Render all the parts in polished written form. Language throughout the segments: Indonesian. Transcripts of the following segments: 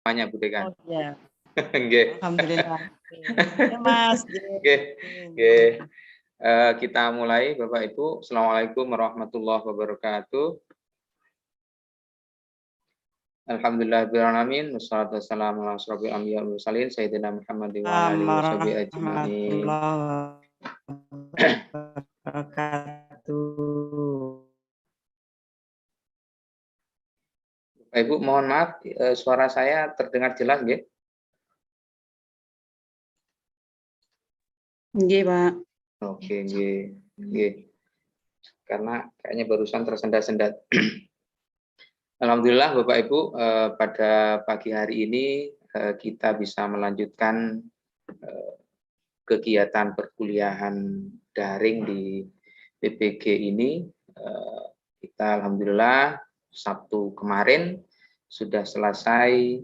semuanya Bu Dekan. Oh iya. Nggih. Alhamdulillah. Ya Mas. Nggih. Kita mulai Bapak Ibu. Assalamualaikum warahmatullahi wabarakatuh. Alhamdulillahirabbil alamin wassalatu wassalamu ala asyrofil anbiya'i wal mursalin sayyidina Muhammadin wa ala alihi washabihi ajmain. Bapak Ibu, mohon maaf suara saya terdengar jelas nggih? Nggih, Pak. Oke, nggih. Karena kayaknya barusan tersendat-sendat. Alhamdulillah Bapak Ibu, pada pagi hari ini kita bisa melanjutkan kegiatan perkuliahan daring di PPG ini. Kita alhamdulillah Sabtu kemarin sudah selesai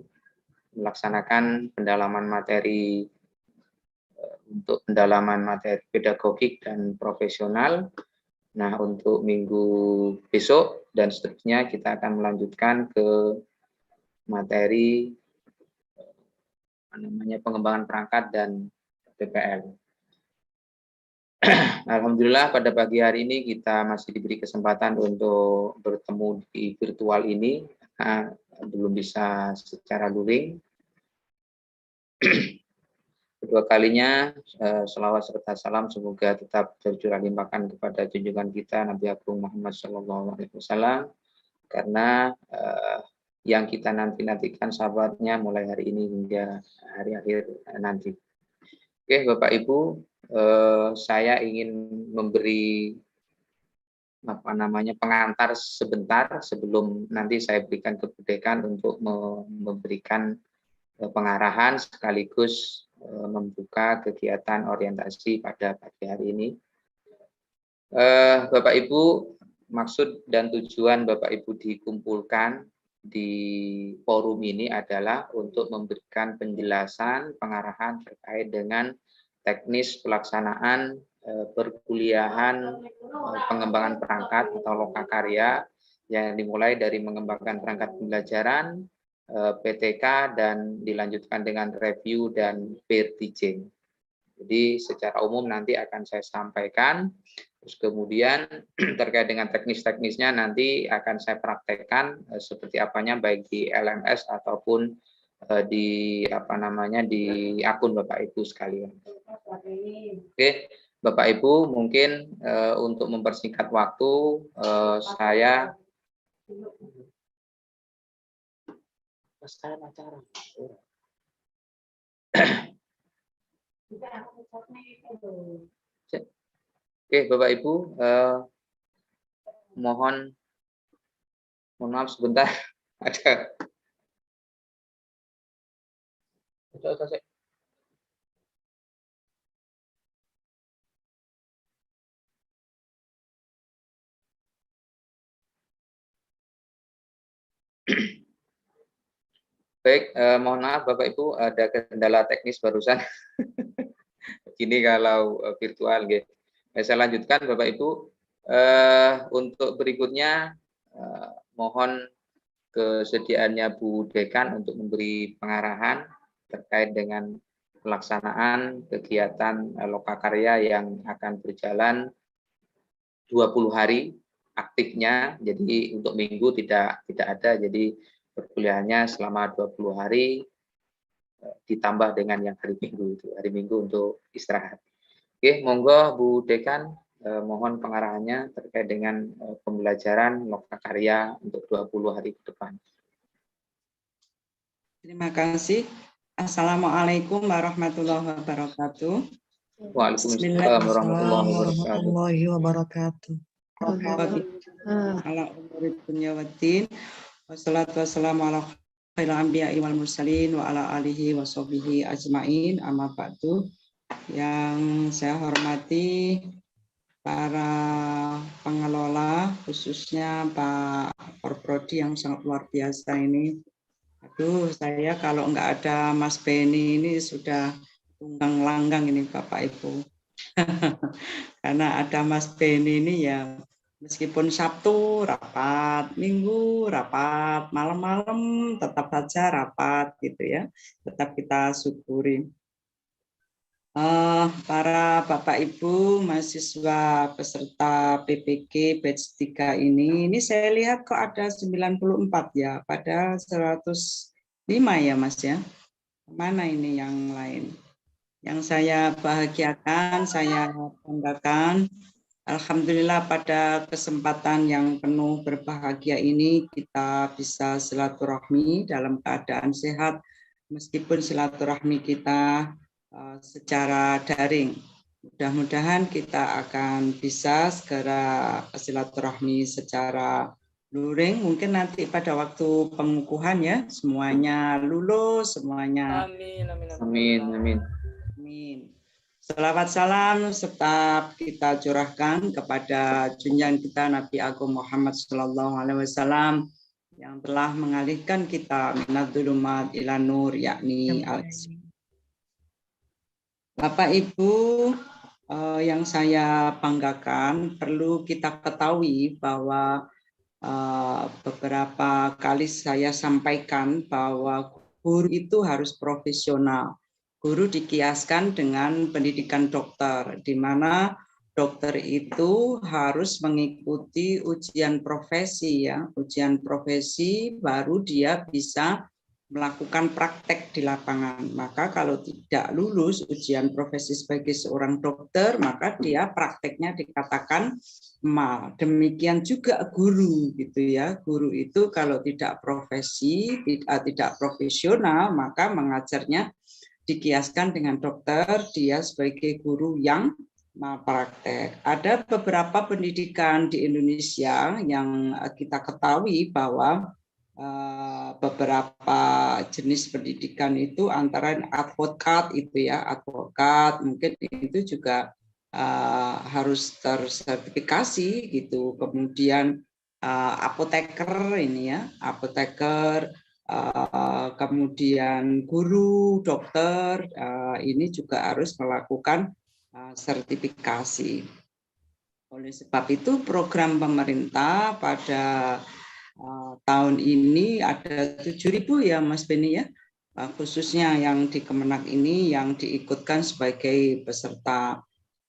melaksanakan pendalaman materi untuk pendalaman materi pedagogik dan profesional. Nah, untuk minggu besok dan seterusnya kita akan melanjutkan ke materi pengembangan perangkat dan PPL. Alhamdulillah pada pagi hari ini kita masih diberi kesempatan untuk bertemu di virtual ini, belum bisa secara luring. Kedua kalinya selawat serta salam semoga tetap tercurah limpahkan kepada junjungan kita Nabi Agung Muhammad SAW, karena yang kita nantikan sahabatnya mulai hari ini hingga hari akhir nanti. Oke Bapak Ibu, saya ingin memberi pengantar sebentar sebelum nanti saya berikan ke Bu Dekan untuk memberikan pengarahan sekaligus membuka kegiatan orientasi pada pagi hari ini. Bapak Ibu, maksud dan tujuan Bapak Ibu dikumpulkan di forum ini adalah untuk memberikan penjelasan, pengarahan terkait dengan teknis pelaksanaan perkuliahan pengembangan perangkat atau lokakarya yang dimulai dari mengembangkan perangkat pembelajaran, PTK, dan dilanjutkan dengan review dan peer teaching. Jadi secara umum nanti akan saya sampaikan, terus kemudian terkait dengan teknis-teknisnya nanti akan saya praktekkan seperti apanya baik di LMS ataupun di di akun Bapak Ibu sekalian. Oke, Bapak Ibu, mungkin untuk mempersingkat waktu saya Oke, Bapak Ibu, mohon maaf sebentar ada. Baik, mohon maaf Bapak Ibu ada kendala teknis barusan. Begini kalau virtual, gitu. Saya lanjutkan Bapak Ibu. Untuk berikutnya mohon kesediaannya Bu Dekan untuk memberi pengarahan terkait dengan pelaksanaan kegiatan lokakarya yang akan berjalan 20 hari aktifnya. Jadi untuk minggu tidak ada, jadi perkuliahannya selama 20 hari ditambah dengan yang hari Minggu itu, hari Minggu untuk istirahat. Oke, monggo Bu Dekan, mohon pengarahannya terkait dengan pembelajaran lokakarya untuk 20 hari ke depan. Terima kasih. Assalamualaikum warahmatullahi wabarakatuh. Waalaikumsalam warahmatullahi wabarakatuh. Ala umuri dunya waddin. Wassalatu wassalamu ala khairil anbiya'i wal mursalin wa ala alihi washabihi ajmain. Amma ba'du. Yang saya hormati para pengelola, khususnya Pak Forprodi yang sangat luar biasa ini. Aduh, saya kalau nggak ada Mas Beni ini sudah tunggang langgang ini Bapak Ibu. Karena ada Mas Beni ini ya Meskipun Sabtu rapat, Minggu rapat, malam-malam tetap saja rapat gitu ya. Tetap kita syukuri. Para Bapak Ibu mahasiswa peserta PPG batch 3 ini saya lihat kok ada 94 ya, pada 105 ya Mas ya. Mana ini yang lain? Yang saya bahagiakan, saya banggakan, alhamdulillah pada kesempatan yang penuh berbahagia ini kita bisa silaturahmi dalam keadaan sehat, meskipun silaturahmi kita secara daring. Mudah-mudahan kita akan bisa segera silaturahmi secara luring. Mungkin nanti pada waktu pengukuhan ya semuanya lulus, semuanya. Amin, amin, amin. Amin, amin. Amin. Selawat salam tetap kita curahkan kepada junjungan kita Nabi Agung Muhammad SAW yang telah mengalihkan kita minadzulumat ila nur, yakni al-Islam. Bapak Ibu yang saya banggakan, perlu kita ketahui bahwa beberapa kali saya sampaikan bahwa guru itu harus profesional. Guru dikiaskan dengan pendidikan dokter, di mana dokter itu harus mengikuti ujian profesi ya, ujian profesi baru dia bisa melakukan praktek di lapangan. Maka kalau tidak lulus ujian profesi sebagai seorang dokter, maka dia prakteknya dikatakan mal. Demikian juga guru gitu ya. Guru itu kalau tidak profesi, tidak profesional, maka mengajarnya dikiaskan dengan dokter, dia sebagai guru yang malpraktek. Ada beberapa pendidikan di Indonesia yang kita ketahui bahwa beberapa jenis pendidikan itu antara advokat itu ya, advokat mungkin itu juga harus tersertifikasi gitu. Kemudian apoteker ini ya, apoteker, kemudian guru, dokter, ini juga harus melakukan sertifikasi. Oleh sebab itu program pemerintah pada tahun ini ada 7.000 ya Mas Beni ya, khususnya yang di Kemenak ini yang diikutkan sebagai peserta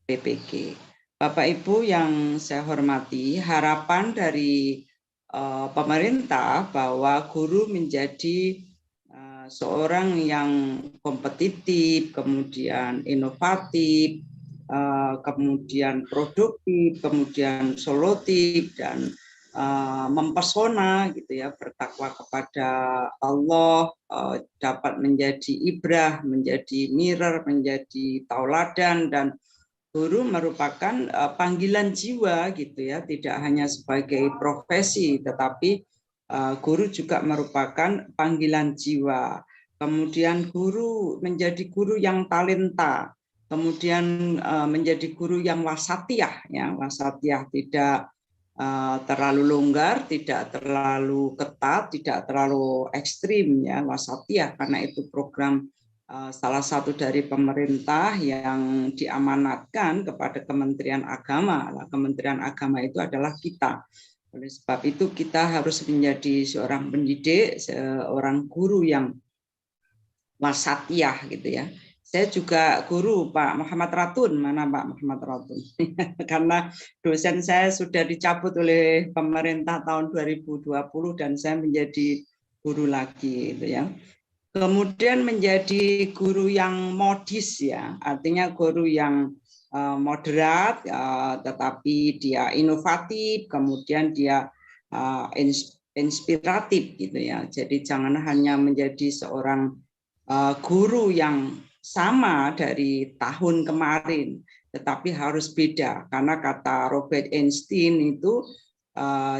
PPG. Bapak Ibu yang saya hormati, harapan dari pemerintah bahwa guru menjadi seorang yang kompetitif, kemudian inovatif, kemudian produktif, kemudian solutif dan mempesona gitu ya, bertakwa kepada Allah, dapat menjadi ibrah, menjadi mirror, menjadi tauladan, dan guru merupakan panggilan jiwa gitu ya, tidak hanya sebagai profesi tetapi guru juga merupakan panggilan jiwa. Kemudian guru menjadi guru yang talenta, kemudian menjadi guru yang wasatiyah ya, wasatiyah, tidak terlalu longgar, tidak terlalu ketat, tidak terlalu ekstrim ya, wasatiyah, karena itu program salah satu dari pemerintah yang diamanatkan kepada Kementerian Agama. Kementerian Agama itu adalah kita. Oleh sebab itu kita harus menjadi seorang pendidik, seorang guru yang wasatiyah gitu ya. Saya juga guru Pak Muhammad Ratun, mana Pak Muhammad Ratun? Karena dosen saya sudah dicabut oleh pemerintah tahun 2020 dan saya menjadi guru lagi gitu ya. Kemudian menjadi guru yang modis ya, artinya guru yang moderat, tetapi dia inovatif, kemudian dia inspiratif gitu ya. Jadi jangan hanya menjadi seorang guru yang sama dari tahun kemarin, tetapi harus beda, karena kata Robert Einstein itu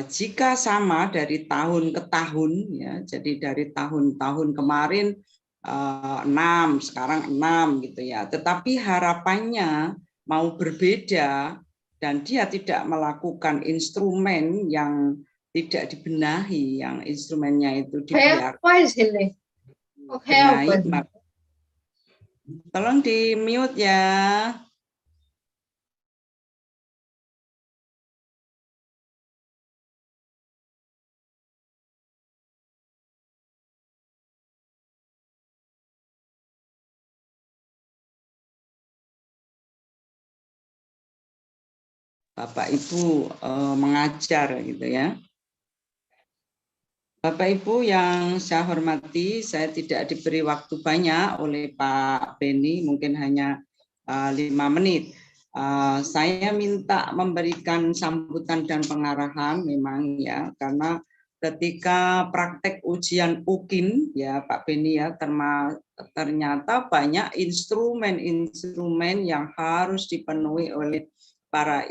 jika sama dari tahun ke tahun ya, jadi dari tahun-tahun kemarin 6, sekarang 6 gitu ya, tetapi harapannya mau berbeda dan dia tidak melakukan instrumen yang tidak dibenahi, yang instrumennya itu dibiarkan benahi, tolong di mute ya. Bapak Ibu mengajar gitu ya. Bapak Ibu yang saya hormati, saya tidak diberi waktu banyak oleh Pak Beni, mungkin hanya 5 menit. Saya minta memberikan sambutan dan pengarahan memang ya, karena ketika praktek ujian UKIN ya Pak Beni ya, ternyata banyak instrumen-instrumen yang harus dipenuhi oleh para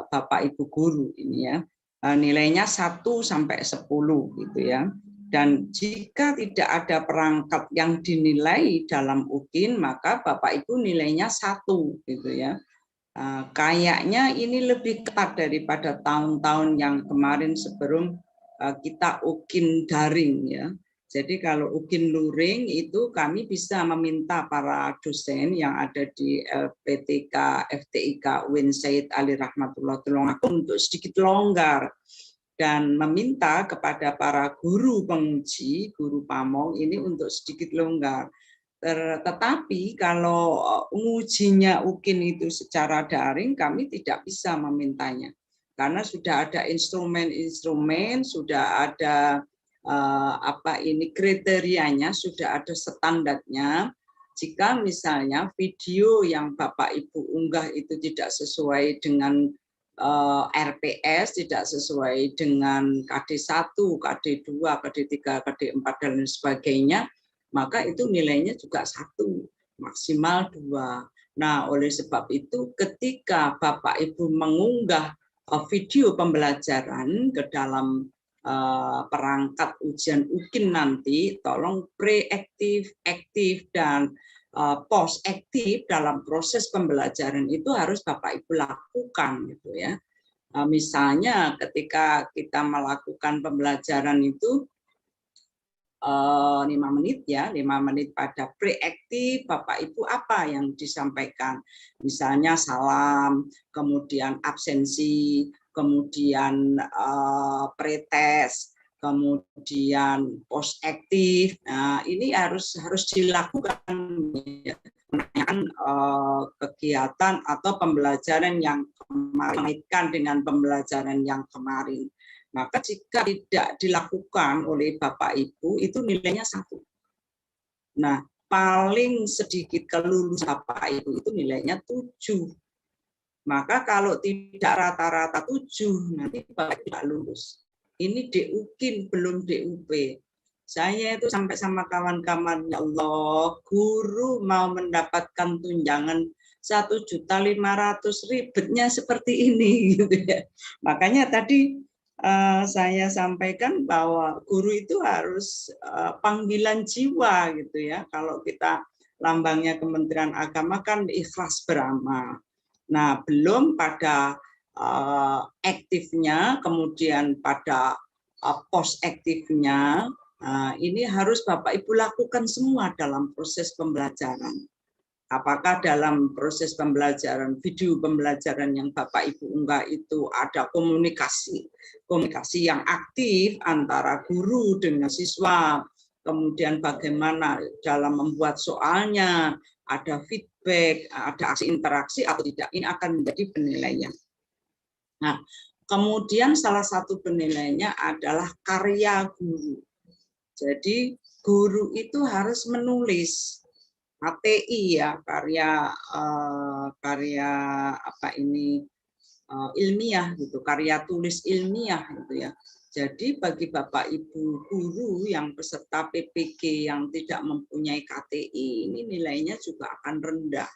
Bapak Ibu guru ini ya. Nilainya 1 sampai 10 gitu ya. Dan jika tidak ada perangkat yang dinilai dalam UKIN, maka Bapak Ibu nilainya 1 gitu ya. Kayaknya ini lebih ketat daripada tahun-tahun yang kemarin sebelum kita UKIN daring ya. Jadi kalau UKIN luring itu kami bisa meminta para dosen yang ada di LPTK, FTIK, UIN Said Ali Rahmatullah Tulungagung untuk sedikit longgar dan meminta kepada para guru penguji, guru pamong ini untuk sedikit longgar. Tetapi kalau mengujinya UKIN itu secara daring, kami tidak bisa memintanya. Karena sudah ada instrumen-instrumen, sudah ada kriterianya, sudah ada standarnya. Jika misalnya video yang Bapak Ibu unggah itu tidak sesuai dengan RPS, tidak sesuai dengan KD1, KD2, KD3, KD4, dan lain sebagainya, maka itu nilainya juga 1, maksimal 2. Nah, oleh sebab itu ketika Bapak Ibu mengunggah video pembelajaran ke dalam perangkat ujian UKIN nanti, tolong preaktif, aktif, dan post aktif dalam proses pembelajaran itu harus Bapak Ibu lakukan gitu ya. Misalnya ketika kita melakukan pembelajaran itu 5 menit ya, 5 menit pada preaktif, Bapak Ibu apa yang disampaikan? Misalnya salam, kemudian absensi, kemudian pretest, kemudian post aktif. Nah, ini harus dilakukan ya. Kegiatan atau pembelajaran yang kemarin dengan pembelajaran yang kemarin. Maka jika tidak dilakukan oleh Bapak Ibu, itu nilainya 1. Nah, paling sedikit kelulus Bapak Ibu itu nilainya 7. Maka kalau tidak rata-rata 7, nanti Bapak Ibu tidak lulus. Ini DUKIN, belum DUP. Saya itu sampai sama kawan-kawan, ya Allah, guru mau mendapatkan tunjangan 1.500.000, ribetnya seperti ini gitu ya. Makanya tadi saya sampaikan bahwa guru itu harus panggilan jiwa gitu ya. Kalau kita lambangnya Kementerian Agama kan ikhlas beramal. Nah, belum pada aktifnya, kemudian pada post aktifnya, ini harus Bapak Ibu lakukan semua dalam proses pembelajaran. Apakah dalam proses pembelajaran, video pembelajaran yang Bapak Ibu unggah itu ada komunikasi yang aktif antara guru dengan siswa, kemudian bagaimana dalam membuat soalnya, ada feedback, ada aksi interaksi atau tidak, ini akan menjadi penilaian. Nah, kemudian salah satu penilaiannya adalah karya guru. Jadi guru itu harus menulis HTI ya, karya ilmiah gitu, karya tulis ilmiah gitu ya. Jadi bagi Bapak Ibu guru yang peserta PPG yang tidak mempunyai KTI, ini nilainya juga akan rendah.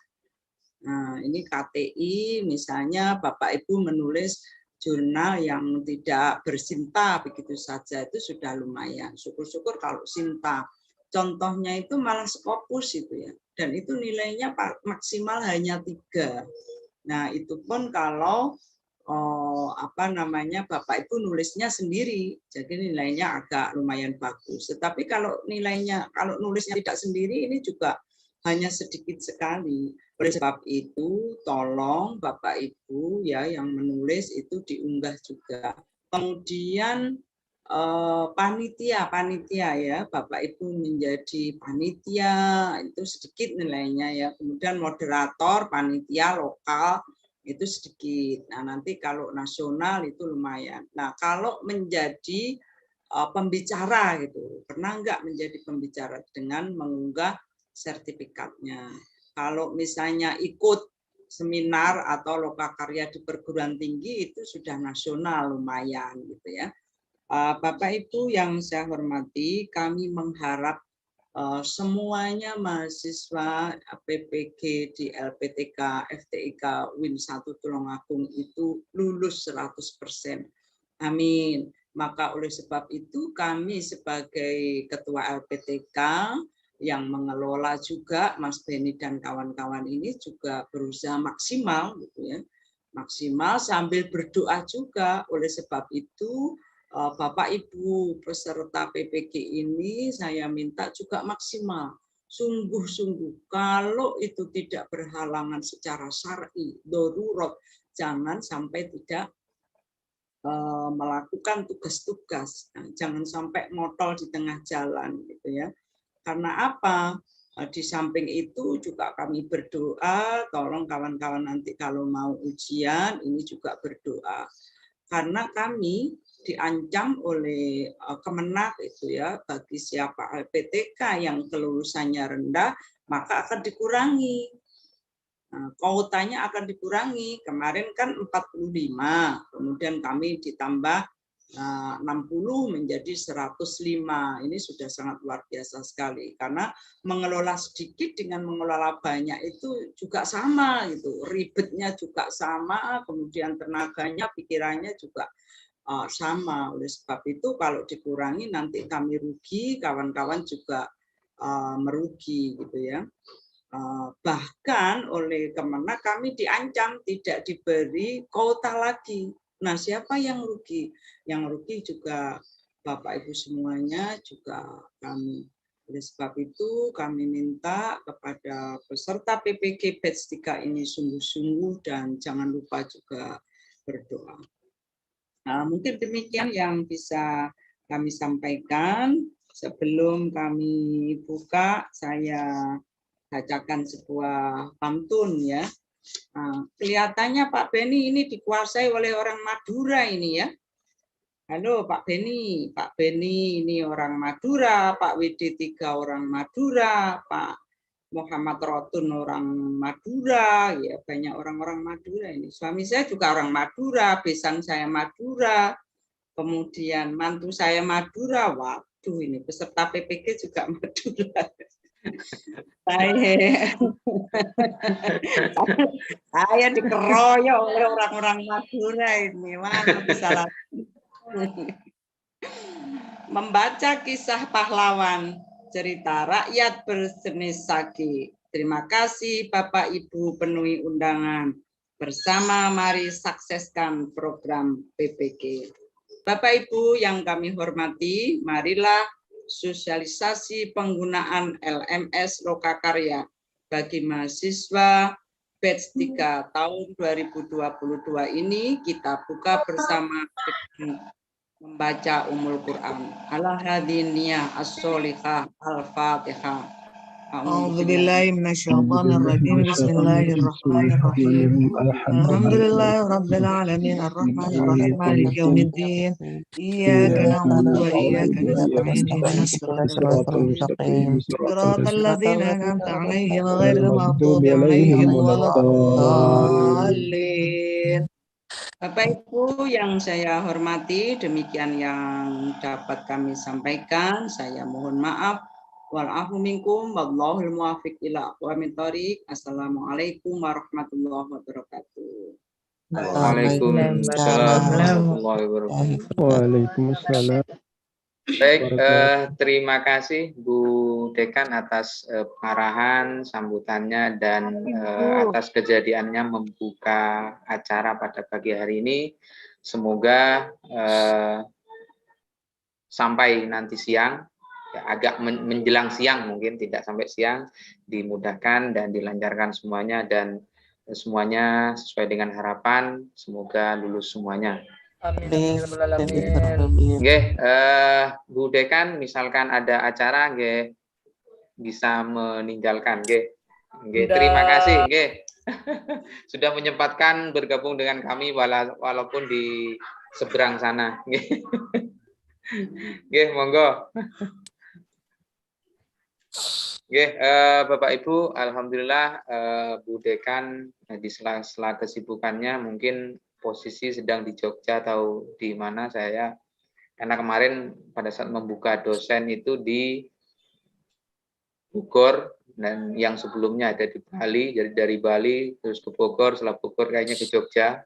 Nah, ini KTI misalnya Bapak Ibu menulis jurnal yang tidak bersinta begitu saja, itu sudah lumayan. Syukur-syukur kalau sinta. Contohnya itu malah Scopus itu ya, dan itu nilainya maksimal hanya 3. Nah, itu pun kalau Bapak Ibu nulisnya sendiri, jadi nilainya agak lumayan bagus. Tetapi kalau nulisnya tidak sendiri, ini juga hanya sedikit sekali. Oleh sebab itu, tolong Bapak Ibu ya yang menulis itu diunggah juga. Kemudian panitia ya, Bapak Ibu menjadi panitia itu sedikit nilainya ya. Kemudian moderator panitia lokal itu sedikit. Nah, nanti kalau nasional itu lumayan. Nah, kalau menjadi pembicara gitu, pernah nggak menjadi pembicara dengan mengunggah sertifikatnya? Kalau misalnya ikut seminar atau lokakarya di perguruan tinggi itu sudah nasional lumayan gitu ya. Bapak Ibu yang saya hormati, kami mengharap semuanya mahasiswa PPG di LPTK, FTIK, Win 1 Tulungagung itu lulus 100%. Amin. Maka oleh sebab itu kami sebagai Ketua LPTK yang mengelola juga Mas Beni dan kawan-kawan ini juga berusaha maksimal gitu ya. Maksimal sambil berdoa juga. Oleh sebab itu Bapak Ibu peserta PPG ini saya minta juga maksimal. Sungguh-sungguh kalau itu tidak berhalangan secara syar'i, darurat, jangan sampai tidak melakukan tugas-tugas. Nah, jangan sampai ngotol di tengah jalan gitu ya. Karena apa? Di samping itu juga kami berdoa, tolong kawan-kawan nanti kalau mau ujian ini juga berdoa. Karena kami diancam oleh Kemenak itu ya, bagi siapa LPTK yang kelulusannya rendah maka akan dikurangi. Nah, kuotanya akan dikurangi. Kemarin kan 45, kemudian kami ditambah 60 menjadi 105. Ini sudah sangat luar biasa sekali karena mengelola sedikit dengan mengelola banyak itu juga sama gitu. Ribetnya juga sama, kemudian tenaganya, pikirannya juga sama. Oleh sebab itu kalau dikurangi nanti kami rugi, kawan-kawan juga merugi gitu ya. Bahkan oleh Kemenak kami diancam tidak diberi kuota lagi. Nah, siapa yang rugi? Yang rugi juga Bapak Ibu semuanya, juga kami. Oleh sebab itu kami minta kepada peserta PPG Batch 3 ini sungguh-sungguh dan jangan lupa juga berdoa. Nah, mungkin demikian yang bisa kami sampaikan. Sebelum kami buka, saya bacakan sebuah pantun ya. Nah, kelihatannya Pak Beni ini dikuasai oleh orang Madura ini ya. Halo Pak Beni ini orang Madura, Pak WD3 orang Madura, Pak Muhammad Rotun orang Madura, ya banyak orang-orang Madura ini. Suami saya juga orang Madura, besan saya Madura, kemudian mantu saya Madura. Waduh, ini peserta PPG juga Madura. Saya dikeroyok oleh orang-orang Madura ini, mana bisa lagi. Membaca kisah pahlawan, cerita rakyat berjenis sagi. Terima kasih Bapak Ibu penuhi undangan. Bersama mari sukseskan program PPG. Bapak Ibu yang kami hormati, marilah sosialisasi penggunaan LMS Lokakarya bagi mahasiswa batch 3 tahun 2022 ini kita buka bersama membaca Ummul Quran. Ala hadiniyah as-solihah al-fatihah. أعوذ بالله من الشيطان الرجيم بسم الله الرحمن الرحيم الحمد لله رب العالمين الرحمن الرحيم مالك يوم الدين إياك نعبد وإياك نستعين اهدنا الصراط المستقيم صراط الذين أنعمت عليهم غير المغضوب عليهم ولا الضالين. Bapak Ibu yang saya hormati, demikian yang dapat kami sampaikan. Saya mohon maaf. Wal-afu minkum wallahul muwaffiq ila aqwamit thoriq. Assalamualaikum warahmatullahi wabarakatuh. Waalaikumsalam warahmatullahi wabarakatuh. Waalaikumsalam. Baik, terima kasih Bu Dekan atas pengarahan, sambutannya, dan atas kejadiannya membuka acara pada pagi hari ini. Semoga sampai nanti siang, ya, agak menjelang siang mungkin, tidak sampai siang, dimudahkan dan dilancarkan semuanya, dan semuanya sesuai dengan harapan, semoga lulus semuanya. Amin. Nggih, Bu Dekan, misalkan ada acara nggih bisa meninggalkan nggih. Nggih, terima kasih nggih. sudah menyempatkan bergabung dengan kami walaupun di seberang sana. Nggih, monggo. Nggih, Bapak Ibu, alhamdulillah Bu Dekan di sela-sela kesibukannya mungkin posisi sedang di Jogja atau di mana saya, karena kemarin pada saat membuka dosen itu di Bogor dan yang sebelumnya ada di Bali, jadi dari Bali terus ke Bogor, setelah Bogor kayaknya ke Jogja.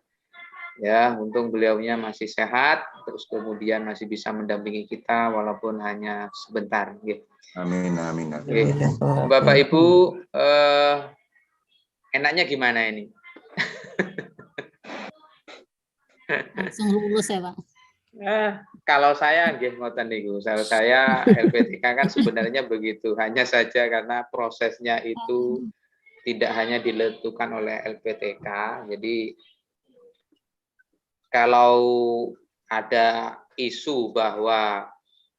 Ya, untung beliaunya masih sehat, terus kemudian masih bisa mendampingi kita walaupun hanya sebentar. Gitu. Amin, amin, Gitu. amin. Bapak Ibu, enaknya gimana ini? Langsung lulus ya, Pak? Kalau saya, ngoten niku. Saya LPTK kan sebenarnya begitu, hanya saja karena prosesnya itu tidak hanya dilakukan oleh LPTK, jadi kalau ada isu bahwa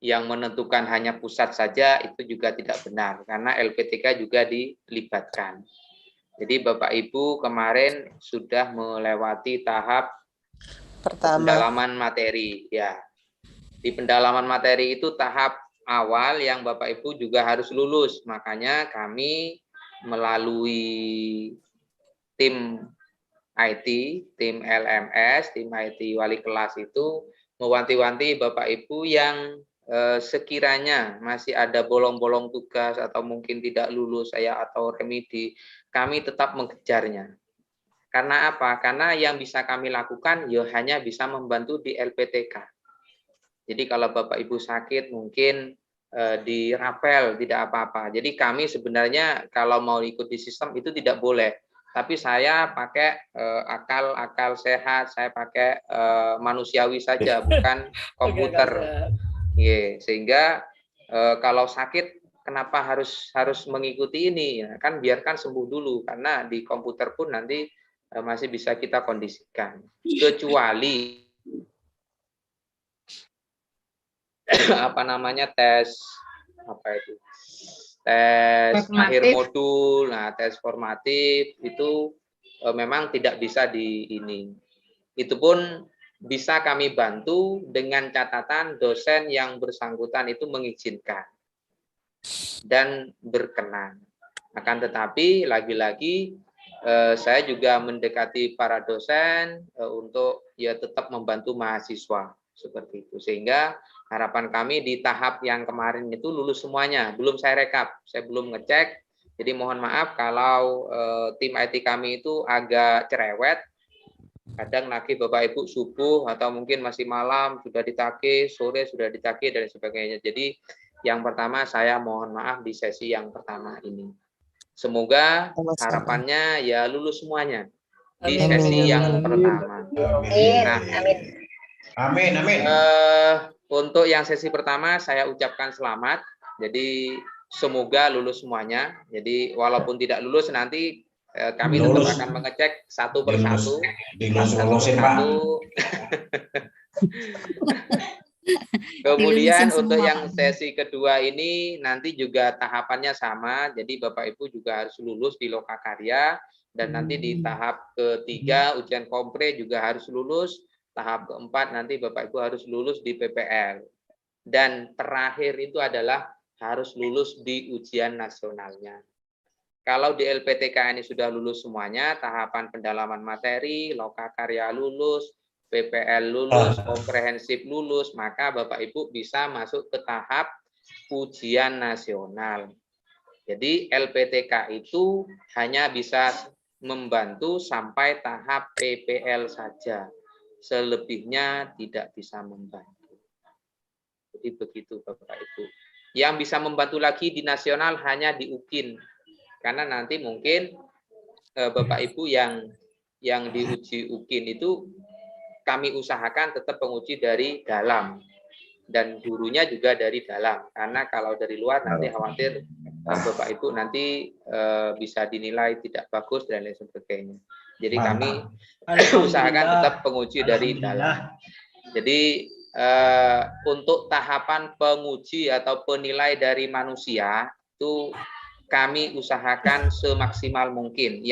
yang menentukan hanya pusat saja itu juga tidak benar karena LPTK juga dilibatkan. Jadi Bapak Ibu kemarin sudah melewati tahap pendalaman materi ya. Di pendalaman materi itu tahap awal yang Bapak Ibu juga harus lulus. Makanya kami melalui tim IT, tim LMS, tim IT wali kelas itu mewanti-wanti Bapak Ibu yang sekiranya masih ada bolong-bolong tugas atau mungkin tidak lulus atau remedi, kami tetap mengejarnya. Karena apa? Karena yang bisa kami lakukan ya hanya bisa membantu di LPTK. Jadi kalau Bapak Ibu sakit mungkin di rapel tidak apa-apa. Jadi kami sebenarnya kalau mau ikut di sistem itu tidak boleh. Tapi saya pakai akal sehat, saya pakai manusiawi saja, bukan komputer. Sehingga kalau sakit, kenapa harus mengikuti ini? Ya, kan biarkan sembuh dulu, karena di komputer pun nanti masih bisa kita kondisikan. Kecuali tes akhir modul, tes formatif itu memang tidak bisa di ini. Itu pun bisa kami bantu dengan catatan dosen yang bersangkutan itu mengizinkan dan berkenan. Akan tetapi lagi-lagi saya juga mendekati para dosen untuk ya tetap membantu mahasiswa seperti itu. Sehingga harapan kami di tahap yang kemarin itu lulus semuanya. Belum saya rekap, saya belum ngecek. Jadi mohon maaf kalau tim IT kami itu agak cerewet. Kadang lagi Bapak Ibu subuh atau mungkin masih malam sudah ditagih, sore sudah ditagih dan sebagainya. Jadi yang pertama saya mohon maaf di sesi yang pertama ini. Semoga harapannya ya lulus semuanya di sesi yang pertama. Nah, Amin, amin. Untuk yang sesi pertama saya ucapkan selamat. Jadi semoga lulus semuanya. Jadi walaupun tidak lulus nanti kami tetap akan mengecek satu persatu. Dilulus-lulusin, Pak. Kemudian untuk yang sesi kedua ini nanti juga tahapannya sama. Jadi Bapak Ibu juga harus lulus di lokakarya dan nanti di tahap ketiga ujian kompre juga harus lulus. Tahap keempat nanti Bapak Ibu harus lulus di PPL. Dan terakhir itu adalah harus lulus di ujian nasionalnya. Kalau di LPTK ini sudah lulus semuanya, tahapan pendalaman materi, lokakarya lulus, PPL lulus, komprehensif lulus, maka Bapak Ibu bisa masuk ke tahap ujian nasional. Jadi LPTK itu hanya bisa membantu sampai tahap PPL saja. Selebihnya tidak bisa membantu. Jadi begitu Bapak Ibu. Yang bisa membantu lagi di nasional hanya di UKIN. Karena nanti mungkin Bapak Ibu yang diuji UKIN itu kami usahakan tetap penguji dari dalam. Dan gurunya juga dari dalam. Karena kalau dari luar nanti khawatir Bapak Ibu nanti bisa dinilai tidak bagus dan lain sebagainya. Jadi kami usahakan tetap penguji dari dalam. Jadi untuk tahapan penguji atau penilai dari manusia itu kami usahakan semaksimal mungkin.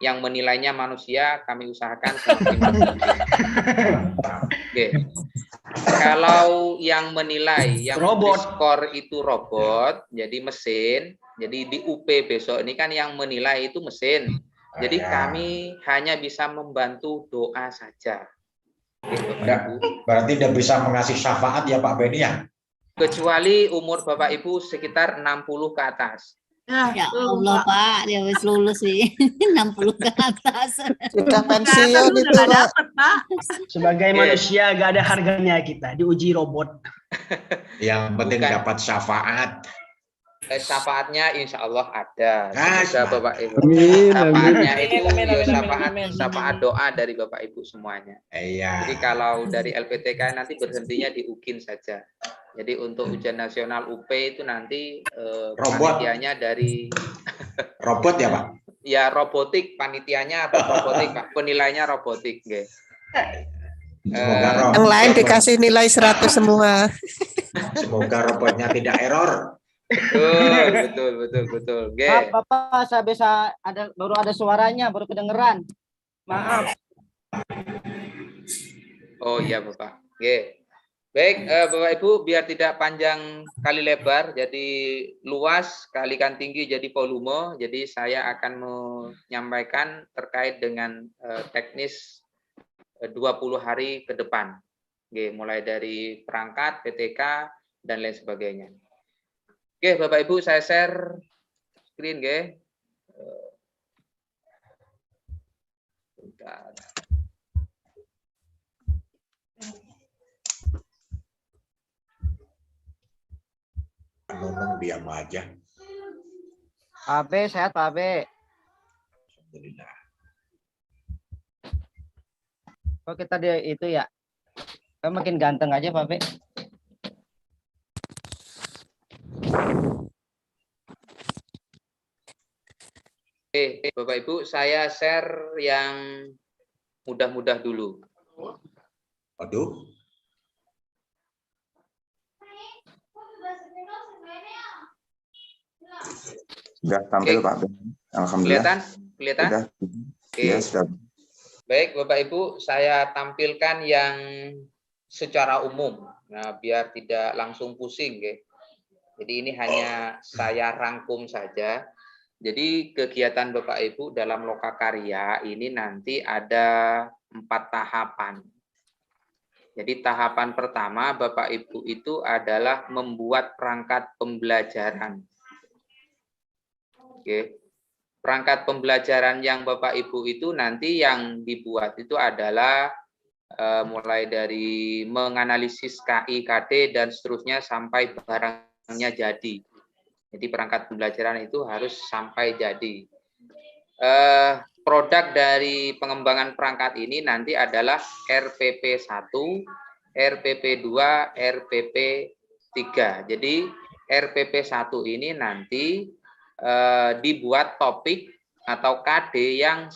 yang menilainya manusia, kami usahakan semaksimal mungkin. Oke. Kalau yang menilai, yang Robot. skor itu robot, jadi mesin. Jadi di UP besok ini kan yang menilai itu mesin. Jadi kami hanya bisa membantu doa saja. Oke, Bapak Ibu. Berarti tidak bisa mengasih syafaat ya Pak Beni ya? Kecuali umur Bapak Ibu sekitar 60 ke atas. Ya Allah Pak, dia wis lulus sih 60 ke atas. Sudah pensiun itu Pak. Sebagai manusia gak ada harganya kita diuji robot. Yang penting Bukan. dapat syafaat. Syafaatnya insya Allah ada. Ah, Semoga Bapak Ibu. Amin, Syafaatnya amin. itu Amin, amin, ya, amin. syafaat doa dari Bapak Ibu semuanya. Iya. Jadi kalau dari LPTK nanti berhentinya di UKIN saja. Jadi untuk ujian nasional UP itu nanti Robot. panitianya dari Robot ya Pak? ya robotik, panitianya robotik Pak, penilainya robotik, guys. Semoga Yang lain dikasih nilai 100 semua. Semoga robotnya tidak error. Betul. Guys. Bapak, saya bisa baru ada suaranya, baru kedengeran. Maaf. Oh iya Bapak. Oke. Baik, Bapak Ibu, biar tidak panjang kali lebar, jadi luas kalikan tinggi jadi volume. Jadi saya akan menyampaikan terkait dengan teknis 20 hari ke depan. Oke, mulai dari perangkat, PTK, dan lain sebagainya. Oke, Bapak Ibu, saya share screen, oke. Bentar. Nunung diam aja. Pak B, sehat Pak B. Alhamdulillah. Kok kita dia itu ya? Kan makin ganteng aja Pak B. Oke, Bapak Ibu, saya share yang mudah-mudah dulu. Waduh. Sudah tampil Pak Ben. Alhamdulillah. Kelihatan? Sudah. Oke. Ya, sudah. Baik, Bapak Ibu, saya tampilkan yang secara umum. Nah, biar tidak langsung pusing, oke. Jadi ini hanya saya rangkum saja. Jadi kegiatan Bapak Ibu dalam Lokakarya ini nanti ada 4 tahapan. Jadi tahapan pertama Bapak Ibu itu adalah membuat perangkat pembelajaran. Oke. Perangkat pembelajaran yang Bapak Ibu itu nanti yang dibuat itu adalah mulai dari menganalisis KI, KD, dan seterusnya sampai barangnya jadi. Jadi perangkat pembelajaran itu harus sampai jadi. Produk dari pengembangan perangkat ini nanti adalah RPP 1, RPP 2, RPP 3. Jadi RPP 1 ini nanti dibuat topik atau KD yang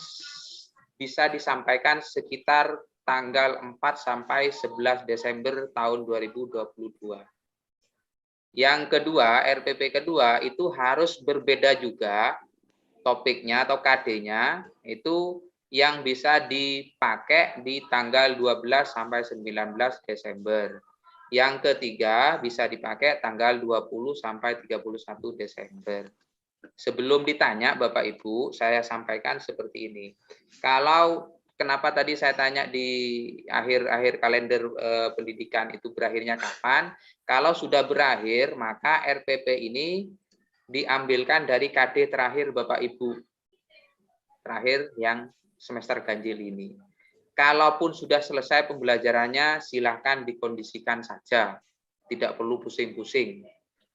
bisa disampaikan sekitar tanggal 4 sampai 11 Desember tahun 2022. Yang kedua, RPP kedua itu harus berbeda juga topiknya atau KD-nya itu yang bisa dipakai di tanggal 12 sampai 19 Desember. Yang ketiga bisa dipakai tanggal 20 sampai 31 Desember. Sebelum ditanya Bapak Ibu, saya sampaikan seperti ini. Kalau kenapa tadi saya tanya di akhir kalender pendidikan itu berakhirnya kapan? Kalau sudah berakhir, maka RPP ini diambilkan dari KD terakhir Bapak Ibu. Terakhir yang semester ganjil ini. Kalaupun sudah selesai pembelajarannya, silahkan dikondisikan saja. Tidak perlu pusing-pusing.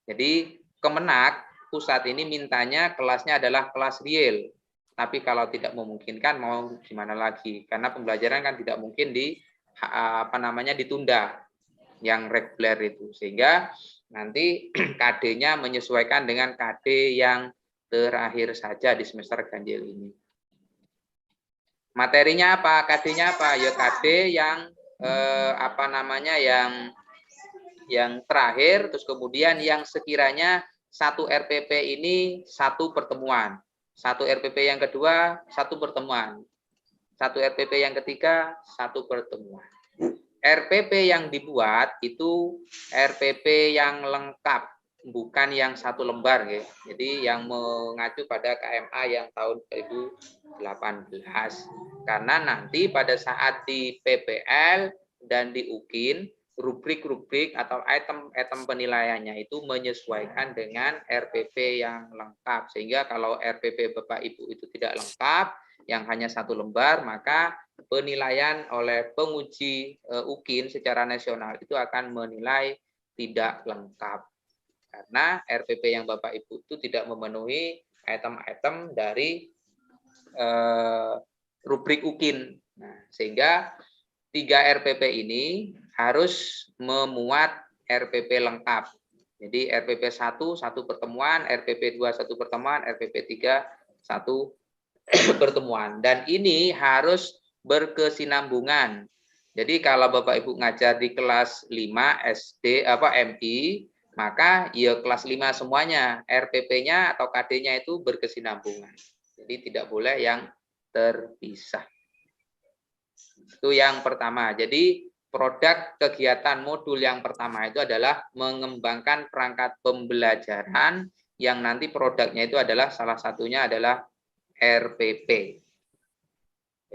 Jadi Kemenak pusat ini mintanya kelasnya adalah kelas real. Tapi kalau tidak memungkinkan mau gimana lagi? Karena pembelajaran kan tidak mungkin ditunda yang reguler itu. Sehingga nanti KD-nya menyesuaikan dengan KD yang terakhir saja di semester ganjil ini. Materinya apa? KD-nya apa? Ya KD yang yang terakhir, terus kemudian yang sekiranya satu RPP ini satu pertemuan. satu RPP yang kedua, satu pertemuan. Satu RPP yang ketiga, satu pertemuan. RPP yang dibuat itu RPP yang lengkap, bukan yang satu lembar. Ya. Jadi yang mengacu pada KMA yang tahun 2018. Karena nanti pada saat di PPL dan di UKIN, rubrik-rubrik atau item-item penilaiannya itu menyesuaikan dengan RPP yang lengkap. Sehingga kalau RPP Bapak Ibu itu tidak lengkap, yang hanya satu lembar, maka penilaian oleh penguji UKIN secara nasional itu akan menilai tidak lengkap. Karena RPP yang Bapak Ibu itu tidak memenuhi item-item dari rubrik UKIN. Nah, sehingga 3 RPP ini harus memuat RPP lengkap. Jadi RPP 1, 1 pertemuan, RPP 2, 1 pertemuan, RPP 3, 1 pertemuan. Dan ini harus berkesinambungan. Jadi kalau Bapak Ibu ngajar di kelas 5 SD MI, maka ya kelas 5 semuanya RPP-nya atau KD-nya itu berkesinambungan. Jadi tidak boleh yang terpisah. Itu yang pertama. Jadi produk kegiatan modul yang pertama itu adalah mengembangkan perangkat pembelajaran yang nanti produknya itu adalah salah satunya adalah RPP.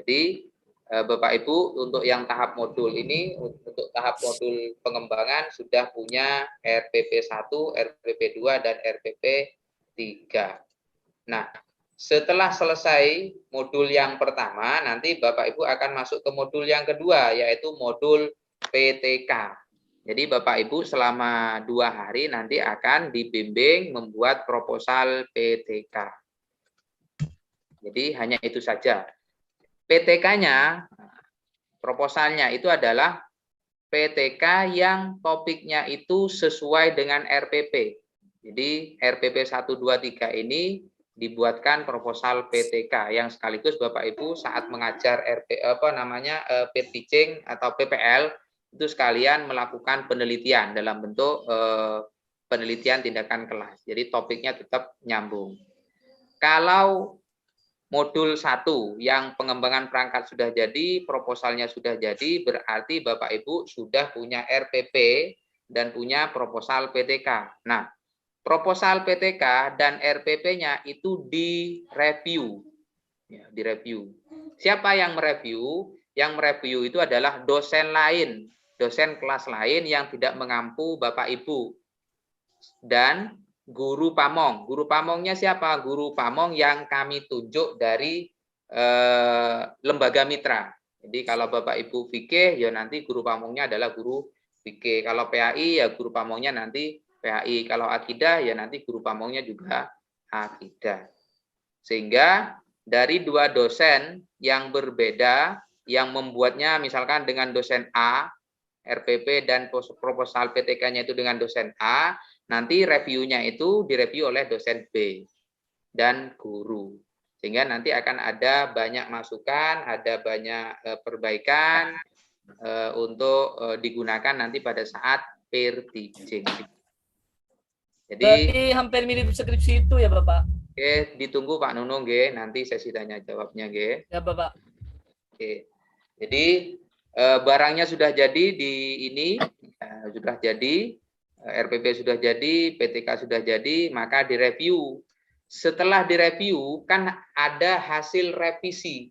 Jadi Bapak Ibu untuk yang tahap modul ini, untuk tahap modul pengembangan sudah punya RPP 1, RPP 2, dan RPP 3. Nah, setelah selesai modul yang pertama, nanti Bapak Ibu akan masuk ke modul yang kedua, yaitu modul PTK. Jadi Bapak Ibu selama 2 hari nanti akan dibimbing membuat proposal PTK. Jadi hanya itu saja. PTK-nya, proposalnya itu adalah PTK yang topiknya itu sesuai dengan RPP. Jadi RPP 1, 2, 3 ini dibuatkan proposal PTK yang sekaligus Bapak Ibu saat mengajar peer teaching atau PPL itu sekalian melakukan penelitian dalam bentuk penelitian tindakan kelas. Jadi topiknya tetap nyambung. Kalau modul 1 yang pengembangan perangkat sudah jadi, proposalnya sudah jadi, berarti Bapak Ibu sudah punya RPP dan punya proposal PTK. Nah, proposal PTK dan RPP-nya itu direview. Ya, direview. Siapa yang mereview? Yang mereview itu adalah dosen lain, dosen kelas lain yang tidak mengampu Bapak Ibu. Dan guru pamong. Guru pamongnya siapa? Guru pamong yang kami tunjuk dari lembaga mitra. Jadi kalau Bapak Ibu fikih, ya nanti guru pamongnya adalah guru fikih. Kalau PAI, ya guru pamongnya nanti PAI. Kalau akidah, ya nanti guru pamongnya juga akidah. Sehingga dari 2 dosen yang berbeda, yang membuatnya misalkan dengan dosen A, RPP dan proposal PTK-nya itu dengan dosen A, nanti reviewnya itu direview oleh dosen B dan guru. Sehingga nanti akan ada banyak masukan, ada banyak perbaikan untuk digunakan nanti pada saat peer teaching. Jadi berarti hampir mirip skripsi itu ya Bapak? Oke, ditunggu Pak Nunung, nanti sesi tanya jawabnya. Ya Bapak. Oke, jadi barangnya sudah jadi di ini, sudah jadi. RPP sudah jadi, PTK sudah jadi, maka direview. Setelah direview, kan ada hasil revisi.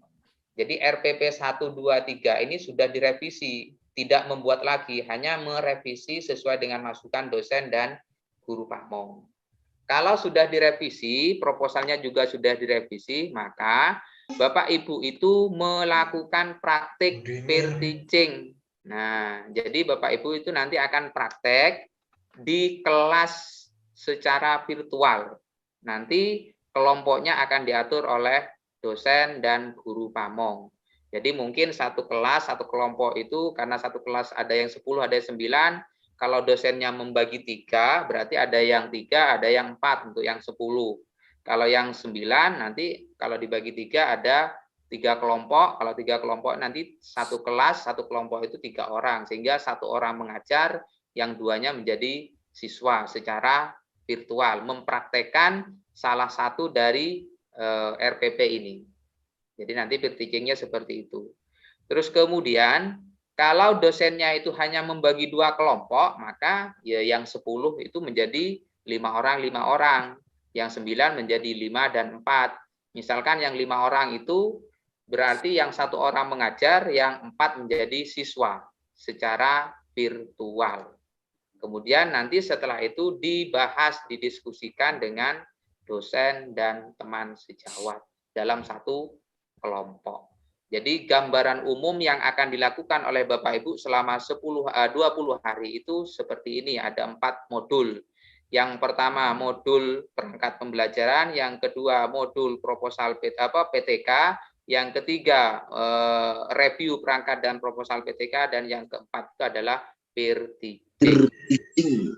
Jadi RPP 1, 2, 3 ini sudah direvisi. Tidak membuat lagi, hanya merevisi sesuai dengan masukan dosen dan guru pamong. Kalau sudah direvisi, proposalnya juga sudah direvisi, maka Bapak Ibu itu melakukan praktik peer teaching. Nah, jadi Bapak Ibu itu nanti akan praktek di kelas secara virtual. Nanti kelompoknya akan diatur oleh dosen dan guru pamong. Jadi mungkin satu kelas, satu kelompok itu karena satu kelas ada yang 10, ada yang 9. Kalau dosennya membagi 3, berarti ada yang 3, ada yang 4 untuk yang 10. Kalau yang 9 nanti kalau dibagi 3 ada 3 kelompok. Kalau 3 kelompok nanti satu kelas, satu kelompok itu 3 orang. Sehingga 1 orang mengajar, yang 2-nya menjadi siswa secara virtual, mempraktekkan salah satu dari RPP ini. Jadi nanti peer teaching-nya seperti itu. Terus kemudian kalau dosennya itu hanya membagi 2 kelompok, maka ya yang 10 itu menjadi 5 orang, yang 9 menjadi 5 dan 4. Misalkan yang 5 orang itu berarti yang 1 orang mengajar, yang 4 menjadi siswa secara virtual. Kemudian nanti setelah itu dibahas, didiskusikan dengan dosen dan teman sejawat dalam satu kelompok. Jadi gambaran umum yang akan dilakukan oleh Bapak Ibu selama 20 hari itu seperti ini, ada 4 modul. Yang pertama modul perangkat pembelajaran, yang kedua modul proposal PTK, yang ketiga review perangkat dan proposal PTK, dan yang keempat itu adalah peer teaching.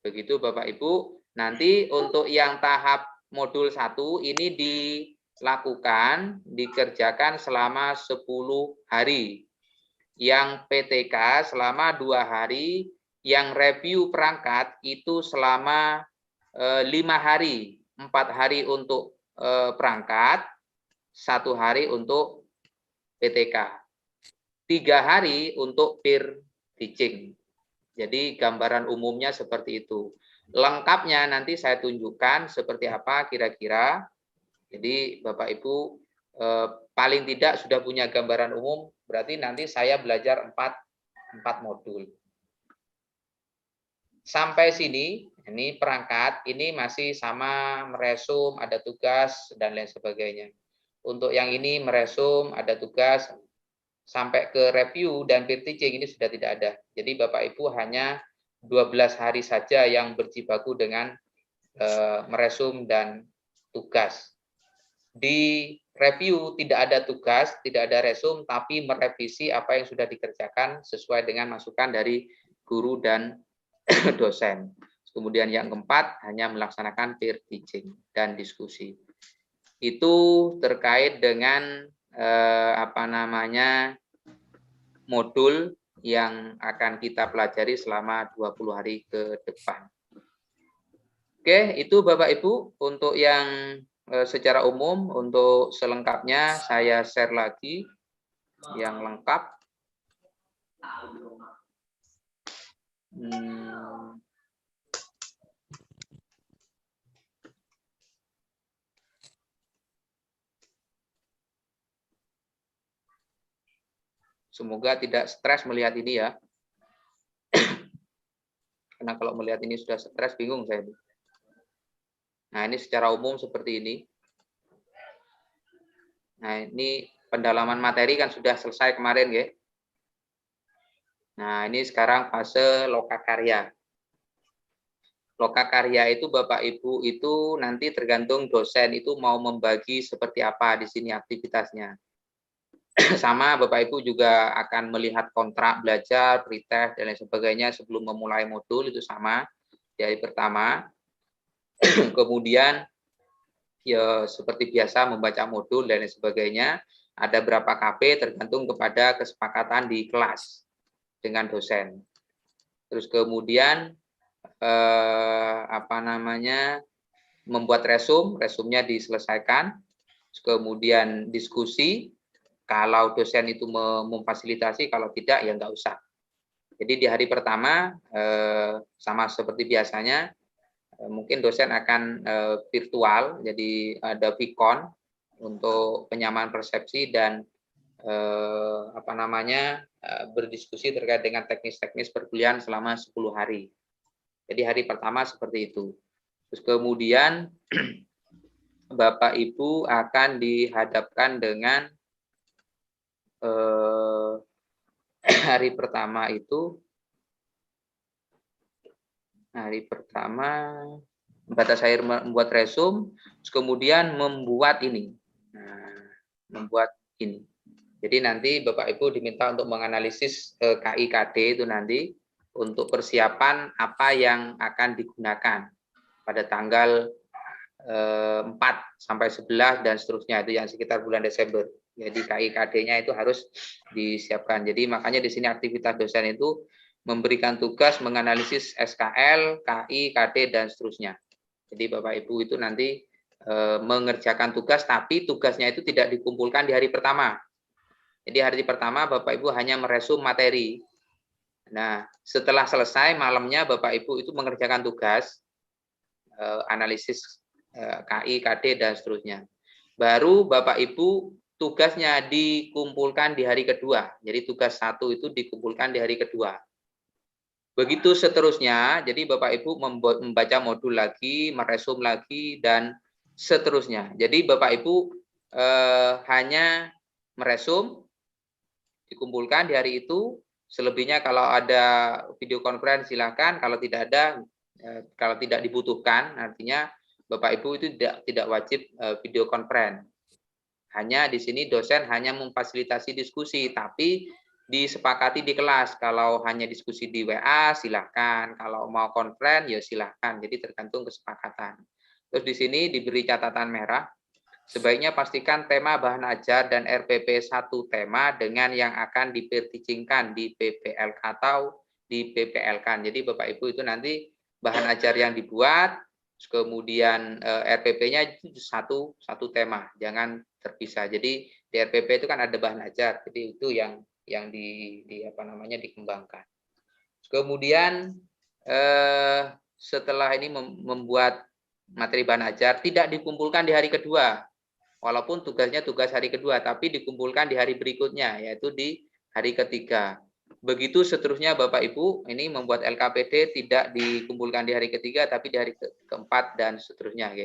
Begitu Bapak Ibu. Nanti untuk yang tahap modul 1 ini dikerjakan selama 10 hari. Yang PTK selama 2 hari, yang review perangkat itu selama 5 hari. 4 hari untuk perangkat, 1 hari untuk PTK. 3 hari untuk peer teaching. Jadi gambaran umumnya seperti itu. Lengkapnya nanti saya tunjukkan seperti apa kira-kira. Jadi Bapak Ibu paling tidak sudah punya gambaran umum, berarti nanti saya belajar 4 modul. Sampai sini, ini perangkat, ini masih sama meresum, ada tugas, dan lain sebagainya. Untuk yang ini meresum, ada tugas, sampai ke review dan peer teaching ini sudah tidak ada. Jadi Bapak Ibu hanya 12 hari saja yang berjibaku dengan meresum dan tugas. Di review tidak ada tugas, tidak ada resum, tapi merevisi apa yang sudah dikerjakan sesuai dengan masukan dari guru dan dosen. Kemudian yang keempat hanya melaksanakan peer teaching dan diskusi. Itu terkait dengan modul yang akan kita pelajari selama 20 hari ke depan. Oke, itu Bapak Ibu untuk yang secara umum. Untuk selengkapnya saya share lagi yang lengkap. Semoga tidak stres melihat ini ya. Karena kalau melihat ini sudah stres, bingung saya. Nah, ini secara umum seperti ini. Nah, ini pendalaman materi kan sudah selesai kemarin, ya. Nah, ini sekarang fase lokakarya. Lokakarya itu Bapak Ibu itu nanti tergantung dosen itu mau membagi seperti apa di sini aktivitasnya. Sama Bapak Ibu juga akan melihat kontrak belajar, pretest, dan lain sebagainya sebelum memulai modul, itu sama di hari pertama. Kemudian ya seperti biasa membaca modul dan lain sebagainya. Ada berapa KP tergantung kepada kesepakatan di kelas dengan dosen. Terus kemudian membuat resumnya diselesaikan. Terus kemudian diskusi. Kalau dosen itu memfasilitasi, kalau tidak ya nggak usah. Jadi di hari pertama sama seperti biasanya, mungkin dosen akan virtual, jadi ada Vicon untuk penyamaan persepsi dan berdiskusi terkait dengan teknis-teknis perkuliahan selama 10 hari. Jadi hari pertama seperti itu. Terus kemudian Bapak Ibu akan dihadapkan dengan hari pertama itu, batas akhir membuat resum, kemudian membuat ini. Jadi nanti Bapak Ibu diminta untuk menganalisis KIKD itu nanti untuk persiapan apa yang akan digunakan pada tanggal 4 sampai 11 dan seterusnya, itu yang sekitar bulan Desember. Jadi KIKD-nya itu harus disiapkan. Jadi makanya di sini aktivitas dosen itu memberikan tugas menganalisis SKL, KI, KD, dan seterusnya. Jadi Bapak Ibu itu nanti mengerjakan tugas, tapi tugasnya itu tidak dikumpulkan di hari pertama. Jadi hari pertama Bapak Ibu hanya meresum materi. Nah, setelah selesai malamnya Bapak Ibu itu mengerjakan tugas, analisis KI, KD, dan seterusnya. Baru Bapak Ibu tugasnya dikumpulkan di hari kedua. Jadi tugas 1 itu dikumpulkan di hari kedua. Begitu seterusnya, jadi Bapak Ibu membaca modul lagi, meresum lagi, dan seterusnya. Jadi Bapak Ibu hanya meresum, dikumpulkan di hari itu. Selebihnya kalau ada video conference silakan, kalau tidak ada, kalau tidak dibutuhkan, artinya Bapak Ibu itu tidak wajib video conference. Hanya di sini dosen hanya memfasilitasi diskusi, tapi disepakati di kelas. Kalau hanya diskusi di WA silahkan, kalau mau conference ya silahkan. Jadi tergantung kesepakatan. Terus di sini diberi catatan merah. Sebaiknya pastikan tema bahan ajar dan RPP satu tema dengan yang akan dipitchingkan di PPLK atau di PPLK. Jadi Bapak Ibu itu nanti bahan ajar yang dibuat, kemudian RPP-nya satu tema, jangan terpisah. Jadi di RPP itu kan ada bahan ajar, jadi itu yang dikembangkan. Kemudian setelah ini membuat materi bahan ajar tidak dikumpulkan di hari kedua. Walaupun tugasnya tugas hari kedua, tapi dikumpulkan di hari berikutnya, yaitu di hari ketiga. Begitu seterusnya Bapak Ibu, ini membuat LKPD tidak dikumpulkan di hari ketiga, tapi di hari keempat dan seterusnya.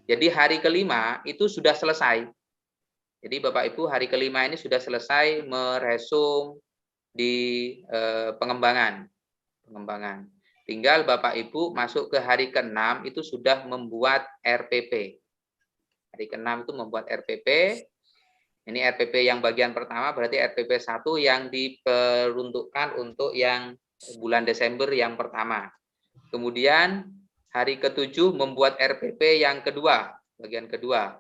Jadi hari kelima itu sudah selesai. Jadi Bapak Ibu hari kelima ini sudah selesai meresum di pengembangan. Tinggal Bapak Ibu masuk ke hari ke-6 itu sudah membuat RPP. Hari ke-6 itu membuat RPP. Ini RPP yang bagian pertama, berarti RPP 1 yang diperuntukkan untuk yang bulan Desember yang pertama. Kemudian hari ke-7 membuat RPP yang kedua, bagian kedua.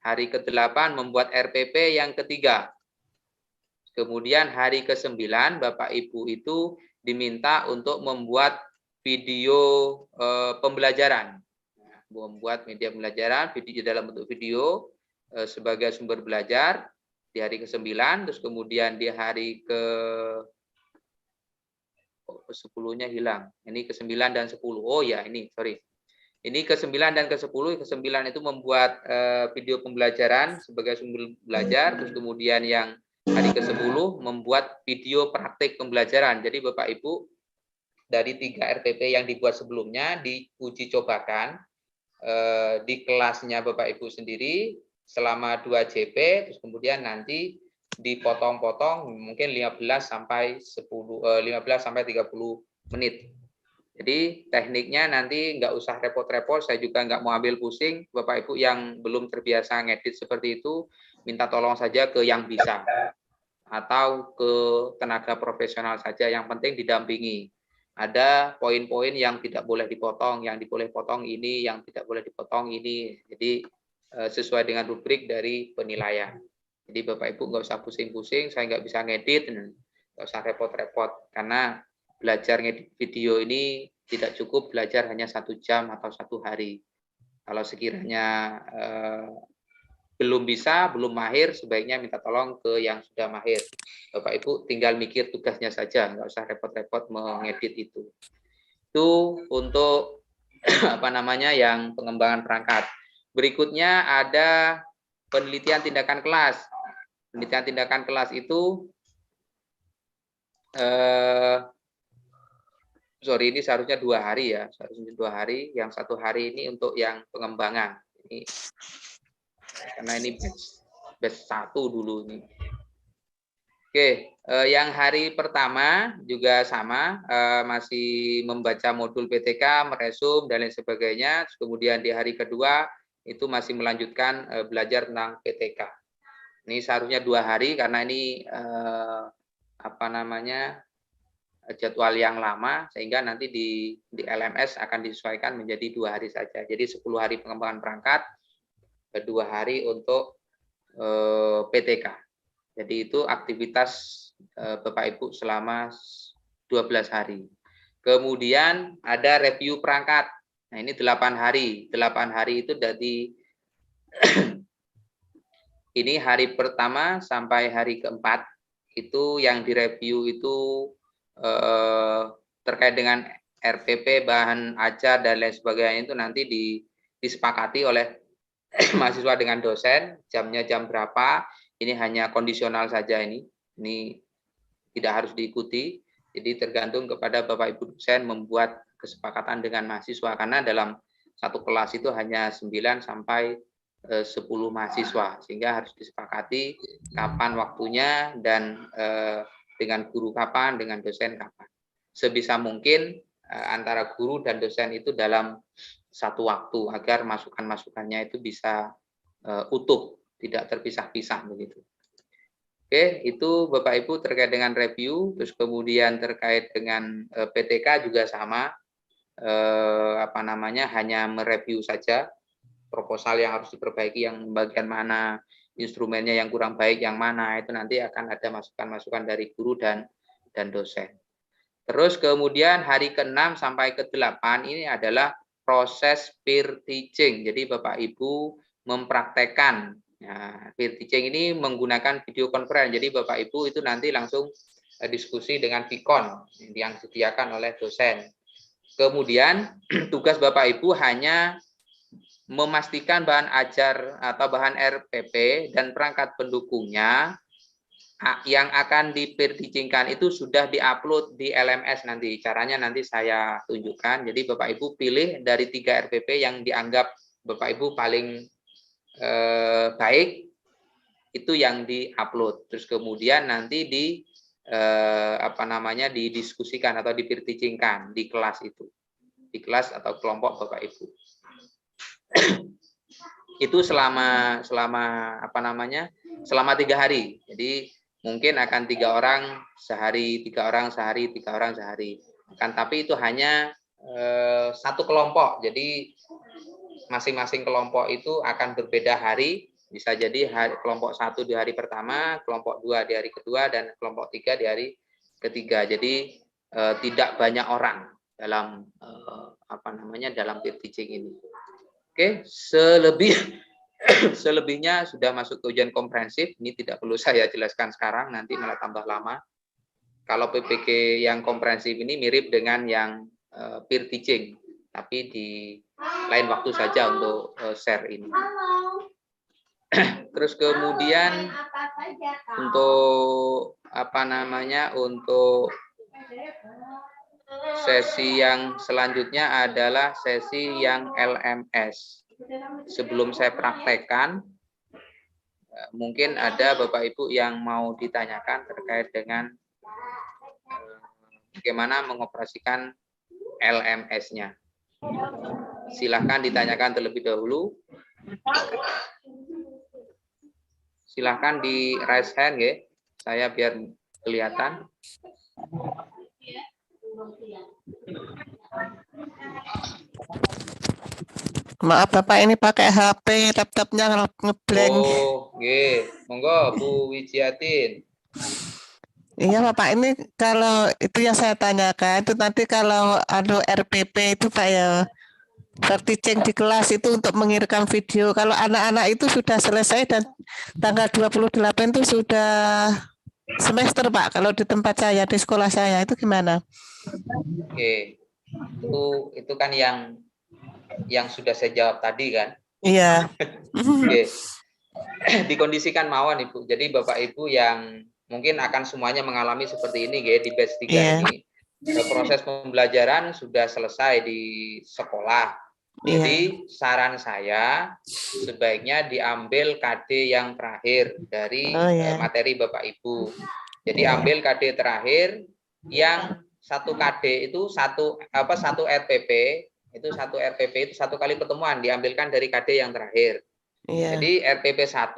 Hari ke-8 membuat RPP yang ketiga. Kemudian hari ke-9 Bapak Ibu itu diminta untuk membuat video pembelajaran. Membuat media pembelajaran video dalam bentuk video sebagai sumber belajar di hari ke-9, terus kemudian di hari ke-10-nya hilang. Ini ke-9 dan 10. Oh ya, ini sorry. Ini ke-9 dan ke-10. Ke-9 itu membuat video pembelajaran sebagai sumber belajar, terus kemudian yang hari ke-10 membuat video praktik pembelajaran. Jadi Bapak Ibu dari 3 RPP yang dibuat sebelumnya diuji cobakan di kelasnya Bapak Ibu sendiri selama 2 JP, terus kemudian nanti dipotong-potong mungkin 15 sampai 30 menit. Jadi tekniknya nanti nggak usah repot-repot, saya juga nggak mau ambil pusing. Bapak Ibu yang belum terbiasa ngedit seperti itu, minta tolong saja ke yang bisa atau ke tenaga profesional saja, yang penting didampingi. Ada poin-poin yang tidak boleh dipotong, yang boleh potong ini, yang tidak boleh dipotong ini. Jadi sesuai dengan rubrik dari penilaian. Jadi Bapak Ibu nggak usah pusing-pusing, saya nggak bisa ngedit, nggak usah repot-repot. Karena belajar ngedit video ini tidak cukup belajar hanya 1 jam atau 1 hari. Kalau sekiranya belum bisa, belum mahir, sebaiknya minta tolong ke yang sudah mahir. Bapak Ibu tinggal mikir tugasnya saja, nggak usah repot-repot mengedit itu. Itu untuk yang pengembangan perangkat. Berikutnya ada penelitian tindakan kelas. Penelitian tindakan kelas itu, ini seharusnya 2 hari ya, seharusnya 2 hari. Yang 1 hari ini untuk yang pengembangan. Ini karena ini batch 1 dulu nih. Oke, yang hari pertama juga sama, masih membaca modul PTK, meresum dan lain sebagainya. Kemudian di hari kedua itu masih melanjutkan belajar tentang PTK. Ini seharusnya 2 hari karena ini jadwal yang lama, sehingga nanti di LMS akan disesuaikan menjadi 2 hari saja. Jadi 10 hari pengembangan perangkat, 2 hari untuk PTK. Jadi itu aktivitas Bapak Ibu selama 12 hari. Kemudian ada review perangkat. Nah, ini 8 hari. 8 hari itu dari Ini hari pertama sampai hari keempat itu yang direview itu terkait dengan RPP, bahan ajar dan lain sebagainya itu nanti disepakati oleh mahasiswa dengan dosen, jamnya jam berapa. Ini hanya kondisional saja ini tidak harus diikuti. Jadi tergantung kepada Bapak Ibu dosen membuat kesepakatan dengan mahasiswa, karena dalam satu kelas itu hanya 9 sampai 10 mahasiswa, sehingga harus disepakati kapan waktunya dan dengan guru kapan, dengan dosen kapan. Sebisa mungkin antara guru dan dosen itu dalam satu waktu agar masukan-masukannya itu bisa utuh, tidak terpisah-pisah begitu. Oke, itu Bapak Ibu terkait dengan review. Terus kemudian terkait dengan PTK juga sama, hanya mereview saja proposal yang harus diperbaiki, yang bagian mana, instrumennya yang kurang baik yang mana, itu nanti akan ada masukan-masukan dari guru dan dosen. Terus kemudian hari ke-6 sampai ke-8 ini adalah proses peer teaching. Jadi Bapak Ibu mempraktekkan. Nah, peer teaching ini menggunakan video conference. Jadi Bapak Ibu itu nanti langsung diskusi dengan Vicon yang disediakan oleh dosen. Kemudian tugas Bapak Ibu hanya memastikan bahan ajar atau bahan RPP dan perangkat pendukungnya yang akan di-peer-teachingkan itu sudah diupload di LMS nanti. Caranya nanti saya tunjukkan. Jadi Bapak Ibu pilih dari 3 RPP yang dianggap Bapak Ibu paling baik, itu yang di-upload. Terus kemudian nanti didiskusikan atau di-peer-teachingkan di kelas itu. Di kelas atau kelompok Bapak Ibu. Itu selama 3 hari. Jadi mungkin akan 3 orang sehari, 3 orang sehari, 3 orang sehari. Tapi itu hanya satu kelompok. Jadi masing-masing kelompok itu akan berbeda hari. Bisa jadi kelompok 1 di hari pertama, kelompok 2 di hari kedua, dan kelompok 3 di hari ketiga. Jadi tidak banyak orang dalam dalam peer teaching ini. Oke, selebihnya sudah masuk ke ujian komprehensif. Ini tidak perlu saya jelaskan sekarang, nanti malah tambah lama. Kalau PPG yang komprehensif ini mirip dengan yang peer teaching, tapi di lain waktu saja untuk share ini. Terus kemudian untuk untuk sesi yang selanjutnya adalah sesi yang LMS. Sebelum saya praktekkan, mungkin ada Bapak Ibu yang mau ditanyakan terkait dengan bagaimana mengoperasikan LMS-nya. Silahkan ditanyakan terlebih dahulu. Silahkan di raise hand, ya. Saya biar kelihatan. Maaf Bapak, ini pakai HP, laptopnya ngeblank. Oh, nggih. Monggo Bu Wijiatin. Iya Bapak, ini kalau itu yang saya tanyakan itu nanti kalau RPP itu Pak ya, teaching di kelas itu untuk mengirimkan video. Kalau anak-anak itu sudah selesai dan tanggal 28 itu sudah semester Pak. Kalau di tempat saya, di sekolah saya itu gimana? Oke, itu kan yang sudah saya jawab tadi kan? Iya. Oke. Dikondisikan mawon Ibu. Jadi Bapak Ibu yang mungkin akan semuanya mengalami seperti ini ya, di batch 3 ini. Proses pembelajaran sudah selesai di sekolah. Jadi saran saya sebaiknya diambil KD yang terakhir dari materi Bapak Ibu. Jadi ambil KD terakhir yang satu KD itu satu RPP itu satu kali pertemuan diambilkan dari KD yang terakhir. Jadi RPP 1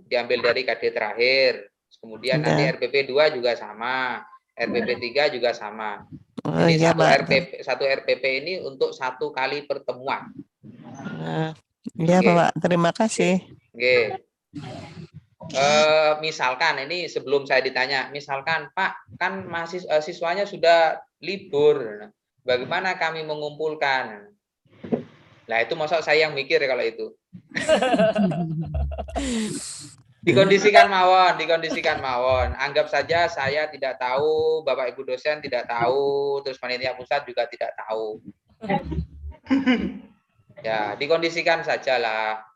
diambil dari KD terakhir. Kemudian nanti RPP 2 juga sama, RPP 3 juga sama. Jadi satu RPP ini untuk satu kali pertemuan. Iya Bapak, terima kasih. Oke. Misalkan ini sebelum saya ditanya, misalkan Pak, kan siswanya sudah libur, bagaimana kami mengumpulkan? Lah itu masa saya yang mikir kalau itu. Dikondisikan mawon. Anggap saja saya tidak tahu, Bapak Ibu dosen tidak tahu, terus panitia pusat juga tidak tahu. Ya, dikondisikan sajalah.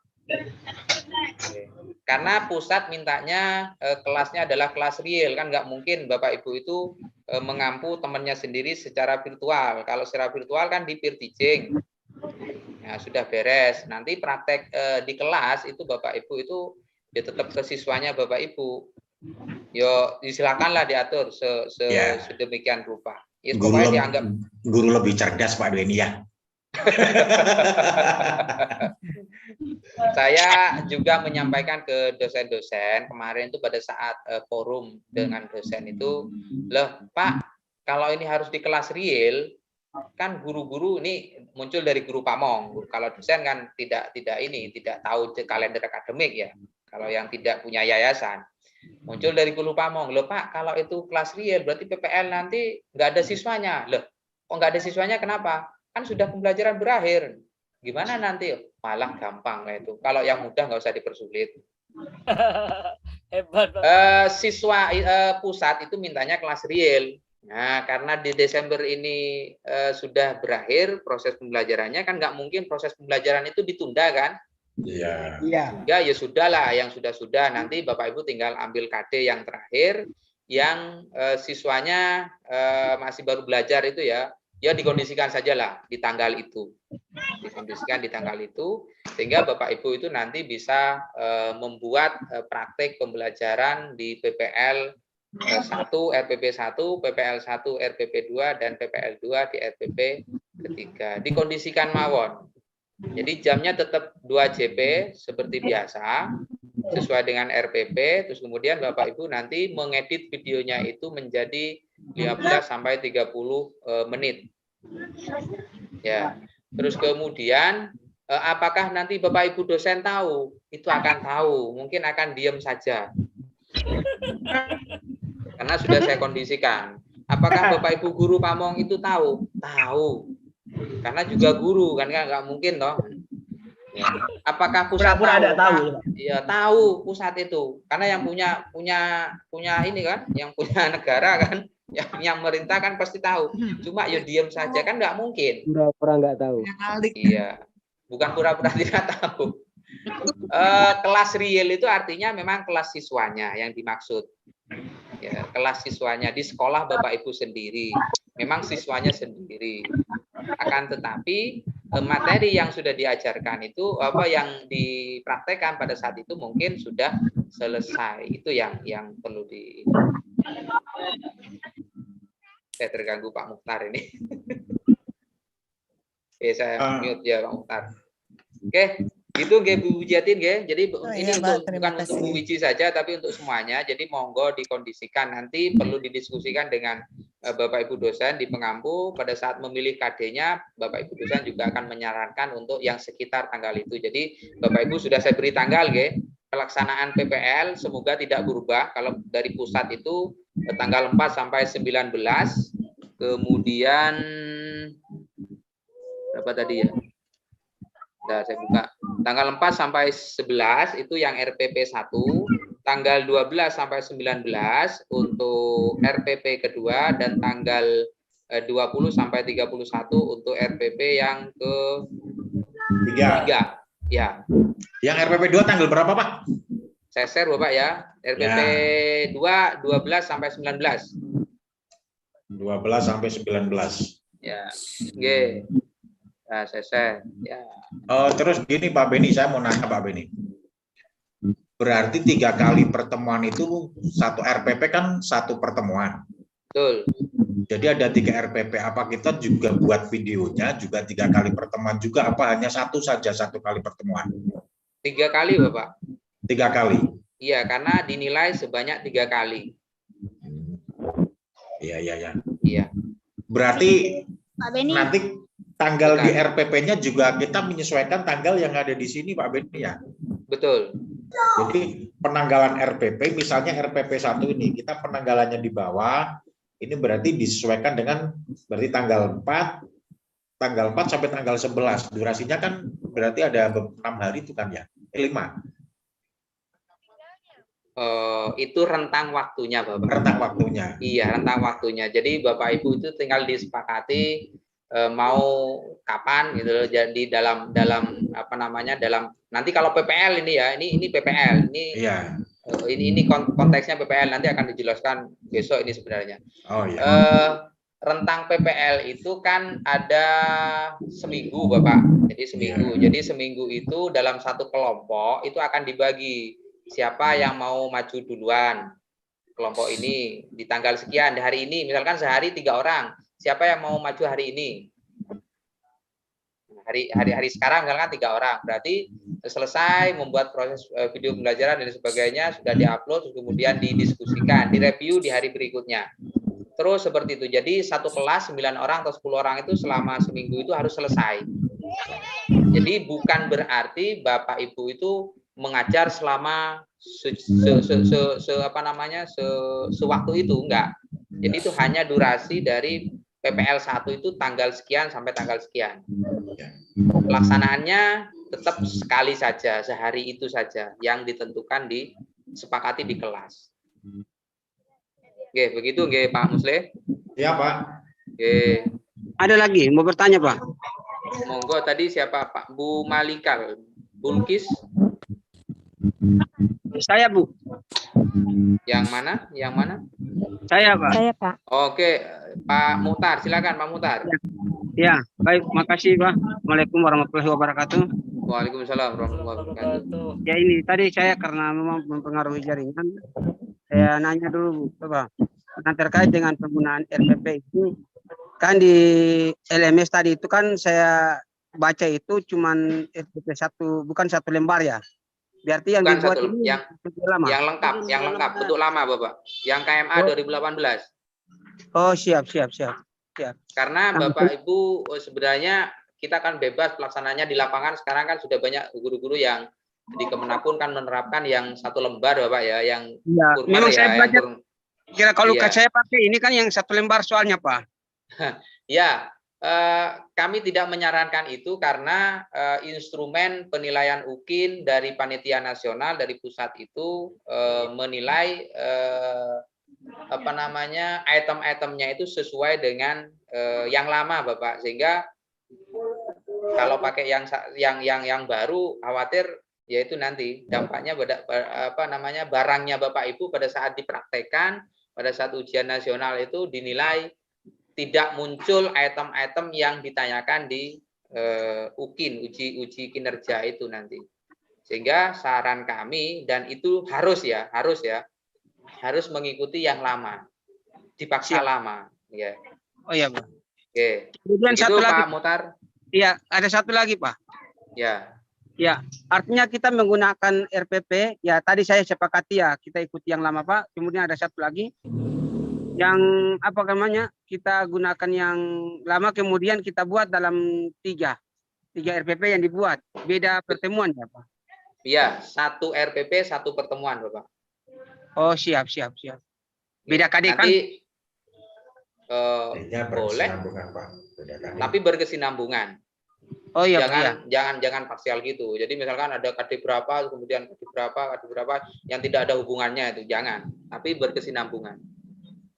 Karena pusat mintanya kelasnya adalah kelas real, kan nggak mungkin Bapak Ibu itu mengampu temannya sendiri secara virtual. Kalau secara virtual kan di peer teaching. Ya, sudah beres. Nanti praktek di kelas itu Bapak Ibu itu ya tetap ke siswanya Bapak Ibu. Yo disilakanlah diatur sedemikian rupa. Ya, pokoknya dianggap guru lebih cerdas Pak Dweni ya. Saya juga menyampaikan ke dosen-dosen kemarin itu pada saat forum dengan dosen itu, loh Pak, kalau ini harus di kelas real, kan guru-guru ini muncul dari guru pamong. Kalau dosen kan tidak tahu kalender akademik ya. Kalau yang tidak punya yayasan, muncul dari guru pamong. Loh Pak, kalau itu kelas real berarti PPL nanti nggak ada siswanya. Loh, kok nggak ada siswanya kenapa? Kan sudah pembelajaran berakhir. Gimana nanti? Malah gampang lah itu. Kalau yang mudah nggak usah dipersulit. Hebat. Siswa pusat itu mintanya kelas real. Nah, karena di Desember ini sudah berakhir proses pembelajarannya, kan nggak mungkin proses pembelajaran itu ditunda kan? Iya. Ya sudah lah, yang sudah nanti Bapak Ibu tinggal ambil KD yang terakhir, yang siswanya masih baru belajar itu ya dikondisikan sajalah di tanggal itu. Dikondisikan di tanggal itu, sehingga Bapak Ibu itu nanti bisa membuat praktek pembelajaran di PPL 1, RPP 1, PPL 1, RPP 2, dan PPL 2 di RPP ketiga. Dikondisikan mawon. Jadi jamnya tetap 2 JP seperti biasa, sesuai dengan RPP, terus kemudian Bapak Ibu nanti mengedit videonya itu menjadi 15 sampai 30 menit. Ya. Terus kemudian apakah nanti Bapak Ibu dosen tahu? Itu akan tahu, mungkin akan diam saja. Karena sudah saya kondisikan. Apakah Bapak Ibu guru pamong itu tahu? Tahu. Karena juga guru kan nggak mungkin toh. Ya. Apakah pusat tahu? Ada tahu. Ya tahu pusat itu. Karena yang punya ini kan, yang punya negara kan, yang merintah kan pasti tahu. Cuma ya diam saja kan nggak mungkin. Pura-pura nggak tahu. Iya. Bukan pura-pura tidak tahu. Kelas real itu artinya memang kelas siswanya yang dimaksud. Ya, kelas siswanya di sekolah Bapak Ibu sendiri. Memang siswanya sendiri. Akan tetapi materi yang sudah diajarkan itu yang dipraktekkan pada saat itu mungkin sudah selesai. Itu yang perlu di. Saya terganggu Pak Mukhtar ini. Oke, saya mute ya Pak Mukhtar. Oke, gitu nggih Bu Wijatin nggih. Jadi ini bukan untuk Bu Wiji saja tapi untuk semuanya. Jadi monggo dikondisikan, nanti perlu didiskusikan dengan Bapak Ibu dosen di pengampu pada saat memilih KD-nya. Bapak Ibu dosen juga akan menyarankan untuk yang sekitar tanggal itu. Jadi Bapak Ibu sudah saya beri tanggal nggih. Pelaksanaan PPL semoga tidak berubah. Kalau dari pusat itu tanggal 4 sampai 19, kemudian berapa tadi ya? Nah, saya buka. Tanggal 4 sampai 11 itu yang RPP 1, tanggal 12 sampai 19 untuk RPP kedua, dan tanggal 20 sampai 31 untuk RPP yang ketiga. Ya. Yang RPP 2 tanggal berapa, Pak? Seser Bapak ya. RPP 2 12 sampai 19. 12 sampai 19. Ya. Oke. Nah, seser. Ya. Terus gini Pak Beni, saya mau nanya Pak Beni. Berarti 3 kali pertemuan itu satu RPP kan satu pertemuan. Betul. Jadi ada 3 RPP. Apa kita juga buat videonya juga 3 kali pertemuan juga? Apa hanya satu saja 1 kali pertemuan? 3 kali Bapak. 3 kali. Iya, karena dinilai sebanyak 3 kali. Iya. Iya. Berarti Pak Beni. nanti tanggal di RPP-nya juga kita menyesuaikan tanggal yang ada di sini Pak Beni ya? Betul. Jadi penanggalan RPP, misalnya RPP 1 ini, kita penanggalannya di bawah, ini berarti disesuaikan dengan berarti tanggal 4 tanggal 4 sampai tanggal 11. Durasinya kan berarti ada 6 hari itu kan ya? 5. Itu rentang waktunya, Bapak. Rentang waktunya. Iya, rentang waktunya. Jadi Bapak Ibu itu tinggal disepakati mau kapan gitu loh. Jadi dalam apa namanya, dalam nanti kalau PPL ini ya, ini PPL. Ini iya. Ini konteksnya PPL, nanti akan dijelaskan besok ini sebenarnya. Oh iya. Rentang PPL itu kan ada seminggu, Bapak. Jadi seminggu. Jadi seminggu itu dalam satu kelompok itu akan dibagi siapa yang mau maju duluan. Kelompok ini di tanggal sekian, di hari ini, misalkan sehari 3 orang. Siapa yang mau maju hari ini? Hari sekarang misalkan 3 orang. Berarti selesai membuat proses video pembelajaran dan sebagainya, sudah diupload, kemudian didiskusikan, direview di hari berikutnya. Terus seperti itu. Jadi satu kelas 9 orang atau 10 orang itu selama seminggu itu harus selesai. Jadi bukan berarti Bapak Ibu itu mengajar selama sewaktu itu, enggak. Jadi itu hanya durasi dari PPL 1 itu tanggal sekian sampai tanggal sekian. Pelaksanaannya tetap sekali saja, sehari itu saja yang ditentukan disepakati di kelas. Oke, begitu nggih Pak Musle? Iya, Pak. Oke. Ada lagi mau bertanya, Pak? Monggo, tadi siapa Pak? Bu Malika Bulkis? Saya, Bu. Yang mana? Yang mana? Saya, Pak. Saya, Pak. Oke, Pak Muhtar, silakan Pak Muhtar. Ya, baik, makasih, Pak. Assalamualaikum warahmatullahi wabarakatuh. Waalaikumsalam warahmatullahi wabarakatuh. Ya, ini tadi saya karena memang mempengaruhi jaringan, saya nanya dulu, Pak. Nah, terkait dengan penggunaan RPP itu, kan di LMS tadi itu kan saya baca itu cuman RPP 1, bukan 1 lembar ya. Berarti yang bukan dibuat satu, ini lama. yang lengkap, bentuk lama, Bapak. Yang KMA 2018. Oh, siap. Karena Bapak Ibu sebenarnya kita kan bebas pelaksananya di lapangan. Sekarang kan sudah banyak guru-guru yang di Kemenakun kan menerapkan yang 1 lembar, Bapak ya, yang memang ya, saya belajar. Kira kalau iya. saya pakai ini kan yang 1 lembar soalnya, Pak. Ya, kami tidak menyarankan itu karena instrumen penilaian UKIN dari panitia nasional dari pusat itu menilai item-itemnya itu sesuai dengan yang lama, Bapak, sehingga kalau pakai yang baru khawatir yaitu nanti dampaknya barangnya Bapak Ibu pada saat dipraktekkan, pada saat ujian nasional itu dinilai tidak muncul item-item yang ditanyakan di UKIN, uji kinerja itu nanti. Sehingga saran kami, dan itu harus mengikuti yang lama, dipaksa lama. Ya. Oh iya, Pak. Oke. Kemudian begitu, satu lagi, Pak Muhtar. Iya, ada satu lagi, Pak. Ya, artinya kita menggunakan RPP, ya tadi saya sepakati ya, kita ikuti yang lama, Pak. Kemudian ada satu lagi, yang apa namanya, kita gunakan yang lama, kemudian kita buat dalam 3 RPP yang dibuat, beda pertemuan ya, Pak? Iya, 1 RPP, 1 pertemuan, Bapak. Oh, siap. Beda KD kan? Nanti boleh, tapi berkesinambungan. Oh iya, jangan parsial gitu. Jadi misalkan ada KD berapa, kemudian KD berapa yang tidak ada hubungannya, itu jangan. Tapi berkesinambungan.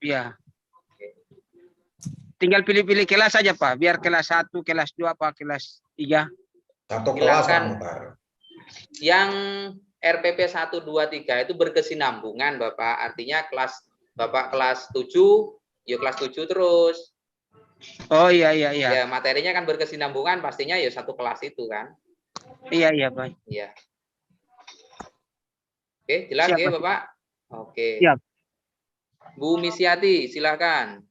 Iya. Tinggal pilih-pilih kelas saja, Pak. Biar kelas 1, kelas 2, apa kelas 3. Satu kelas, Pak. Yang RPP 1, 2, 3 itu berkesinambungan, Bapak. Artinya Bapak kelas 7, ya kelas 7 terus. Oh iya. Ya, materinya kan berkesinambungan, pastinya ya 1 kelas itu kan. Iya, Pak. Iya. Oke, jelas ya, Bapak? Oke. Siap. Bu Misyati, silakan.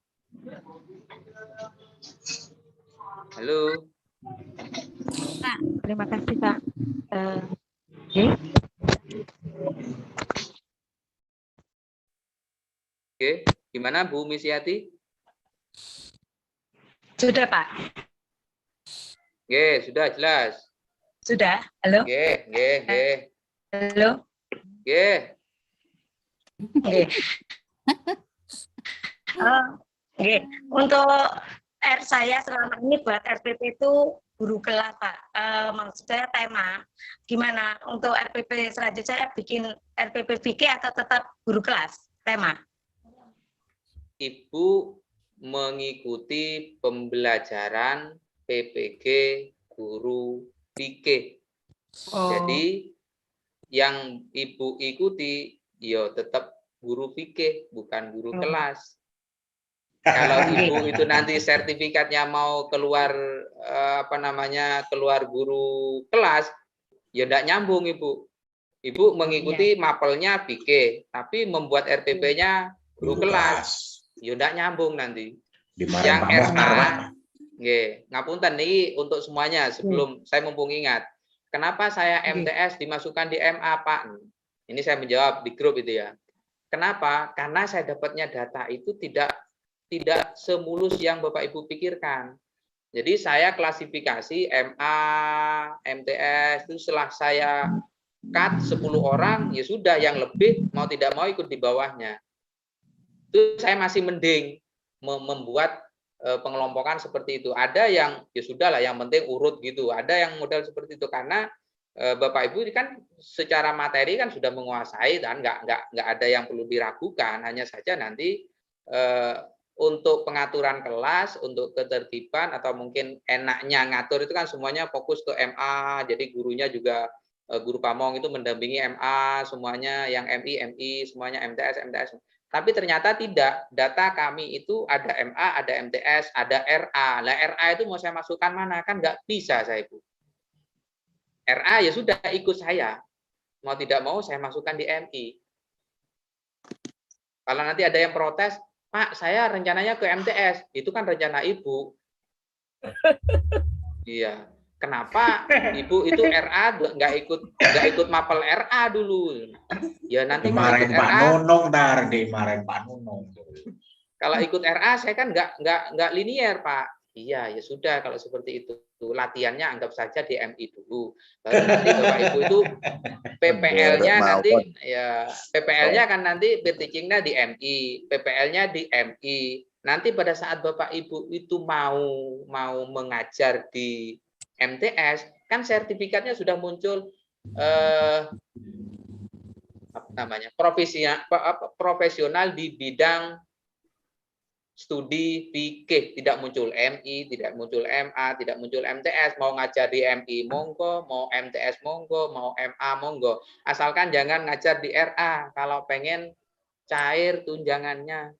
Halo. Pak, terima kasih, Pak. Oke, gimana Bu Misyati? Sudah, Pak. Oke, sudah jelas. Sudah. Halo. Oke. Halo. Oke. Oke. Untuk PR saya selama ini buat RPP itu guru kelas, Pak. Maksud saya tema. Gimana untuk RPP selanjutnya saya bikin RPP VK atau tetap guru kelas tema? Ibu mengikuti pembelajaran PPG guru VK. Jadi yang Ibu ikuti ya tetap guru VK, bukan guru kelas. Kalau Ibu itu nanti sertifikatnya mau keluar keluar guru kelas, ya enggak nyambung Ibu. Ibu mengikuti mapelnya VK, tapi membuat RPP-nya guru kelas. Ya enggak nyambung nanti. Yang RA, ngapunten nih untuk semuanya sebelum saya mumpung ingat. Kenapa saya MTS dimasukkan di MA, Pak? Ini saya menjawab di grup itu ya. Kenapa? Karena saya dapatnya data itu tidak semulus yang Bapak Ibu pikirkan. Jadi saya klasifikasi MA, MTS itu setelah saya cut 10 orang, ya sudah yang lebih mau tidak mau ikut di bawahnya. Itu saya masih mending membuat pengelompokan seperti itu. Ada yang ya sudahlah, yang penting urut gitu. Ada yang model seperti itu karena Bapak Ibu kan secara materi kan sudah menguasai dan nggak ada yang perlu diragukan. Hanya saja nanti untuk pengaturan kelas, untuk ketertiban atau mungkin enaknya ngatur itu kan semuanya fokus ke MA. Jadi gurunya juga guru pamong itu mendampingi MA semuanya, yang MI semuanya MTS. Tapi ternyata tidak, data kami itu ada MA, ada MTS, ada RA. Nah RA itu mau saya masukkan mana? Kan nggak bisa saya Ibu. RA ya sudah ikut saya. Mau tidak mau saya masukkan di MI. Kalau nanti ada yang protes, Pak saya rencananya ke MTS. Itu kan rencana Ibu. Iya. Kenapa Ibu itu RA nggak ikut mapel RA dulu? Ya nanti kemarin Pak Nunung kemarin Pak Nunung. Kalau ikut RA saya kan nggak linier Pak. Iya ya sudah kalau seperti itu latihannya anggap saja di MI dulu. Baru nanti Bapak Ibu itu PPL-nya nanti ya PPL-nya kan nanti teaching-nya di MI, PPL-nya di MI. Nanti pada saat Bapak Ibu itu mau mengajar di MTS kan sertifikatnya sudah muncul profesional di bidang studi fikih, tidak muncul MI, tidak muncul MA, tidak muncul MTS. Mau ngajar di MI monggo, mau MTS monggo, mau MA monggo, asalkan jangan ngajar di RA kalau pengen cair tunjangannya.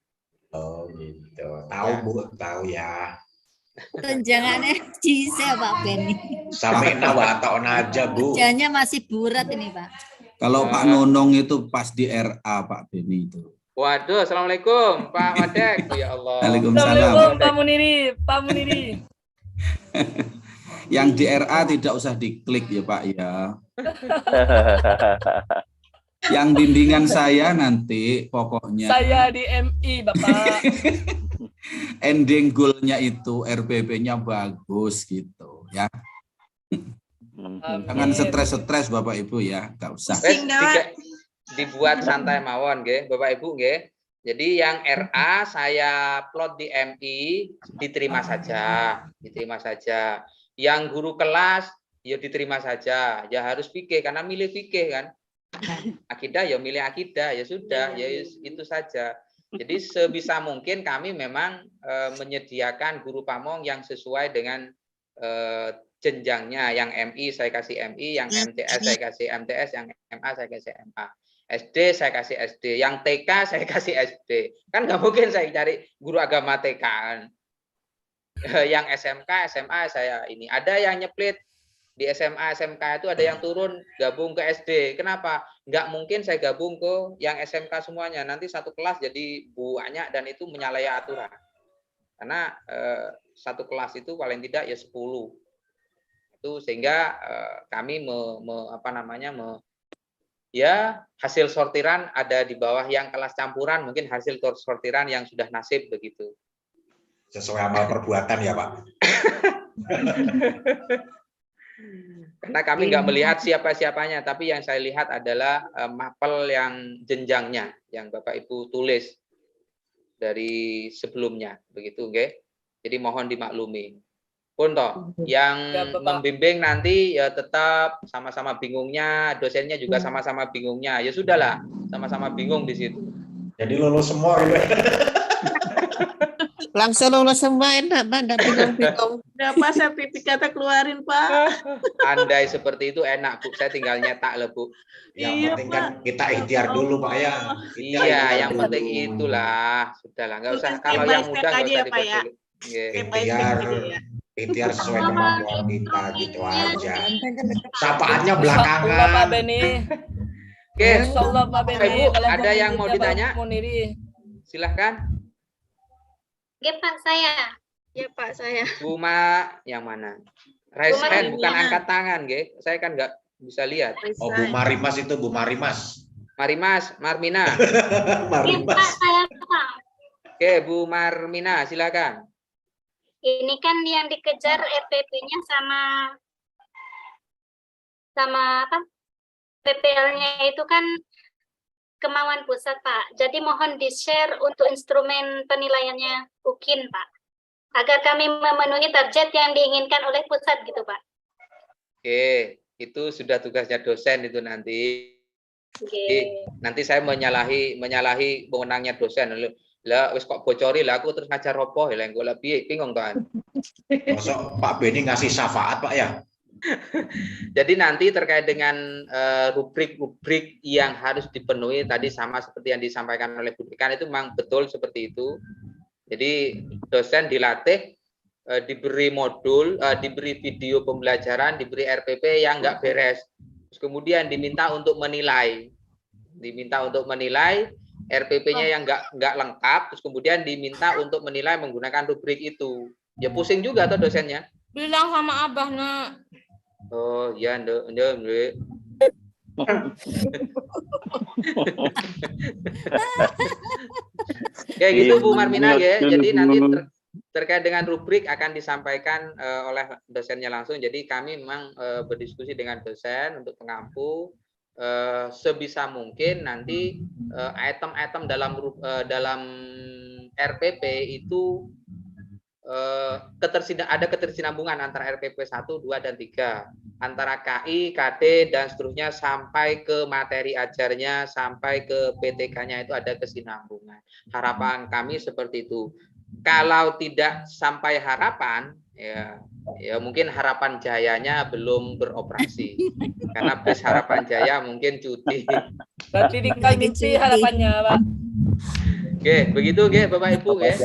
Oh gitu, tahu ya. Bu, tahu ya. Tunjangannya bisa Pak Beni. Sampai nawa atau aja Bu. Kerjanya masih burat ini Pak. Kalau Pak Nonong itu pas di RA Pak Beni itu. Waduh, assalamualaikum Pak Wadek. Ya Allah. Waalaikumsalam. Pak Muniri. Yang di RA tidak usah diklik ya Pak ya. Yang bimbingan saya nanti pokoknya. Saya di MI Bapak. Ending goal-nya itu RPP-nya bagus gitu ya. Jangan stres-stres Bapak Ibu ya, nggak usah. Dibuat santai mawon nggih, Bapak Ibu nggih. Jadi yang RA saya plot di MI diterima saja. Yang guru kelas ya diterima saja. Ya harus fikih karena milih fikih kan. Akidah ya milih akidah, ya sudah, ya itu saja. Jadi sebisa mungkin kami memang menyediakan guru pamong yang sesuai dengan jenjangnya. Yang MI saya kasih MI, yang MTS saya kasih MTS, yang MA saya kasih MA. SD saya kasih SD, yang TK saya kasih SD. Kan nggak mungkin saya cari guru agama TK kan. Yang SMK, SMA saya ini. Ada yang nyeplit di SMA, SMK itu ada yang turun gabung ke SD. Kenapa? Nggak mungkin saya gabung ke yang SMK semuanya. Nanti satu kelas jadi banyak dan itu menyalahi aturan. Karena satu kelas itu paling tidak ya 10. Itu sehingga kami ya hasil sortiran ada di bawah yang kelas campuran, mungkin hasil sortiran yang sudah nasib begitu. Sesuai amal perbuatan ya Pak. Karena kami nggak melihat siapa-siapanya, tapi yang saya lihat adalah mapel yang jenjangnya, yang Bapak Ibu tulis dari sebelumnya, begitu, nggih? Jadi mohon dimaklumi. Pun toh, yang membimbing nanti ya tetap sama-sama bingungnya, dosennya juga sama-sama bingungnya. Ya sudahlah, sama-sama bingung di situ. Jadi lulus semua gitu. Langsung lulus semua, enak Pak, nggak bingung-bingung. Berapa sertifikatnya keluarin Pak? Andai seperti itu enak Bu, saya tinggal nyetak lah Bu. Yang penting kan kita ikhtiar dulu Pak ya. Iya, yang penting itulah. Sudahlah, nggak usah. Kalau yang mudah nggak usah dipersulit. Ikhtiar sesuai kemampuan kita gitu aja. Sapaannya belakangan. Pak Beni. Oke, Insyaallah Pak Beni. Ibu, ada yang mau ditanya? Silahkan. Oke Pak, saya. Ya Pak, saya. Bu yang mana? Raise hand, bukan angkat tangan, Ge. Saya kan nggak bisa lihat. Oh, Bu Marimas itu, Bu Marimas. Marimas, Marmina. Marimas. Pak, saya Pak. Oke, Bu Marmina, silakan. Ini kan yang dikejar RPP-nya sama apa? PPL-nya itu kan kemauan pusat, Pak. Jadi mohon di-share untuk instrumen penilaiannya UKIN, Pak. Agar kami memenuhi target yang diinginkan oleh pusat gitu, Pak. Oke, itu sudah tugasnya dosen itu nanti. Oke. Nanti saya menyalahi wewenangnya dosen. Lah wis kok bocori lah aku terus ngajar opo ya engko lah piye bingung kan. Masuk Pak Beni ngasih syafaat Pak ya. Jadi nanti terkait dengan rubrik-rubrik yang harus dipenuhi tadi sama seperti yang disampaikan oleh Bu Dekan itu memang betul seperti itu. Jadi dosen dilatih diberi modul, diberi video pembelajaran, diberi RPP yang enggak beres. Terus kemudian diminta untuk menilai. RPP-nya yang enggak lengkap, terus kemudian diminta untuk menilai menggunakan rubrik itu. Ya pusing juga tuh dosennya. Bilang sama Abah, Nak. Oh, ya, Nduk. Ya gitu Bu Marmina ya. Jadi nanti terkait dengan rubrik akan disampaikan oleh dosennya langsung. Jadi kami memang berdiskusi dengan dosen untuk pengampu. Sebisa mungkin nanti item-item dalam RPP itu ada ketersinambungan antara RPP 1, 2, dan 3 antara KI, KD, dan seterusnya sampai ke materi ajarnya, sampai ke PTK-nya itu ada kesinambungan. Harapan kami seperti itu. Kalau tidak sampai harapan, ya mungkin harapan jayanya belum beroperasi karena bus harapan jaya mungkin cuti. Berarti dikali harapannya Pak. Oke, begitu Bapak Ibu ya.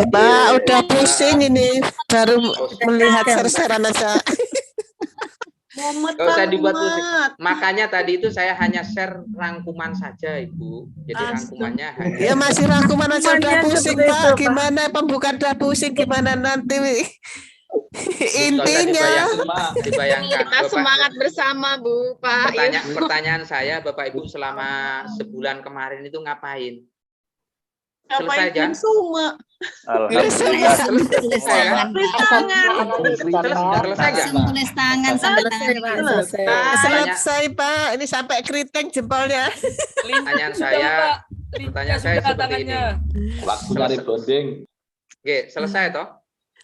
Pak, udah pusing ini baru melihat serseran aja. Gak usah dibuat pusing. Makanya tadi itu saya hanya share rangkuman saja Ibu. Jadi rangkumannya hanya. Ya masih rangkuman aja udah pusing Pak. Gimana pembukaan udah pusing gimana nanti? Intinya dibayangkan. Kita semangat bersama Bu Pak. Pertanyaan saya Bapak Ibu selama sebulan kemarin itu ngapain? Selesai kan? Semua. Alhamdulillah. Selesai Pak. Ini sampai keriting jempolnya. Pertanyaan saya seperti ini. Waktu dari bonding. Oke, selesai toh?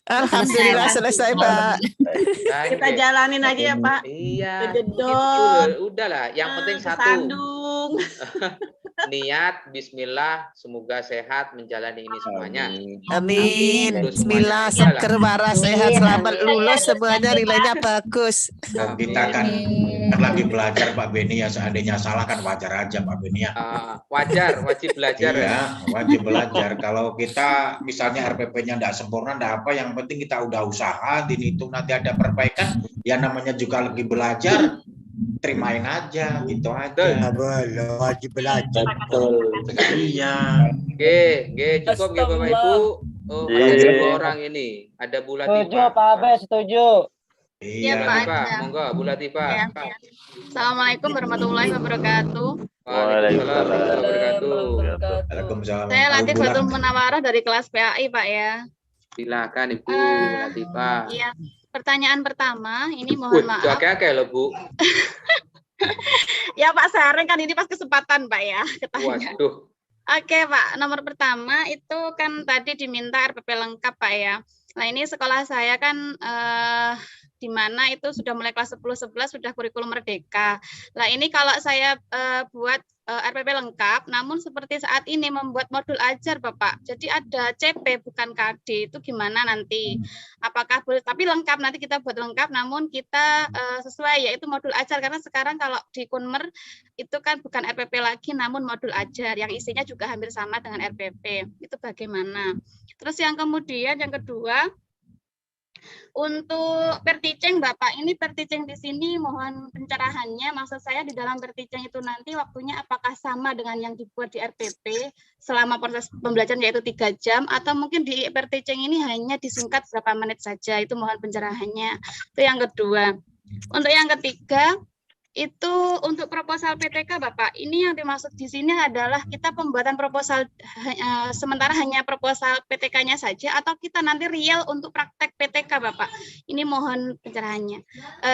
Alhamdulillah selesai Pak. Kita jalanin aja ya Pak. Iya. Udahlah, yang penting satu. Sandung. Niat, bismillah, semoga sehat menjalani ini semuanya. Amin. Bismillah, seger waras sehat selamat lulus semuanya nilainya bagus. Dan kita kan lagi belajar Pak Beni ya, seandainya salah kan wajar aja Pak Beni ya. Wajib belajar ya. Wajib belajar. Kalau kita misalnya RPP-nya enggak sempurna, enggak apa, yang penting kita udah usaha, dihitung nanti ada perbaikan, ya namanya juga lagi belajar. Terimain aja gitu aja. Wajib belajar. Betul. Iya. Oke, cukup ya Bapak Ibu. Oh, ada 2 orang ini. Ada Bu Latifah. Setuju Pak Abe, setuju. Iya Pak. Monggo Bu Latifah. Assalamualaikum warahmatullahi wabarakatuh. Waalaikumsalam warahmatullahi wabarakatuh. Waalaikumsalam. Saya Latifah Munawarah dari kelas PAI Pak ya. Silakan Ibu Latifah. Iya. Pertanyaan pertama, ini mohon maaf. Oke loh Bu. Ya Pak, sering kan ini pas kesempatan Pak ya. Waduh. Oke, Pak. Nomor pertama itu kan tadi diminta RPP lengkap, Pak ya. Nah, ini sekolah saya kan di mana itu sudah mulai kelas 10-11 sudah kurikulum merdeka. Nah, ini kalau saya buat RPP lengkap, namun seperti saat ini membuat modul ajar, Bapak. Jadi ada CP bukan KD, itu gimana nanti? Apakah boleh, tapi lengkap, nanti kita buat lengkap, namun kita sesuai, yaitu modul ajar. Karena sekarang kalau di Kunmer itu kan bukan RPP lagi, namun modul ajar, yang isinya juga hampir sama dengan RPP. Itu bagaimana? Terus yang kemudian, yang kedua, untuk perticeng Bapak, ini perticeng di sini mohon pencerahannya. Maksud saya di dalam perticeng itu nanti waktunya apakah sama dengan yang dibuat di RPP selama proses pembelajaran yaitu 3 jam, atau mungkin di perticeng ini hanya disingkat berapa menit saja, itu mohon pencerahannya. Itu yang kedua. Untuk yang ketiga, itu untuk proposal PTK Bapak, ini yang dimaksud di sini adalah kita pembuatan proposal sementara hanya proposal PTK-nya saja, atau kita nanti real untuk praktek PTK Bapak. Ini mohon pencerahannya.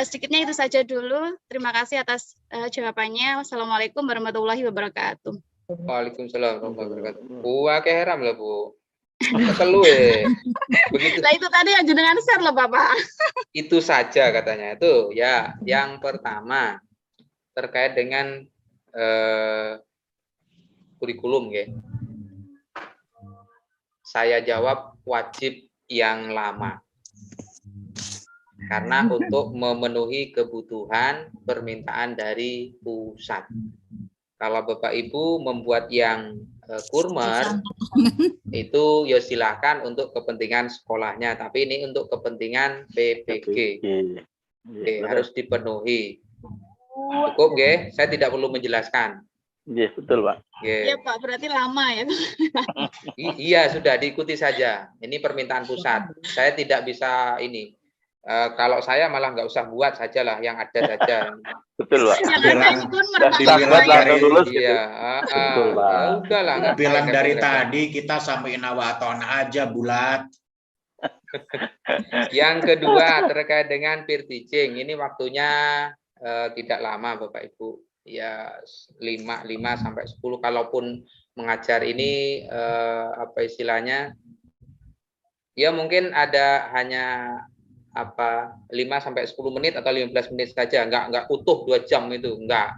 Sedikitnya itu saja dulu. Terima kasih atas jawabannya. Wassalamualaikum warahmatullahi wabarakatuh. Waalaikumsalam warahmatullahi wabarakatuh. Wah, keheram lah Bu. Keselu ya. Begitu. Nah itu tadi yang jenengan share loh Bapak. Itu saja katanya. Itu ya. Yang pertama terkait dengan kurikulum ya. Saya jawab wajib yang lama. Karena untuk memenuhi kebutuhan permintaan dari pusat. Kalau Bapak Ibu membuat yang kurmer, itu ya silakan untuk kepentingan sekolahnya. Tapi ini untuk kepentingan PPG. Oke, harus dipenuhi. Cukup, G. Saya tidak perlu menjelaskan. Iya, betul, Pak. Iya, Pak. Berarti lama ya. Iya, sudah diikuti saja. Ini permintaan pusat. Saya tidak bisa ini. Kalau saya malah nggak usah buat sajalah, yang ada saja. Betul, Pak. Iya, ya udahlah. Bilang dari tadi kita sampein awatona aja bulat. Yang kedua terkait dengan peer teaching, ini waktunya tidak lama Bapak Ibu, ya 5 sampai 10. Kalaupun mengajar ini apa istilahnya, ya mungkin ada hanya 5 sampai 10 menit atau 15 menit saja, enggak utuh 2 jam itu, enggak.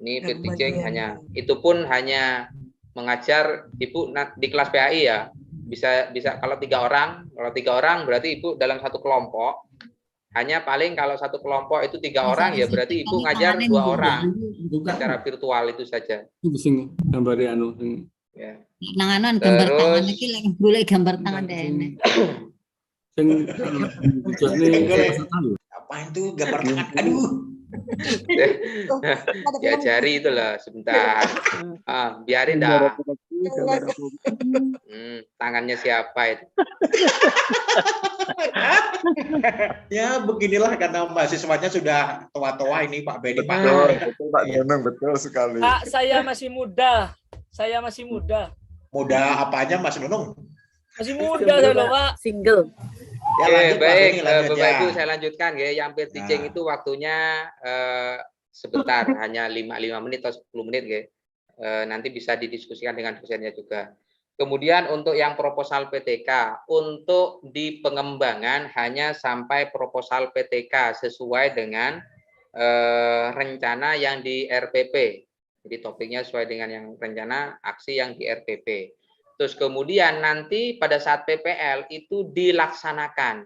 Ini peer teaching hanya, itu pun hanya mengajar Ibu di kelas PAI ya, bisa kalau 3 orang, berarti Ibu dalam satu kelompok. Hanya paling kalau satu kelompok itu 3 orang, ya berarti Ibu ngajar 2 orang secara virtual itu saja. Ya. Gambar tangan iki boleh gambar tangan dene. Apa itu gambar tangan? Aduh. Diajari itu loh sebentar. Biarin dah. Tangannya siapa itu? Ya beginilah karena mahasiswanya sudah tua-tua ini Pak Beni. Betul Pak Gunung, betul sekali. Pak, saya masih muda. Saya masih muda. Muda apanya Mas Nunung? Masih muda loh Pak. Single. Ya, lanjut, baik, Bapak Ibu saya lanjutkan ya. Yang peer teaching itu waktunya sebentar, hanya 5 menit atau 10 menit ya. Nanti bisa didiskusikan dengan dosennya juga. Kemudian untuk yang proposal PTK, untuk di pengembangan hanya sampai proposal PTK sesuai dengan rencana yang di RPP. Jadi topiknya sesuai dengan yang rencana aksi yang di RPP. Terus kemudian nanti pada saat PPL itu dilaksanakan.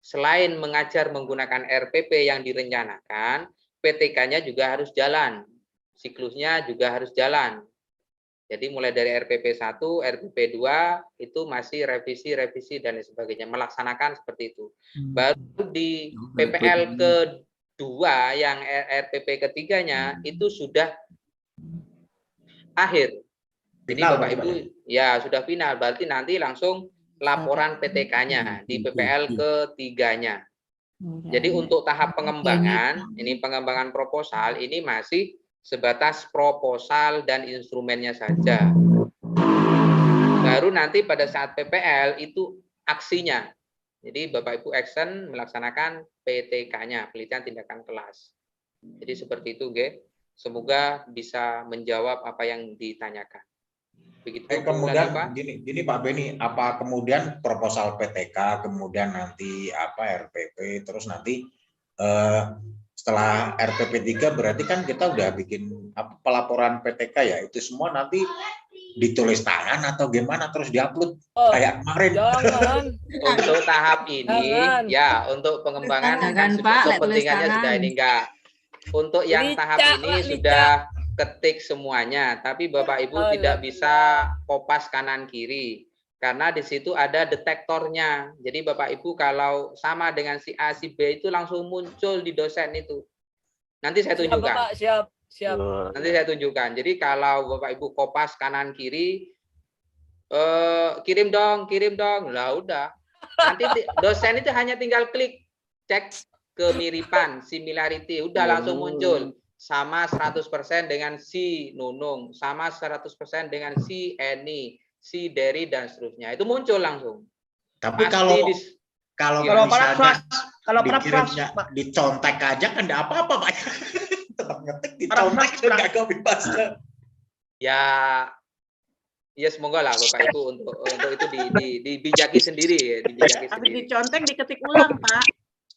Selain mengajar menggunakan RPP yang direncanakan, PTK-nya juga harus jalan. Siklusnya juga harus jalan. Jadi mulai dari RPP 1, RPP 2 itu masih revisi dan sebagainya, melaksanakan seperti itu. Baru di PPL kedua yang RPP ketiganya itu sudah akhir. Jadi Bapak Ibu ya sudah final, berarti nanti langsung laporan PTK-nya di PPL ketiganya. Jadi untuk tahap pengembangan, ini pengembangan proposal ini masih sebatas proposal dan instrumennya saja. Baru nanti pada saat PPL itu aksinya. Jadi Bapak Ibu action melaksanakan PTK-nya, penelitian tindakan kelas. Jadi seperti itu, G. Semoga bisa menjawab apa yang ditanyakan. Begitu. Kemudian gini Pak Beni, apa kemudian proposal PTK, kemudian nanti apa RPP, terus nanti setelah RPP 3 berarti kan kita udah bikin pelaporan PTK ya, itu semua nanti ditulis tangan atau gimana terus diupload kayak kemarin. Jangan. Untuk tahap ini ya, untuk pengembangan kan kepentingannya sudah ini enggak. Untuk yang tahap ini sudah ketik semuanya, tapi Bapak Ibu tidak bisa kopas kanan kiri karena di situ ada detektornya. Jadi Bapak Ibu kalau sama dengan si A si B itu langsung muncul di dosen itu. Nanti saya tunjukkan. Siap. Nanti saya tunjukkan. Jadi kalau Bapak Ibu kopas kanan kiri, kirim dong. Lah udah. Nanti dosen itu hanya tinggal klik cek kemiripan, similarity, udah langsung muncul. Sama 100% dengan si Nunung, sama 100% dengan si Eni, si Dery dan seterusnya. Itu muncul langsung. Tapi kalau dikirimnya dicontek aja kan enggak apa-apa, Pak. Tetap ngetik dicontek enggak copy paste. Ya semoga lah Bapak Ibu untuk itu dibijaki sendiri ya, Tapi dicontek diketik ulang, Pak.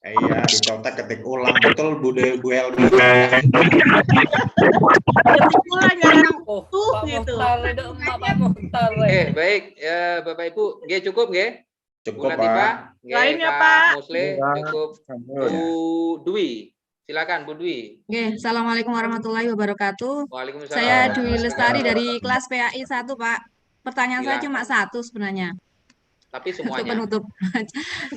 Iya, dicontek ketik ulang. Betul Bu El. Ketik ulang jangan gitu. Baik Bapak Ibu, nggih cukup nggih? Cukup, Pak. Lainnya Pak. Muslim cukup. Bu Dwi. Silakan Bu Dwi. Oke, Assalamualaikum warahmatullahi wabarakatuh. Waalaikumsalam. Saya Dwi Lestari dari kelas PAI 1, Pak. Pertanyaan saya cuma satu sebenarnya. Tapi semuanya. Untuk penutup.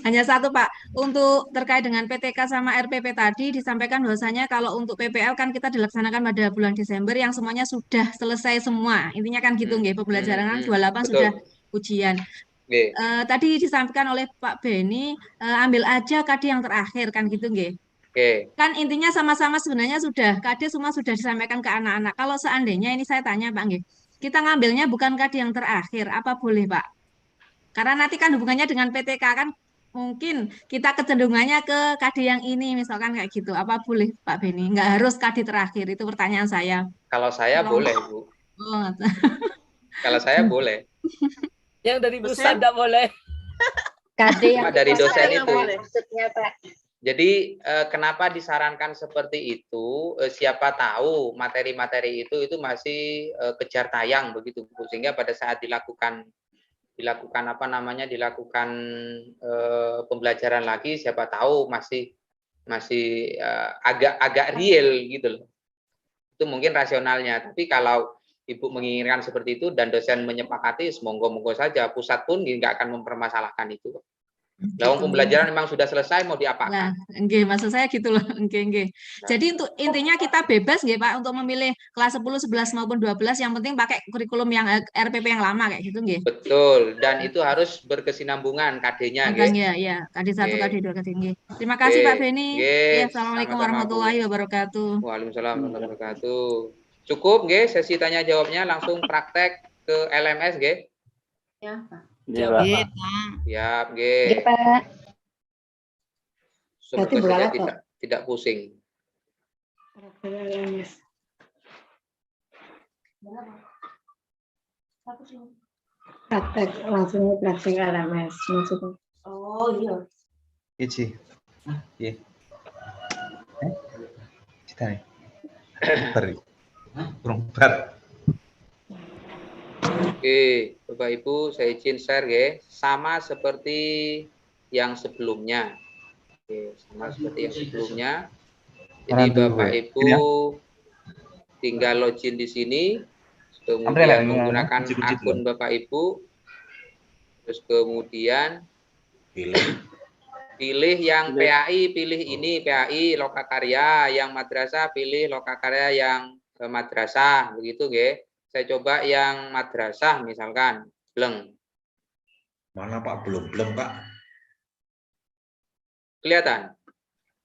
Hanya satu, Pak. Untuk terkait dengan PTK sama RPP tadi disampaikan bahwasanya kalau untuk PPL kan kita dilaksanakan pada bulan Desember yang semuanya sudah selesai semua. Intinya kan gitu nggih, pembelajaran kan 28 sudah ujian. Tadi disampaikan oleh Pak Beni, ambil aja KD yang terakhir kan gitu nggih. Kan intinya sama-sama sebenarnya sudah KD semua sudah disampaikan ke anak-anak. Kalau seandainya ini saya tanya Pak nggih, kita ngambilnya bukan KD yang terakhir, apa boleh Pak? Karena nanti kan hubungannya dengan PTK kan mungkin kita kecenderungannya ke KD yang ini misalkan kayak gitu. Apa boleh Pak Beni? Nggak harus KD terakhir, itu pertanyaan saya. Kalau saya boleh Bu. Kalau saya boleh. Yang dari Busan tidak boleh. KD yang dari dosen itu. Maksudnya Pak. Jadi kenapa disarankan seperti itu? Siapa tahu materi-materi itu masih kejar tayang begitu Bu, sehingga pada saat dilakukan pembelajaran lagi, siapa tahu masih agak real gitu loh. Itu mungkin rasionalnya. Tapi kalau Ibu menginginkan seperti itu dan dosen menyepakati, monggo-monggo saja. Pusat pun nggak akan mempermasalahkan itu. Lawang pembelajaran memang sudah selesai, mau diapakan? Nah, nggih, maksud saya gitu loh. Nggih. Jadi untuk intinya kita bebas nggih Pak untuk memilih kelas 10, 11 maupun 12, yang penting pakai kurikulum yang RPP yang lama kayak gitu nggih. Betul, dan itu harus berkesinambungan KD-nya nggih. Ya, KD 1, KD 2, KD nggih. Terima kasih Pak Beni. Assalamualaikum warahmatullahi wabarakatuh. Waalaikumsalam warahmatullahi wabarakatuh. Cukup nggih sesi tanya jawabnya, langsung praktek ke LMS nggih. Ya, Pak. Siap, nggih. Pak. Semoga saja tidak pusing. Praktek langsung praktek LMS maksudnya. Oh iya. Ici. Iya. Kita nih. Beri. Berumpat. Oke, Bapak Ibu, saya izin share ya, sama seperti yang sebelumnya. Oke, sama seperti yang sebelumnya. Jadi Bapak Ibu tinggal login di sini, kemudian menggunakan akun Bapak Ibu, terus kemudian pilih yang PAI, pilih ini PAI Lokakarya, yang madrasah pilih Lokakarya yang madrasah, begitu nggih. Saya coba yang madrasah misalkan, bleng. Mana Pak? Belum Pak. Kelihatan?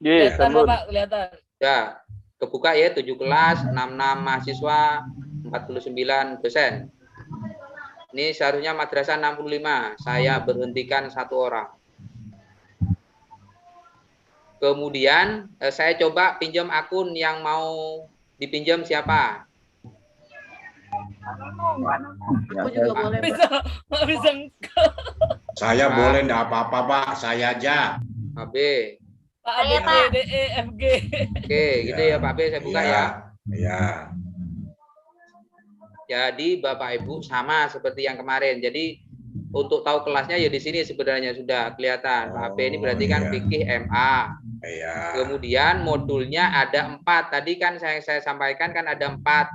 Kelihatan Pak, kelihatan. Ya, kebuka ya 7 kelas, 66 mahasiswa, 49 dosen. Ini seharusnya madrasah 65, saya berhentikan 1 orang. Kemudian saya coba pinjam akun, yang mau dipinjam siapa? Aku juga boleh, Pak. Nggak bisa. Saya boleh, enggak apa-apa, Pak. Saya aja. AB. Pak A, B, C, D, E, F, G. Oke, gitu ya Pak B, saya buka ya. Iya. Jadi Bapak Ibu sama seperti yang kemarin. Jadi untuk tahu kelasnya ya di sini sebenarnya sudah kelihatan. Pak B ini berarti kan fikih MA. Iya. Kemudian modulnya ada 4. Tadi kan saya sampaikan kan ada 4.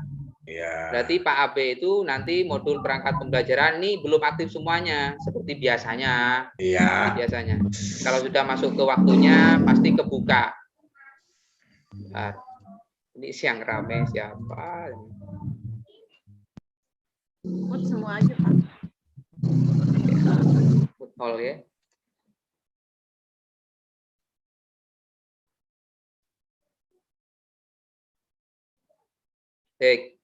Iya. Berarti Pak AB itu nanti modul perangkat pembelajaran ini belum aktif semuanya seperti biasanya. Iya. Biasanya. Kalau sudah masuk ke waktunya pasti kebuka. Nah, ini siang rame siapa? Mut semua aja, Pak. Mut all ya. Baik.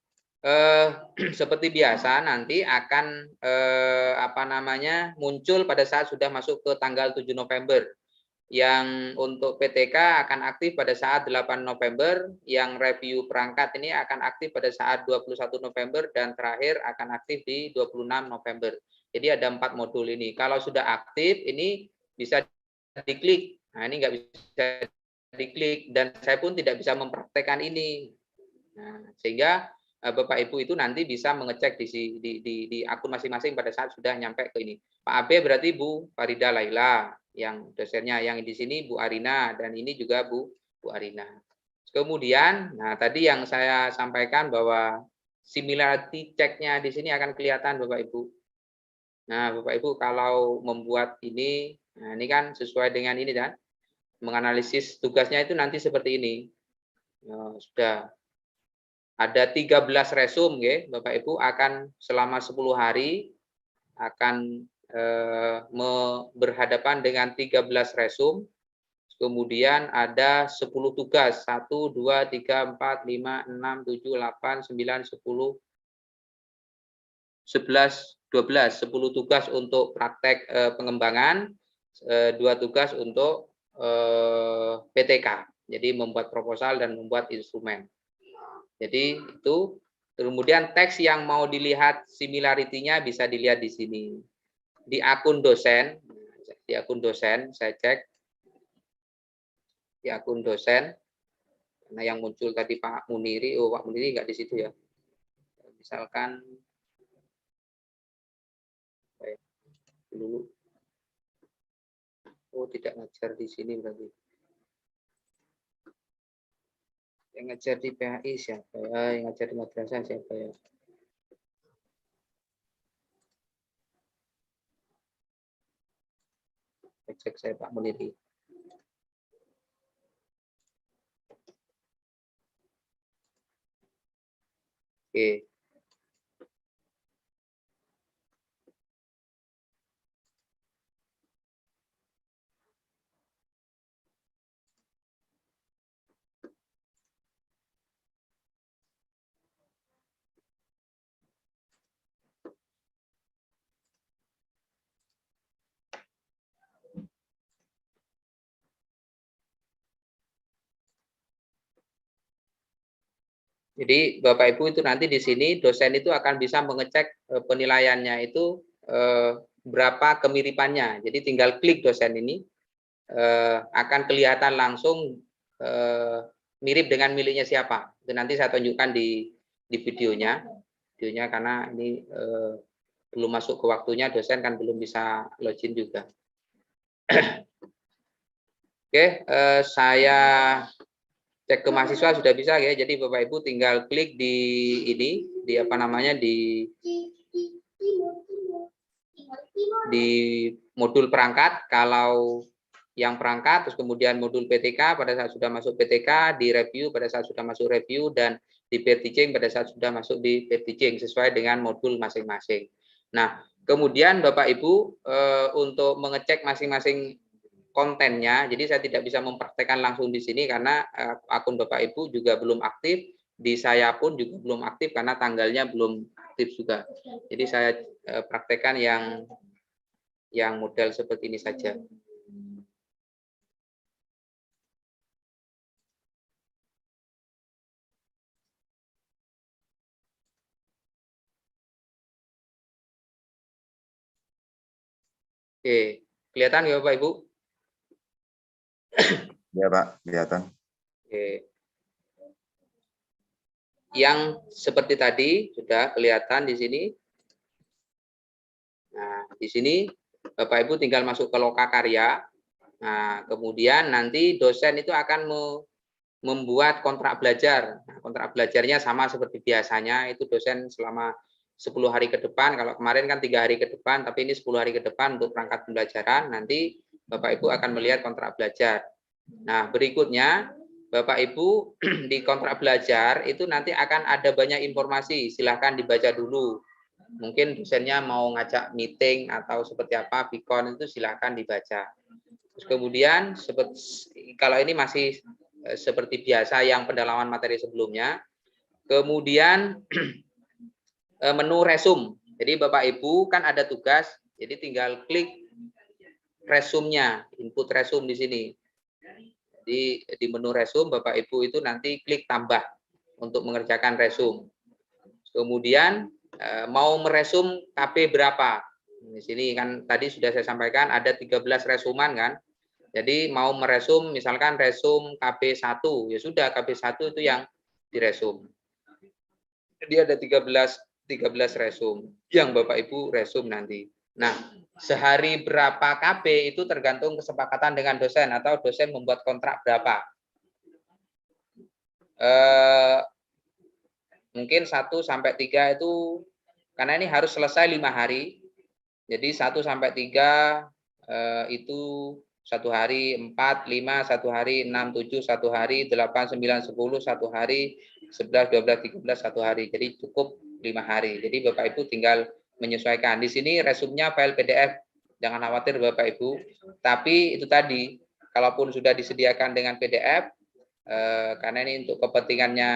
Seperti biasa nanti akan muncul pada saat sudah masuk ke tanggal 7 November. Yang untuk PTK akan aktif pada saat 8 November, yang review perangkat ini akan aktif pada saat 21 November dan terakhir akan aktif di 26 November. Jadi ada 4 modul ini. Kalau sudah aktif ini bisa diklik. Nah, ini nggak bisa diklik dan saya pun tidak bisa mempraktekkan ini. Nah, sehingga Bapak Ibu itu nanti bisa mengecek di akun masing-masing pada saat sudah nyampe ke ini. Pak AB berarti Bu Farida Laila yang dosennya, yang di sini Bu Arina dan ini juga Bu Arina. Kemudian, nah tadi yang saya sampaikan bahwa similarity check-nya di sini akan kelihatan Bapak Ibu. Nah, Bapak Ibu kalau membuat ini, nah ini kan sesuai dengan ini kan, menganalisis tugasnya itu nanti seperti ini. Ya, sudah ada 13 resum ya, Bapak Ibu akan selama 10 hari akan berhadapan dengan 13 resum. Kemudian ada 10 tugas, 1, 2, 3, 4, 5, 6, 7, 8, 9, 10, 11, 10 tugas untuk praktek pengembangan, 2 tugas untuk PTK. Jadi membuat proposal dan membuat instrumen. Jadi itu, kemudian teks yang mau dilihat similarity-nya bisa dilihat di sini. Di akun dosen saya cek di akun dosen, karena yang muncul tadi Pak Muniri, Pak Muniri nggak di situ ya. Misalkan dulu, tidak ngajar di sini berarti. Yang ngajar di PHI siapa ya? Yang ngajar di madrasah siapa ya? Cek saya Pak Muniri. Oke. Jadi Bapak Ibu itu nanti di sini dosen itu akan bisa mengecek penilaiannya itu berapa kemiripannya. Jadi tinggal klik dosen ini akan kelihatan langsung mirip dengan miliknya siapa. Itu nanti saya tunjukkan di videonya. Karena ini belum masuk ke waktunya, dosen kan belum bisa login juga. Oke, saya cek ke mahasiswa sudah bisa ya. Jadi Bapak Ibu tinggal klik di ini, di modul perangkat. Kalau yang perangkat, terus kemudian modul PTK pada saat sudah masuk PTK, di review pada saat sudah masuk review, dan di peer teaching pada saat sudah masuk di peer teaching sesuai dengan modul masing-masing. Nah, kemudian Bapak Ibu untuk mengecek masing-masing kontennya, jadi saya tidak bisa mempraktekkan langsung di sini karena akun Bapak Ibu juga belum aktif, di saya pun juga belum aktif karena tanggalnya belum aktif juga. Jadi saya praktekkan yang model seperti ini saja. Oke, kelihatan ya Bapak Ibu? Ya Pak, kelihatan. Oke. Yang seperti tadi sudah kelihatan di sini. Nah, di sini Bapak Ibu tinggal masuk ke lokakarya. Nah, kemudian nanti dosen itu akan membuat kontrak belajar. Nah, kontrak belajarnya sama seperti biasanya, itu dosen selama 10 hari ke depan. Kalau kemarin kan 3 hari ke depan, tapi ini 10 hari ke depan untuk perangkat pembelajaran. Nanti Bapak Ibu akan melihat kontrak belajar. Nah, berikutnya Bapak Ibu di kontrak belajar itu nanti akan ada banyak informasi. Silahkan dibaca dulu. Mungkin dosennya mau ngajak meeting atau seperti apa, Vicon itu silahkan dibaca. Terus kemudian kalau ini masih seperti biasa yang pendalaman materi sebelumnya. Kemudian menu resume. Jadi Bapak Ibu kan ada tugas, jadi tinggal klik resume-nya, input resume di sini. Jadi di menu resume Bapak Ibu itu nanti klik tambah untuk mengerjakan resume. Kemudian mau meresum KP berapa? Di sini kan tadi sudah saya sampaikan ada 13 resuman kan. Jadi mau meresum misalkan resum KB1, ya sudah KB1 itu yang diresum. Jadi ada 13 resum yang Bapak Ibu resum nanti. Nah, sehari berapa KP itu tergantung kesepakatan dengan dosen atau dosen membuat kontrak berapa. Mungkin 1 sampai 3 itu karena ini harus selesai 5 hari. Jadi 1 sampai 3 itu 1 hari, 4, 5, 1 hari, 6, 7, 1 hari, 8, 9, 10, 1 hari, 11, 12, 13, 1 hari. Jadi cukup 5 hari. Jadi Bapak Ibu tinggal menyesuaikan. Di sini resumnya file PDF. Jangan khawatir Bapak Ibu. Tapi itu tadi, kalaupun sudah disediakan dengan PDF, karena ini untuk kepentingannya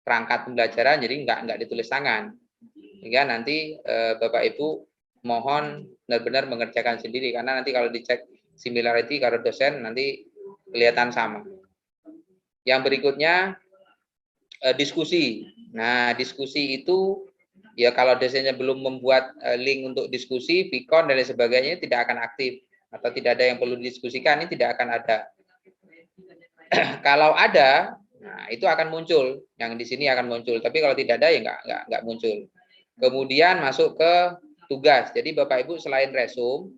perangkat pembelajaran, jadi nggak ditulis tangan. Sehingga nanti Bapak Ibu mohon benar-benar mengerjakan sendiri, karena nanti kalau dicek similarity kalau dosen nanti kelihatan sama. Yang berikutnya diskusi. Nah, diskusi itu ya kalau dosennya belum membuat link untuk diskusi, Vicon dan lain sebagainya tidak akan aktif atau tidak ada yang perlu didiskusikan, ini tidak akan ada. Kalau ada, nah itu akan muncul, yang di sini akan muncul. Tapi kalau tidak ada ya nggak muncul. Kemudian masuk ke tugas. Jadi Bapak Ibu selain resume,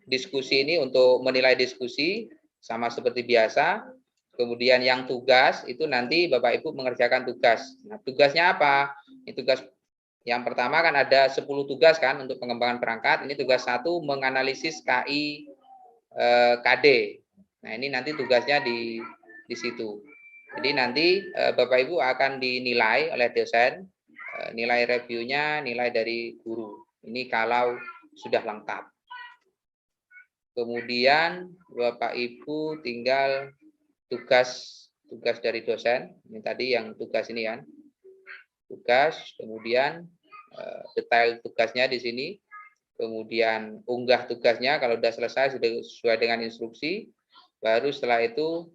diskusi ini untuk menilai diskusi sama seperti biasa. Kemudian yang tugas itu nanti Bapak Ibu mengerjakan tugas. Nah, tugasnya apa? Ini tugas yang pertama kan ada 10 tugas kan untuk pengembangan perangkat. Ini tugas 1 menganalisis KI KD. Nah, ini nanti tugasnya di situ. Jadi nanti Bapak Ibu akan dinilai oleh dosen, nilai reviewnya, nilai dari guru. Ini kalau sudah lengkap. Kemudian Bapak Ibu tinggal tugas dari dosen. Ini tadi yang tugas ini kan. Tugas, kemudian detail tugasnya di sini. Kemudian unggah tugasnya kalau sudah selesai sudah sesuai dengan instruksi. Baru setelah itu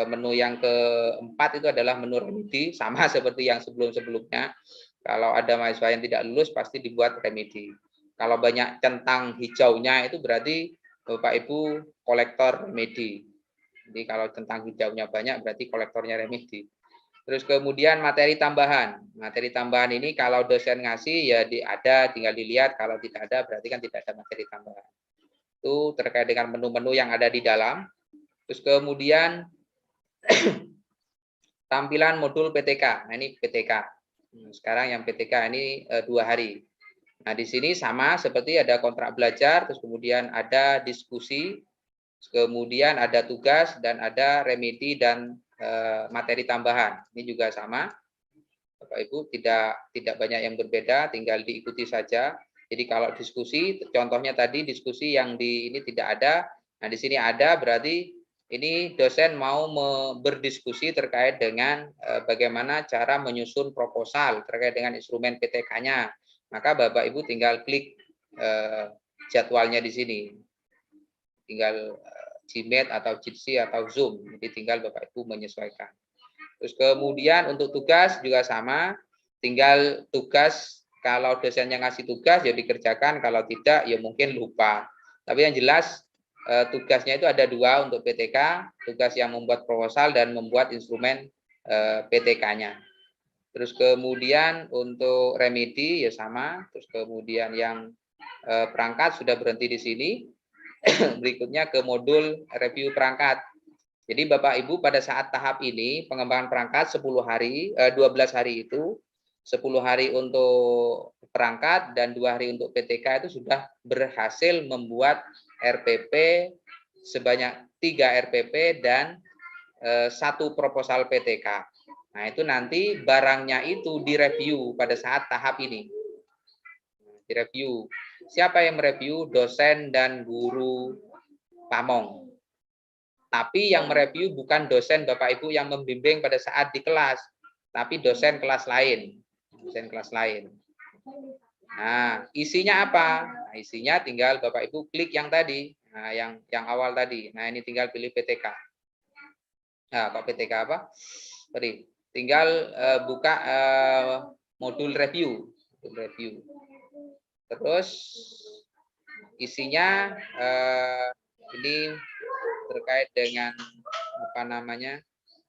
menu yang keempat itu adalah menu remedi, sama seperti yang sebelum-sebelumnya. Kalau ada mahasiswa yang tidak lulus pasti dibuat remedi. Kalau banyak centang hijaunya itu berarti Bapak Ibu kolektor remedi. Jadi kalau centang hijaunya banyak berarti kolektornya remedi. Terus kemudian materi tambahan. Materi tambahan ini kalau dosen ngasih ya ada, tinggal dilihat. Kalau tidak ada berarti kan tidak ada materi tambahan. Itu terkait dengan menu-menu yang ada di dalam. Terus kemudian tampilan modul PTK. Nah, ini PTK. Sekarang yang PTK ini 2 hari. Nah, di sini sama seperti ada kontrak belajar, terus kemudian ada diskusi, kemudian ada tugas, dan ada remedi dan materi tambahan. Ini juga sama. Bapak Ibu tidak banyak yang berbeda, tinggal diikuti saja. Jadi kalau diskusi, contohnya tadi diskusi yang di ini tidak ada. Nah, di sini ada berarti ini dosen mau berdiskusi terkait dengan bagaimana cara menyusun proposal terkait dengan instrumen PTK-nya. Maka Bapak Ibu tinggal klik jadwalnya di sini. Tinggal Gmeet atau Jitsi atau Zoom. Jadi tinggal Bapak Ibu menyesuaikan. Terus kemudian untuk tugas juga sama. Tinggal tugas Kalau dosennya ngasih tugas ya dikerjakan, kalau tidak ya mungkin lupa. Tapi yang jelas tugasnya itu ada 2 untuk PTK, tugas yang membuat proposal dan membuat instrumen PTK-nya. Terus kemudian untuk remedi ya sama, terus kemudian yang perangkat sudah berhenti di sini. Berikutnya ke modul review perangkat. Jadi Bapak Ibu pada saat tahap ini pengembangan perangkat 12 hari itu 10 hari untuk perangkat dan 2 hari untuk PTK itu sudah berhasil membuat RPP sebanyak 3 RPP dan 1 proposal PTK. Nah, itu nanti barangnya itu direview pada saat tahap ini. Direview. Siapa yang mereview? Dosen dan guru pamong. Tapi yang mereview bukan dosen Bapak Ibu yang membimbing pada saat di kelas, tapi dosen kelas lain. Dosen kelas lain. Nah, isinya apa? Nah, isinya tinggal Bapak Ibu klik yang tadi. Nah, yang awal tadi. Nah, ini tinggal pilih PTK. Nah, kok PTK apa? Sorry. Tinggal buka modul review. Terus isinya ini terkait dengan apa namanya,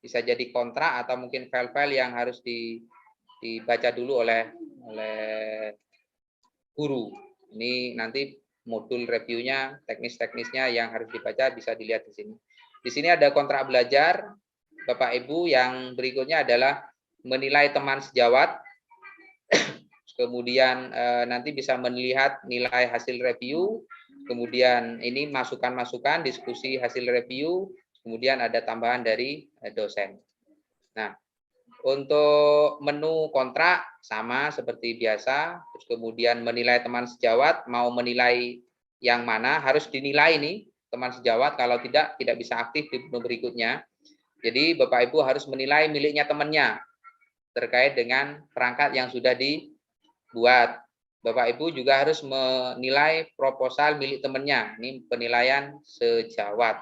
bisa jadi kontrak atau mungkin file-file yang harus dibaca dulu oleh guru. Ini nanti modul reviewnya, teknis-teknisnya yang harus dibaca bisa dilihat di sini. Di sini ada kontrak belajar, Bapak Ibu. Yang berikutnya adalah menilai teman sejawat. Kemudian nanti bisa melihat nilai hasil review. Kemudian ini masukan-masukan, diskusi hasil review. Kemudian ada tambahan dari dosen. Nah, untuk menu kontrak sama seperti biasa. Terus kemudian menilai teman sejawat, mau menilai yang mana harus dinilai nih teman sejawat. Kalau tidak bisa aktif di menu berikutnya. Jadi Bapak Ibu harus menilai miliknya temannya terkait dengan perangkat yang sudah dibuat. Bapak Ibu juga harus menilai proposal milik temannya. Ini penilaian sejawat.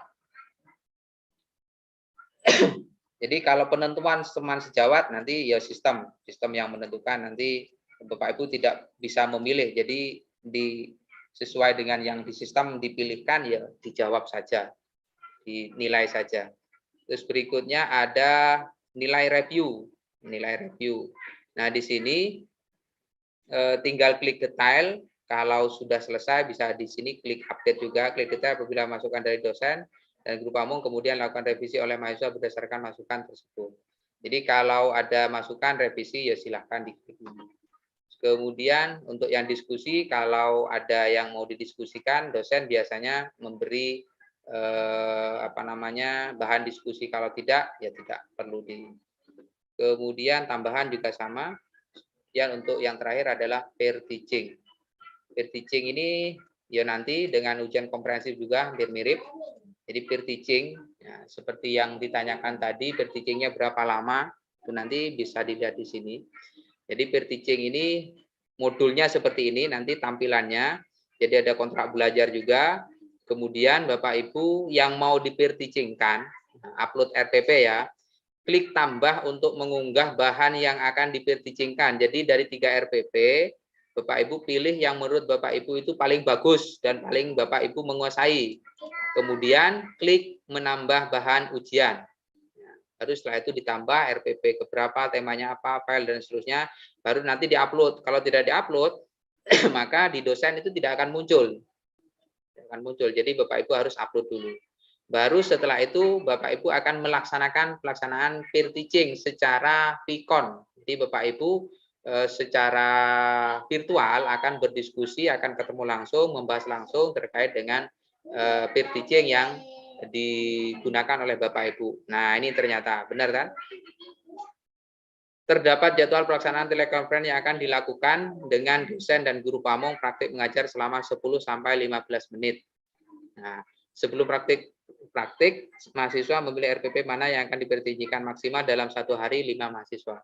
Jadi kalau penentuan teman sejawat nanti ya sistem yang menentukan, nanti Bapak Ibu tidak bisa memilih. Jadi sesuai dengan yang di sistem dipilihkan ya dijawab saja, dinilai saja. Terus berikutnya ada nilai review. Nah, di sini tinggal klik detail. Kalau sudah selesai bisa di sini klik update juga, klik detail apabila masukan dari dosen dan guru pamong, kemudian lakukan revisi oleh mahasiswa berdasarkan masukan tersebut. Jadi kalau ada masukan revisi ya silahkan diklik ini. Kemudian untuk yang diskusi, kalau ada yang mau didiskusikan, dosen biasanya memberi bahan diskusi. Kalau tidak ya tidak perlu Kemudian tambahan juga sama. Kemudian untuk yang terakhir adalah peer teaching. Peer teaching ini ya nanti dengan ujian komprehensif juga hampir mirip. Jadi peer teaching ya, seperti yang ditanyakan tadi, peer teachingnya berapa lama itu nanti bisa dilihat di sini. Jadi peer teaching ini modulnya seperti ini nanti tampilannya. Jadi ada kontrak belajar juga. Kemudian Bapak Ibu yang mau di peer teachingkan, upload RPP ya, klik tambah untuk mengunggah bahan yang akan di peer teachingkan. Jadi dari 3 RPP, Bapak Ibu pilih yang menurut Bapak Ibu itu paling bagus dan paling Bapak Ibu menguasai. Kemudian klik menambah bahan ujian. Baru setelah itu ditambah RPP keberapa, temanya apa, file dan seterusnya, baru nanti diupload. Kalau tidak diupload, maka di dosen itu tidak akan muncul. Jadi Bapak Ibu harus upload dulu. Baru setelah itu Bapak Ibu akan melaksanakan pelaksanaan peer teaching secara Vicon. Jadi Bapak Ibu secara virtual akan berdiskusi, akan ketemu langsung, membahas langsung terkait dengan peer teaching yang digunakan oleh Bapak Ibu. Nah, ini ternyata benar kan? Terdapat jadwal pelaksanaan telekonferensi yang akan dilakukan dengan dosen dan guru pamong praktik mengajar selama 10-15 menit. Nah, sebelum praktik mahasiswa memilih RPP mana yang akan dipertijikan maksimal dalam 1 hari 5 mahasiswa.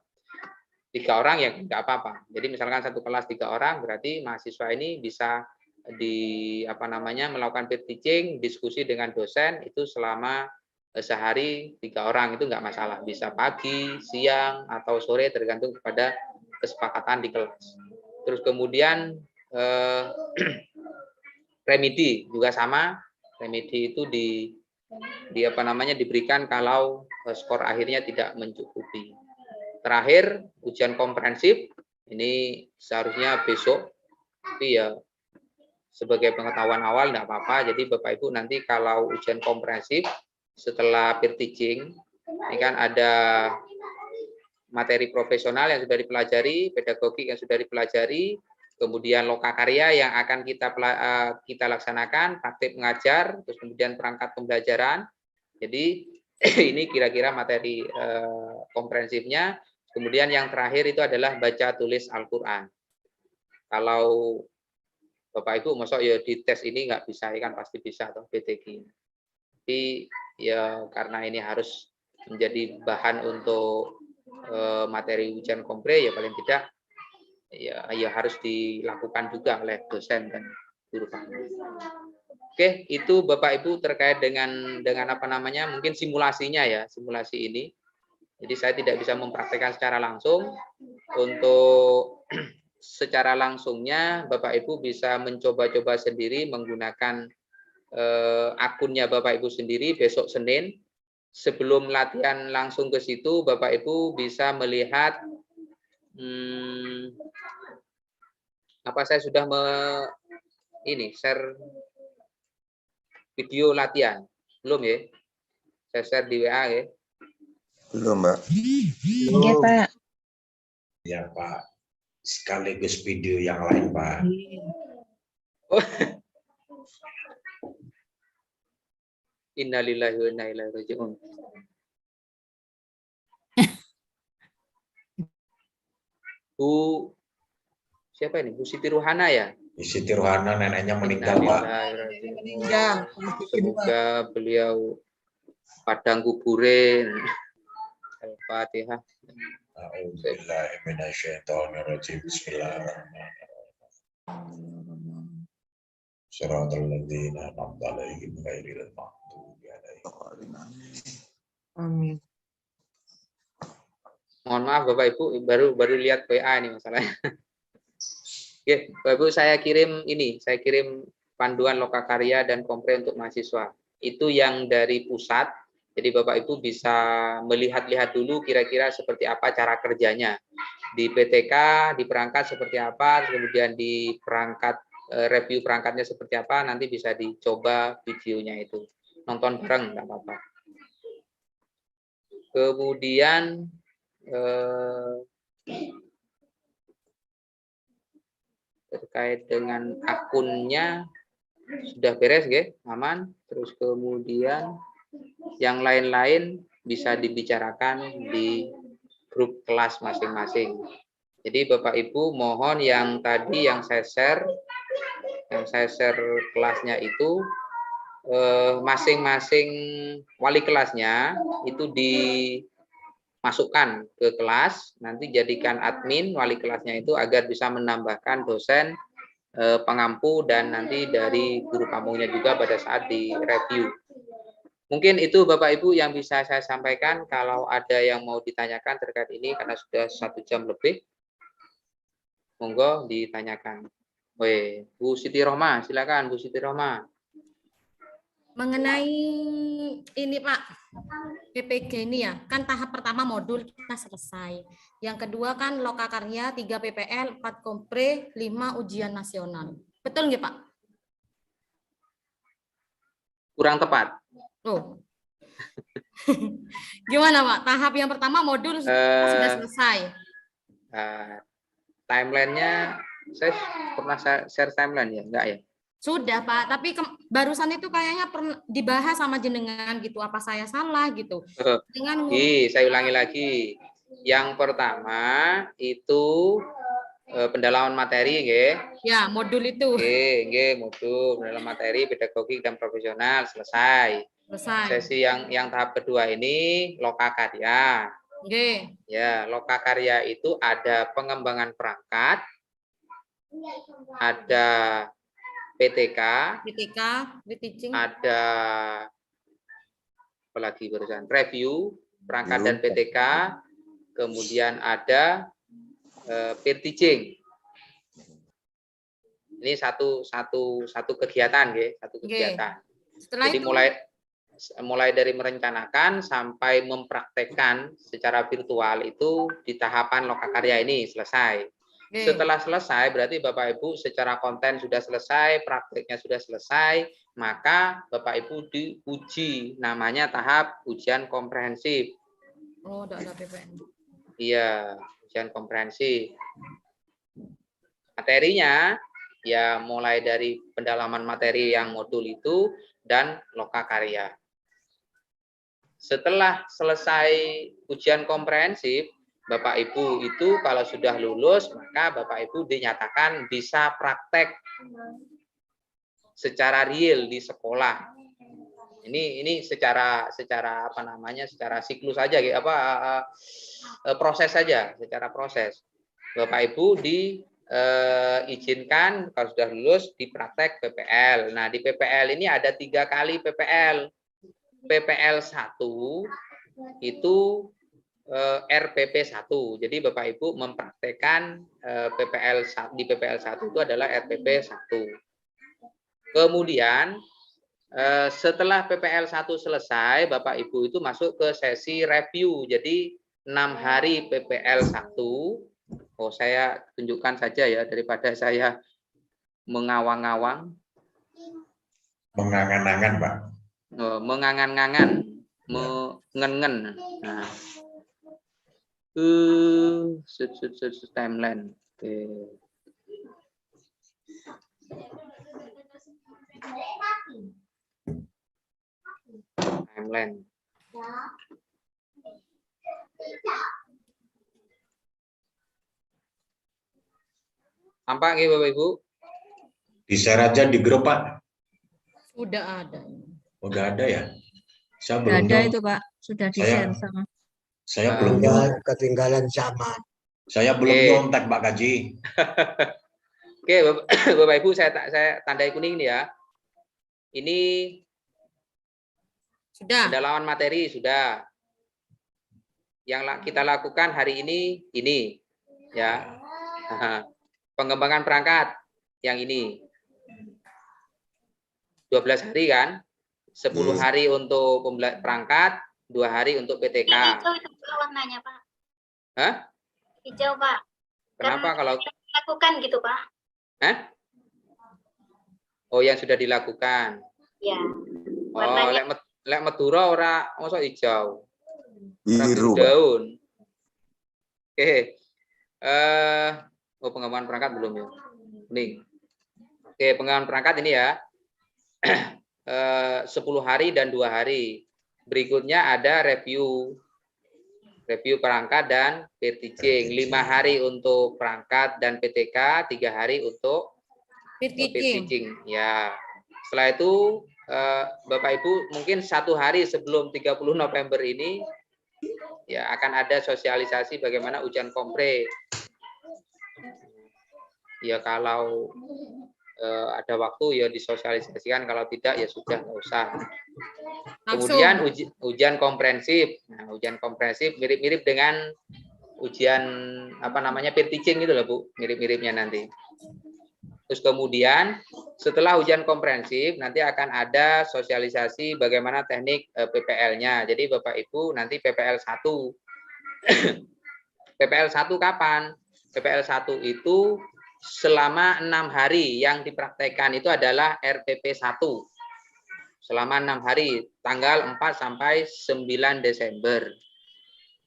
3 orang ya nggak apa-apa. Jadi misalkan satu kelas 3 orang, berarti mahasiswa ini bisa melakukan peer teaching, diskusi dengan dosen itu selama sehari 3 orang, itu nggak masalah. Bisa pagi, siang, atau sore tergantung kepada kesepakatan di kelas. Terus kemudian remedi juga sama. Remedi itu diberikan kalau skor akhirnya tidak mencukupi. Terakhir, ujian komprehensif ini seharusnya besok, tapi ya sebagai pengetahuan awal tidak apa-apa. Jadi Bapak Ibu nanti kalau ujian komprehensif setelah peer teaching, ini kan ada materi profesional yang sudah dipelajari, pedagogik yang sudah dipelajari, kemudian lokakarya yang akan kita laksanakan, praktik mengajar, terus kemudian perangkat pembelajaran. Jadi ini kira-kira materi komprehensifnya. Kemudian yang terakhir itu adalah baca tulis Al-Quran. Kalau Bapak Ibu masuk ya di tes ini nggak bisa, ya kan pasti bisa atau BTG. Tapi ya karena ini harus menjadi bahan untuk materi ujian kompre, ya paling tidak ya harus dilakukan juga oleh dosen dan guru kami. Oke, itu Bapak Ibu terkait dengan apa namanya, mungkin simulasinya ya, simulasi ini. Jadi saya tidak bisa mempraktekkan secara langsung. Untuk secara langsungnya Bapak Ibu bisa mencoba-coba sendiri menggunakan akunnya Bapak Ibu sendiri besok Senin. Sebelum latihan langsung ke situ, Bapak Ibu bisa melihat saya sudah share video latihan. Belum ya? Saya share di WA ya. Belum, Mbak. Iya, Pak. Ya, Pak. Sekaligus video yang lain, Pak. Oh. Innalillahi wa inna ilaihi raji'un. Bu, siapa ini? Bu Siti Ruhana ya? Bu Siti Ruhana neneknya meninggal, Pak. Meninggal. Semoga beliau padang kuburin. Al-Fatihah. A'udzubillahiminasyaitonirrajim. Bismillahirrahmanirrahim. Shiratal ladzina an'amta 'alaihim ghairil maghdubi 'alaihim. Amin. Mohon maaf Bapak Ibu, baru lihat WA ini masalahnya. Oke, Bapak Ibu, saya kirim panduan lokakarya dan kompre untuk mahasiswa. Itu yang dari pusat. Jadi Bapak Ibu bisa melihat-lihat dulu kira-kira seperti apa cara kerjanya. Di PTK, di perangkat seperti apa, kemudian di perangkat review perangkatnya seperti apa, nanti bisa dicoba videonya itu. Nonton bareng, nggak apa-apa. Kemudian terkait dengan akunnya sudah beres, aman. Terus kemudian yang lain-lain bisa dibicarakan di grup kelas masing-masing. Jadi Bapak Ibu mohon yang tadi yang saya share kelasnya itu masing-masing wali kelasnya itu dimasukkan ke kelas, nanti jadikan admin wali kelasnya itu agar bisa menambahkan dosen pengampu dan nanti dari guru kamunya juga pada saat di review. Mungkin itu Bapak Ibu yang bisa saya sampaikan. Kalau ada yang mau ditanyakan terkait ini karena sudah 1 jam lebih, monggo ditanyakan. Weh, Bu Siti Rohma, silakan Bu Siti Rohma. Mengenai ini Pak, PPG ini ya, kan tahap pertama modul kita selesai. Yang kedua kan lokakarya 3 PPL, 4 kompre, 5 ujian nasional. Betul nggak Pak? Kurang tepat. Oh. Gimana Pak? Tahap yang pertama modul sudah selesai. Timelinenya saya pernah share timeline ya, enggak ya? Sudah Pak, tapi barusan itu kayaknya pernah dibahas sama jenengan gitu. Apa saya salah gitu? Dengan saya ulangi lagi. Yang pertama itu pendalaman materi, ya modul itu. Modul pendalaman materi pedagogik dan profesional selesai. Sesi yang tahap kedua ini lokakarya. Ya, lokakarya itu ada pengembangan perangkat, ada PTK, ada apalagi barusan review perangkat dan PTK, kemudian ada peer teaching. Ini satu kegiatan, ya, satu kegiatan. Setelah Jadi itu mulai dari merencanakan sampai mempraktekkan secara virtual itu di tahapan lokakarya ini selesai. Setelah selesai berarti Bapak Ibu secara konten sudah selesai, prakteknya sudah selesai, maka Bapak Ibu diuji, namanya tahap ujian komprehensif. Oh, udah ada PPN. Iya, ujian komprehensif. Materinya ya mulai dari pendalaman materi yang modul itu dan lokakarya. Setelah selesai ujian komprehensif, Bapak Ibu itu kalau sudah lulus, maka Bapak Ibu dinyatakan bisa praktek secara real di sekolah. Ini secara apa namanya? Secara siklus saja, proses saja, secara proses. Bapak Ibu diizinkan kalau sudah lulus dipraktek PPL. Nah, di PPL ini ada 3 kali PPL. PPL 1 itu RPP 1. Jadi Bapak Ibu mempraktekkan di PPL 1 itu adalah RPP 1. Kemudian setelah PPL 1 selesai, Bapak Ibu itu masuk ke sesi review. Jadi 6 hari PPL 1. Oh, saya tunjukkan saja ya daripada saya mengawang-awang. Mengangan-angan, Pak. Mengangan-angan, mengen-ngen. Nah. Timeline. Oke. Timeline. Tampak nggih Bapak Ibu? Di-share aja di grup, Pak. Sudah ada. Udah ada ya? Saya Sudah belum ada itu Pak, sudah di-share sama. Saya belum ketinggalan zaman. Saya belum nyontek Pak Kaji. Oke, Bapak Ibu, saya tandai kuning nih ya. Ini sudah. Pendalaman materi sudah. Yang kita lakukan hari ini ya. Pengembangan perangkat yang ini. 12 hari kan? 10 hari untuk perangkat, 2 hari untuk PTK. Hijau itu warnanya, Pak. Hah? Hijau, Pak. Kenapa kalau lakukan gitu, Pak? Hah? Oh, yang sudah dilakukan. Ya. Oh, lek Madura ora mosok hijau. Biru. Daun. Oke. Pengembangan perangkat belum ya? Kuning. Oke, pengembangan perangkat ini ya. 10 hari dan 2 hari. Berikutnya ada review perangkat dan peer teaching. 5 hari untuk perangkat dan PTK, 3 hari untuk peer teaching. Ya. Setelah itu Bapak Ibu mungkin 1 hari sebelum 30 November ini ya akan ada sosialisasi bagaimana ujian kompre. Ya kalau ada waktu ya disosialisasikan, kalau tidak ya sudah nggak usah. Kemudian ujian komprehensif. Nah, ujian komprehensif mirip-mirip dengan ujian apa namanya peer teaching gitu loh Bu, mirip-miripnya nanti. Terus kemudian setelah ujian komprehensif nanti akan ada sosialisasi bagaimana teknik PPL-nya. Jadi Bapak Ibu nanti PPL 1. PPL 1 kapan? PPL 1 itu selama 6 hari, yang dipraktekkan itu adalah RPP 1. Selama 6 hari, tanggal 4 sampai 9 Desember.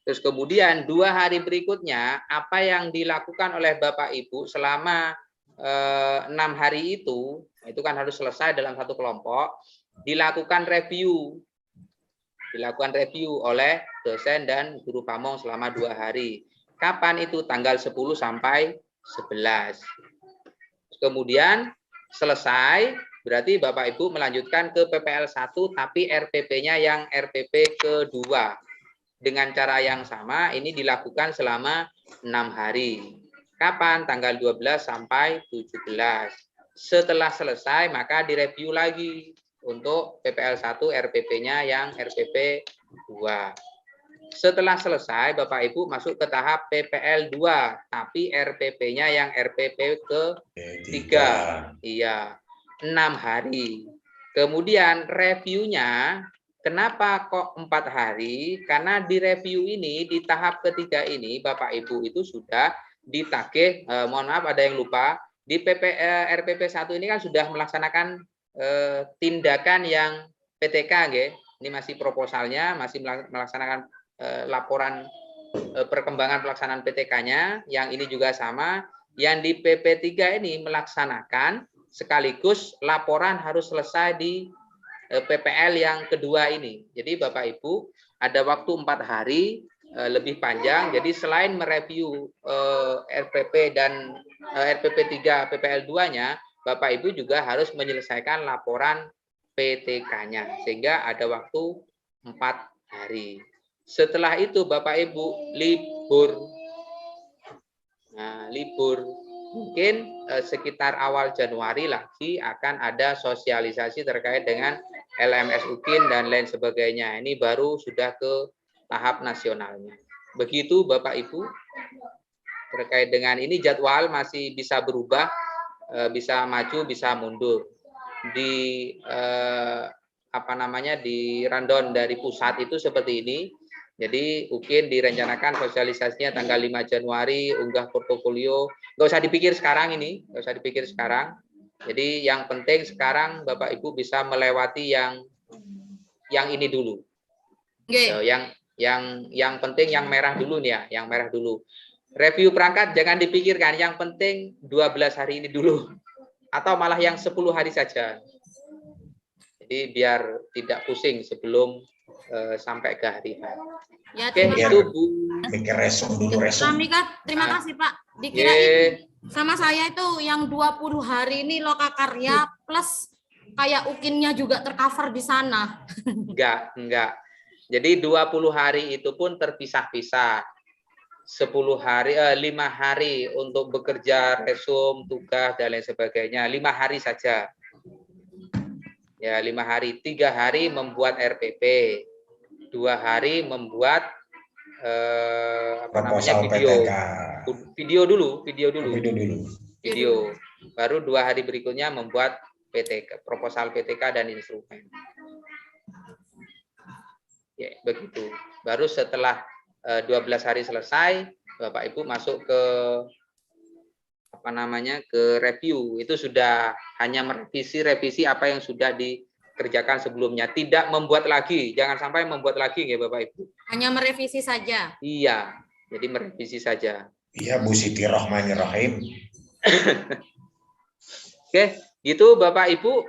Terus kemudian 2 hari berikutnya, apa yang dilakukan oleh Bapak Ibu selama 6 hari itu kan harus selesai dalam satu kelompok, dilakukan review. Dilakukan review oleh dosen dan guru pamong selama 2 hari. Kapan itu? Tanggal 10 sampai 11. Kemudian selesai, berarti Bapak Ibu melanjutkan ke PPL 1 tapi RPP-nya yang RPP kedua. Dengan cara yang sama ini dilakukan selama 6 hari. Kapan? Tanggal 12 sampai 17. Setelah selesai maka direview lagi untuk PPL 1 RPP-nya yang RPP 2. Setelah selesai, Bapak Ibu masuk ke tahap PPL 2, tapi RPP-nya yang RPP ke-3. Iya, 6 hari. Kemudian reviewnya, kenapa kok 4 hari? Karena di review ini, di tahap ketiga ini, Bapak Ibu itu sudah ditagih, mohon maaf ada yang lupa, di RPP 1 ini kan sudah melaksanakan tindakan yang PTK, ini masih proposalnya, masih melaksanakan laporan perkembangan pelaksanaan PTK-nya, yang ini juga sama, yang di PP3 ini melaksanakan sekaligus laporan harus selesai di PPL yang kedua ini. Jadi Bapak Ibu ada waktu 4 hari lebih panjang, jadi selain mereview RPP dan RPP 3 PPL 2-nya, Bapak Ibu juga harus menyelesaikan laporan PTK-nya, sehingga ada waktu 4 hari. Setelah itu Bapak Ibu libur. Nah, libur mungkin sekitar awal Januari lagi akan ada sosialisasi terkait dengan LMS UKIN dan lain sebagainya. Ini baru sudah ke tahap nasionalnya. Begitu Bapak Ibu. Terkait dengan ini jadwal masih bisa berubah, bisa maju, bisa mundur. Di di rundown dari pusat itu seperti ini. Jadi UKIN direncanakan sosialisasinya tanggal 5 Januari, unggah portofolio. Nggak usah dipikir sekarang ini, nggak usah dipikir sekarang. Jadi yang penting sekarang Bapak Ibu bisa melewati yang ini dulu. Yang penting yang merah dulu nih ya, yang merah dulu. Review perangkat jangan dipikirkan, yang penting 12 hari ini dulu. Atau malah yang 10 hari saja. Jadi biar tidak pusing sebelum sampai ke hari H. Ya, oke, itu Bu. Mikir resum dulu resum. Terima kasih Pak. Dikirain sama saya itu yang 20 hari ini lokakarya plus kayak UKIN-nya juga tercover di sana. Enggak. Jadi 20 hari itu pun terpisah-pisah. 10 hari, 5 hari untuk bekerja, resum, tugas dan lain sebagainya. 5 hari saja. Ya, 5 hari. 3 hari membuat RPP. 2 hari membuat video dulu. Baru 2 hari berikutnya membuat PTK, proposal PTK dan instrumen. Ya, begitu. Baru setelah 12 hari selesai, Bapak Ibu masuk ke ke review. Itu sudah hanya revisi apa yang sudah dikerjakan sebelumnya, tidak membuat lagi. Jangan sampai membuat lagi ya Bapak Ibu. Hanya merevisi saja. Iya, jadi merevisi saja. Iya, Bu Siti Rahmanirrahim. Oke, gitu Bapak Ibu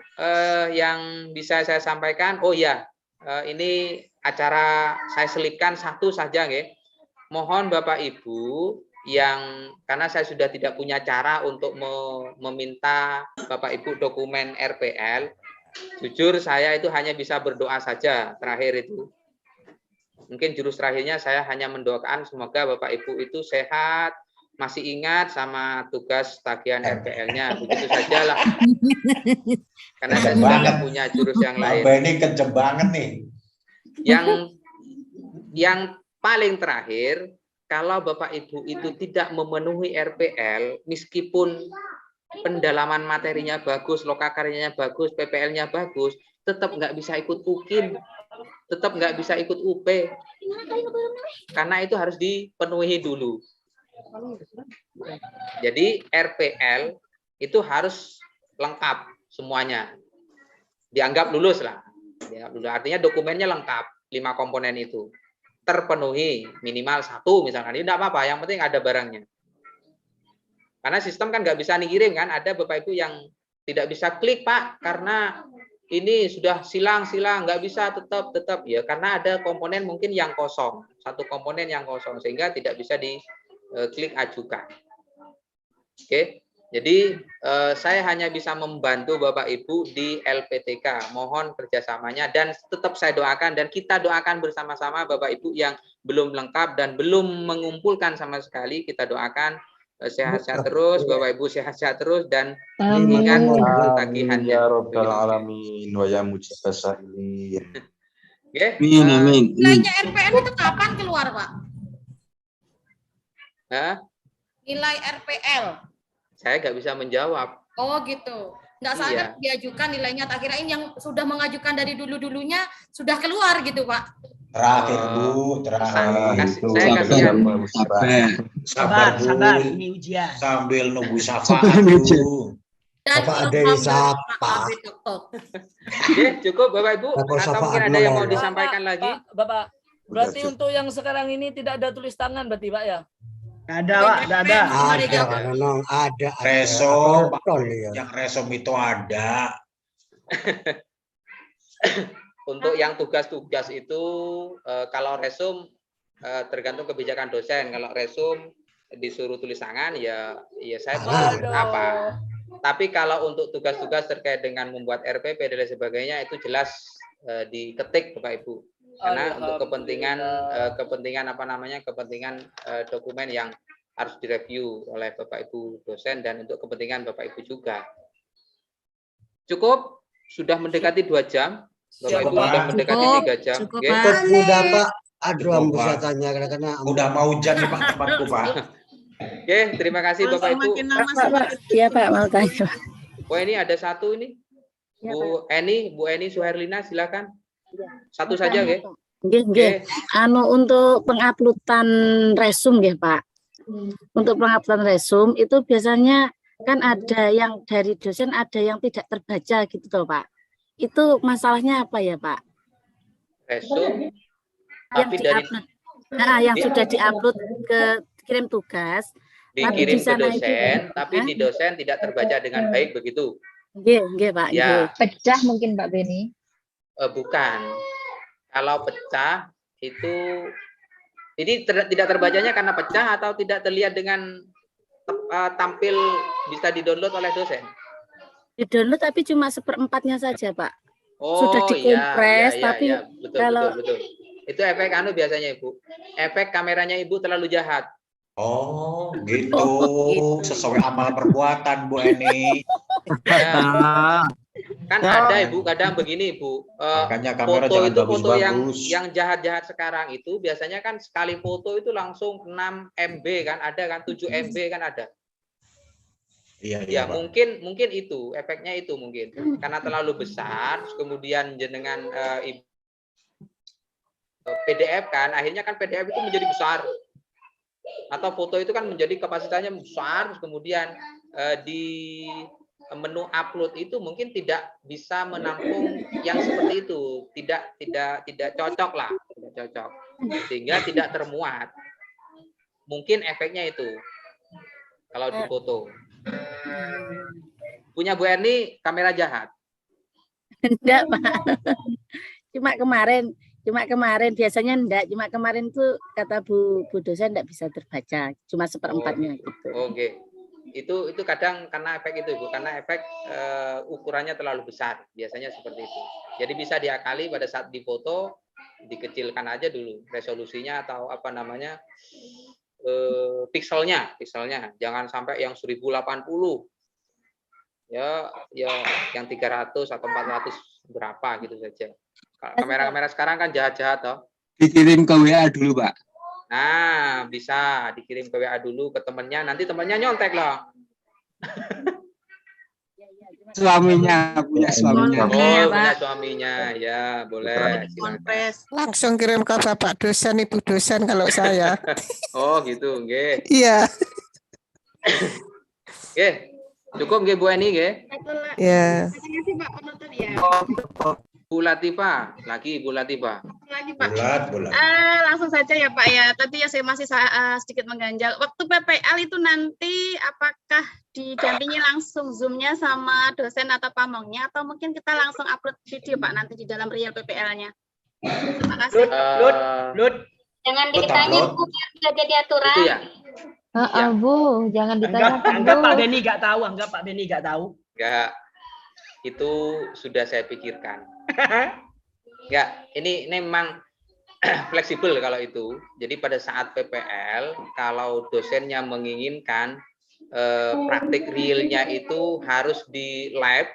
yang bisa saya sampaikan. Oh ya, ini acara saya selipkan satu saja nggih. Mohon Bapak Ibu yang karena saya sudah tidak punya cara untuk meminta Bapak Ibu dokumen RPL, jujur saya itu hanya bisa berdoa saja terakhir itu. Mungkin jurus terakhirnya saya hanya mendoakan semoga Bapak Ibu itu sehat, masih ingat sama tugas tagihan RPL-nya, begitu saja lah. Karena saya sudah nggak punya jurus yang lain. Ini kenceng banget nih. Yang paling terakhir, kalau Bapak Ibu itu tidak memenuhi RPL, meskipun pendalaman materinya bagus, lokakaryanya bagus, PPL-nya bagus, tetap nggak bisa ikut UKIN, tetap nggak bisa ikut UP, karena itu harus dipenuhi dulu. Jadi RPL itu harus lengkap semuanya, dianggap lulus lah. Artinya dokumennya lengkap, 5 komponen itu terpenuhi, minimal 1 misalkan, ini tidak apa-apa, yang penting ada barangnya. Karena sistem kan nggak bisa dikirim kan, ada Bapak Ibu yang tidak bisa klik Pak, karena ini sudah silang, nggak bisa tetap ya, karena ada komponen mungkin yang kosong, 1 komponen yang kosong, sehingga tidak bisa diklik ajukan. Oke. Jadi saya hanya bisa membantu Bapak Ibu di LPTK. Mohon kerjasamanya dan tetap saya doakan dan kita doakan bersama-sama Bapak Ibu yang belum lengkap dan belum mengumpulkan sama sekali. Kita doakan sehat-sehat terus, Bapak Ibu sehat-sehat terus dan ingat tagihannya. Ya Rabbal Alamin wa ya mujibas sa'ilin. Nilainya RPN itu kapan keluar, Pak? Nilai RPL. Saya nggak bisa menjawab. Oh gitu. Nggak sadar diajukan nilainya. Tak kirain yang sudah mengajukan dari dulu-dulunya sudah keluar gitu, Pak. Terakhir Bu, terakhir. Saya kasihan. Sabar, ini ujian. Sambil nunggu syafaat Bu. Bapak ada siapa? Oke, cukup Bapak Ibu. Atau mungkin ada yang mau disampaikan lagi? Bapak, berarti untuk yang sekarang ini tidak ada tulis tangan berarti Pak ya? Ada Pak, ada. Ada. Resom, yang resom itu ada. Untuk yang tugas-tugas itu kalau resum tergantung kebijakan dosen. Kalau resum disuruh tulis tangan ya saya tulis apa. Tapi kalau untuk tugas-tugas terkait dengan membuat RPP dan lain sebagainya itu jelas diketik Bapak Ibu. Karena untuk kepentingan kepentingan dokumen yang harus direview oleh Bapak Ibu dosen dan untuk kepentingan Bapak Ibu juga. Cukup, sudah mendekati 2 jam. Bapak Ibu sudah mendekati 3 jam. Cukup udah Pak. Aduh, bisa tanya karena udah mau hujan nih Pak tempatku Pak. Oke, terima kasih Bapak Ibu. Iya Pak, mau tanya. Oh ini ada satu ini. Bu Eni Suherlina silakan. Satu saja nggih. Nggih. Anu untuk penguploadan resum nggih Pak. Untuk penguploadan resum itu biasanya kan ada yang dari dosen, ada yang tidak terbaca gitu toh Pak. Itu masalahnya apa ya Pak? Resum yang yang sudah diupload ke kirim tugas, dikirim ke dosen, tapi di dosen tidak terbaca dengan baik begitu. Nggih Pak. Ya. Pecah mungkin Pak Beni. Bukan. Kalau pecah itu ini tidak terbacanya karena pecah atau tidak terlihat dengan tampil bisa didownload oleh dosen? Didownload tapi cuma 1/4-nya saja Pak. Oh, sudah dikompres tapi betul. Itu efek biasanya Ibu. Efek kameranya Ibu terlalu jahat. Oh, gitu. Sesuai amal perbuatan Bu Eni. Kan ada Ibu, kadang begini Ibu. Foto itu foto yang jahat-jahat sekarang itu biasanya kan sekali foto itu langsung 6 MB kan ada kan, 7 MB kan ada. Iya, mungkin itu efeknya itu mungkin karena terlalu besar, kemudian jenengan PDF kan, akhirnya kan PDF itu menjadi besar atau foto itu kan menjadi kapasitasnya besar, kemudian di menu upload itu mungkin tidak bisa menampung yang seperti itu, tidak cocok lah, tidak cocok, sehingga tidak termuat. Mungkin efeknya itu kalau di foto. Punya Bu Erni kamera jahat? Enggak Pak. Cuma kemarin biasanya enggak, cuma kemarin tuh kata Bu dosen enggak bisa terbaca, cuma 1/4-nya gitu. Oke. Itu kadang karena efek itu Bu, karena efek ukurannya terlalu besar, biasanya seperti itu. Jadi bisa diakali pada saat difoto dikecilkan aja dulu resolusinya atau pikselnya, jangan sampai yang 1080 ya yang 300 atau 400 berapa gitu saja. Kamera sekarang kan jahat-jahat toh. Dikirim ke WA dulu Pak. Nah bisa dikirim ke WA dulu ke temennya, nanti temennya nyontek loh. Punya suaminya. Punya suaminya, ya boleh. Langsung kirim ke Bapak dosen, Ibu dosen kalau saya. Oh gitu, nggih. Iya. Oke, cukup nggih Bu Eni nggih? Iya. Terima kasih Pak penonton ya. Bu Latifah, lagi Bu Latifah. Lagi Pak. Bulat. Langsung saja ya Pak ya. Tadi ya saya masih sedikit mengganjal. Waktu PPL itu nanti apakah didampingi langsung Zoom-nya sama dosen atau pamongnya, atau mungkin kita langsung upload video Pak nanti di dalam real PPL-nya? Terima kasih. Lut. Jangan ditanya Bu, biar tidak jadi aturan. Itu ya? Bu, jangan ditanya. Anggap Pak Beni nggak tahu. Enggak. Itu sudah saya pikirkan. Enggak, ini memang fleksibel kalau itu. Jadi pada saat PPL, kalau dosennya menginginkan praktik realnya itu harus di live,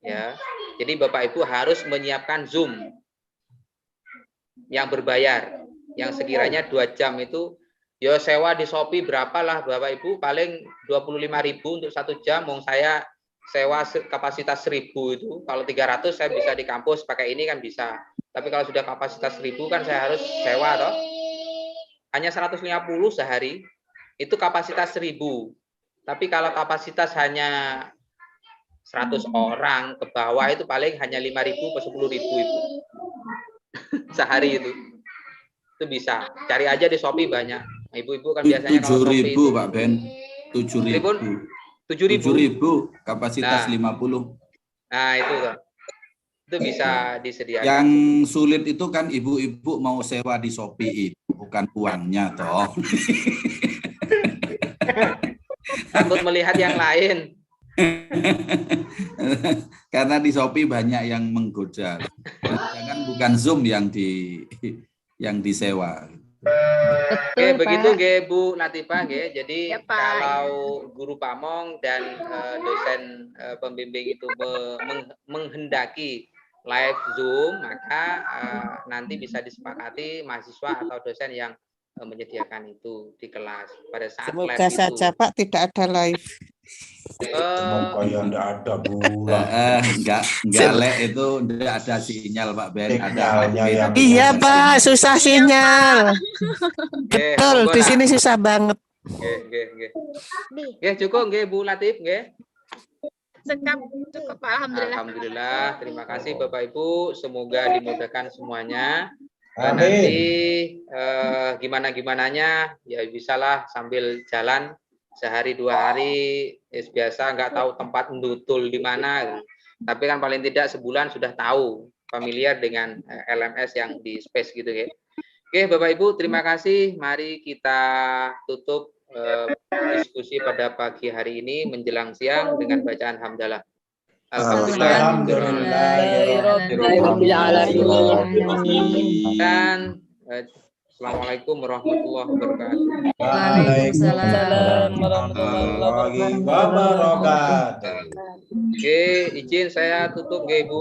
ya. Jadi Bapak Ibu harus menyiapkan Zoom. yang berbayar, yang sekiranya 2 jam itu ya sewa di Shopee berapa lah Bapak Ibu, paling 25.000 untuk 1 jam. Wong saya sewa kapasitas 1.000 itu, kalau 300 saya bisa di kampus pakai ini kan bisa. Tapi kalau sudah kapasitas 1.000 kan saya harus sewa toh. Hanya 150 sehari, itu kapasitas 1.000. Tapi kalau kapasitas hanya 100 orang ke bawah itu paling hanya 5.000 atau 10.000 itu. Sehari itu bisa. Cari aja di Shopee banyak. Ibu-ibu kan biasanya kalau 7.000 Pak Ben. 7.000. 7.000 kapasitas 50. Nah, itu kan. Itu bisa disediakan. Yang sulit itu kan ibu-ibu mau sewa di Shopee itu bukan uangnya toh. Takut melihat yang lain. Karena di Shopee banyak yang menggoda. Jangan bukan Zoom yang disewa. Oke, begitu nggih Bu Latifah nggih. Jadi kalau guru pamong dan dosen pembimbing itu menghendaki live Zoom, maka nanti bisa disepakati mahasiswa atau dosen yang menyediakan itu di kelas pada saat Semoga live saja itu. Pak tidak ada live. Semoga ya enggak ada Bu. Enggak lek itu enggak ada sinyal Pak Ben. Sinyalnya yang Iya Pak, susah sinyal. Betul, di sini susah banget. Nggih, cukup nggih Bu Latif nggih. Cukup Pak, alhamdulillah. Alhamdulillah, terima kasih Bapak Ibu, semoga dimudahkan semuanya. Amin. Nanti gimana-gimananya ya bisalah sambil jalan sehari 2 hari, biasa nggak tahu tempat ndutul di mana, tapi kan paling tidak sebulan sudah tahu, familiar dengan LMS yang di space gitu ya. Oke Bapak Ibu, terima kasih. Mari kita tutup diskusi pada pagi hari ini menjelang siang dengan bacaan hamdalah. Dan assalamualaikum warahmatullahi wabarakatuh. Waalaikumsalam warahmatullahi wabarakatuh. Oke, izin saya tutup, Ibu.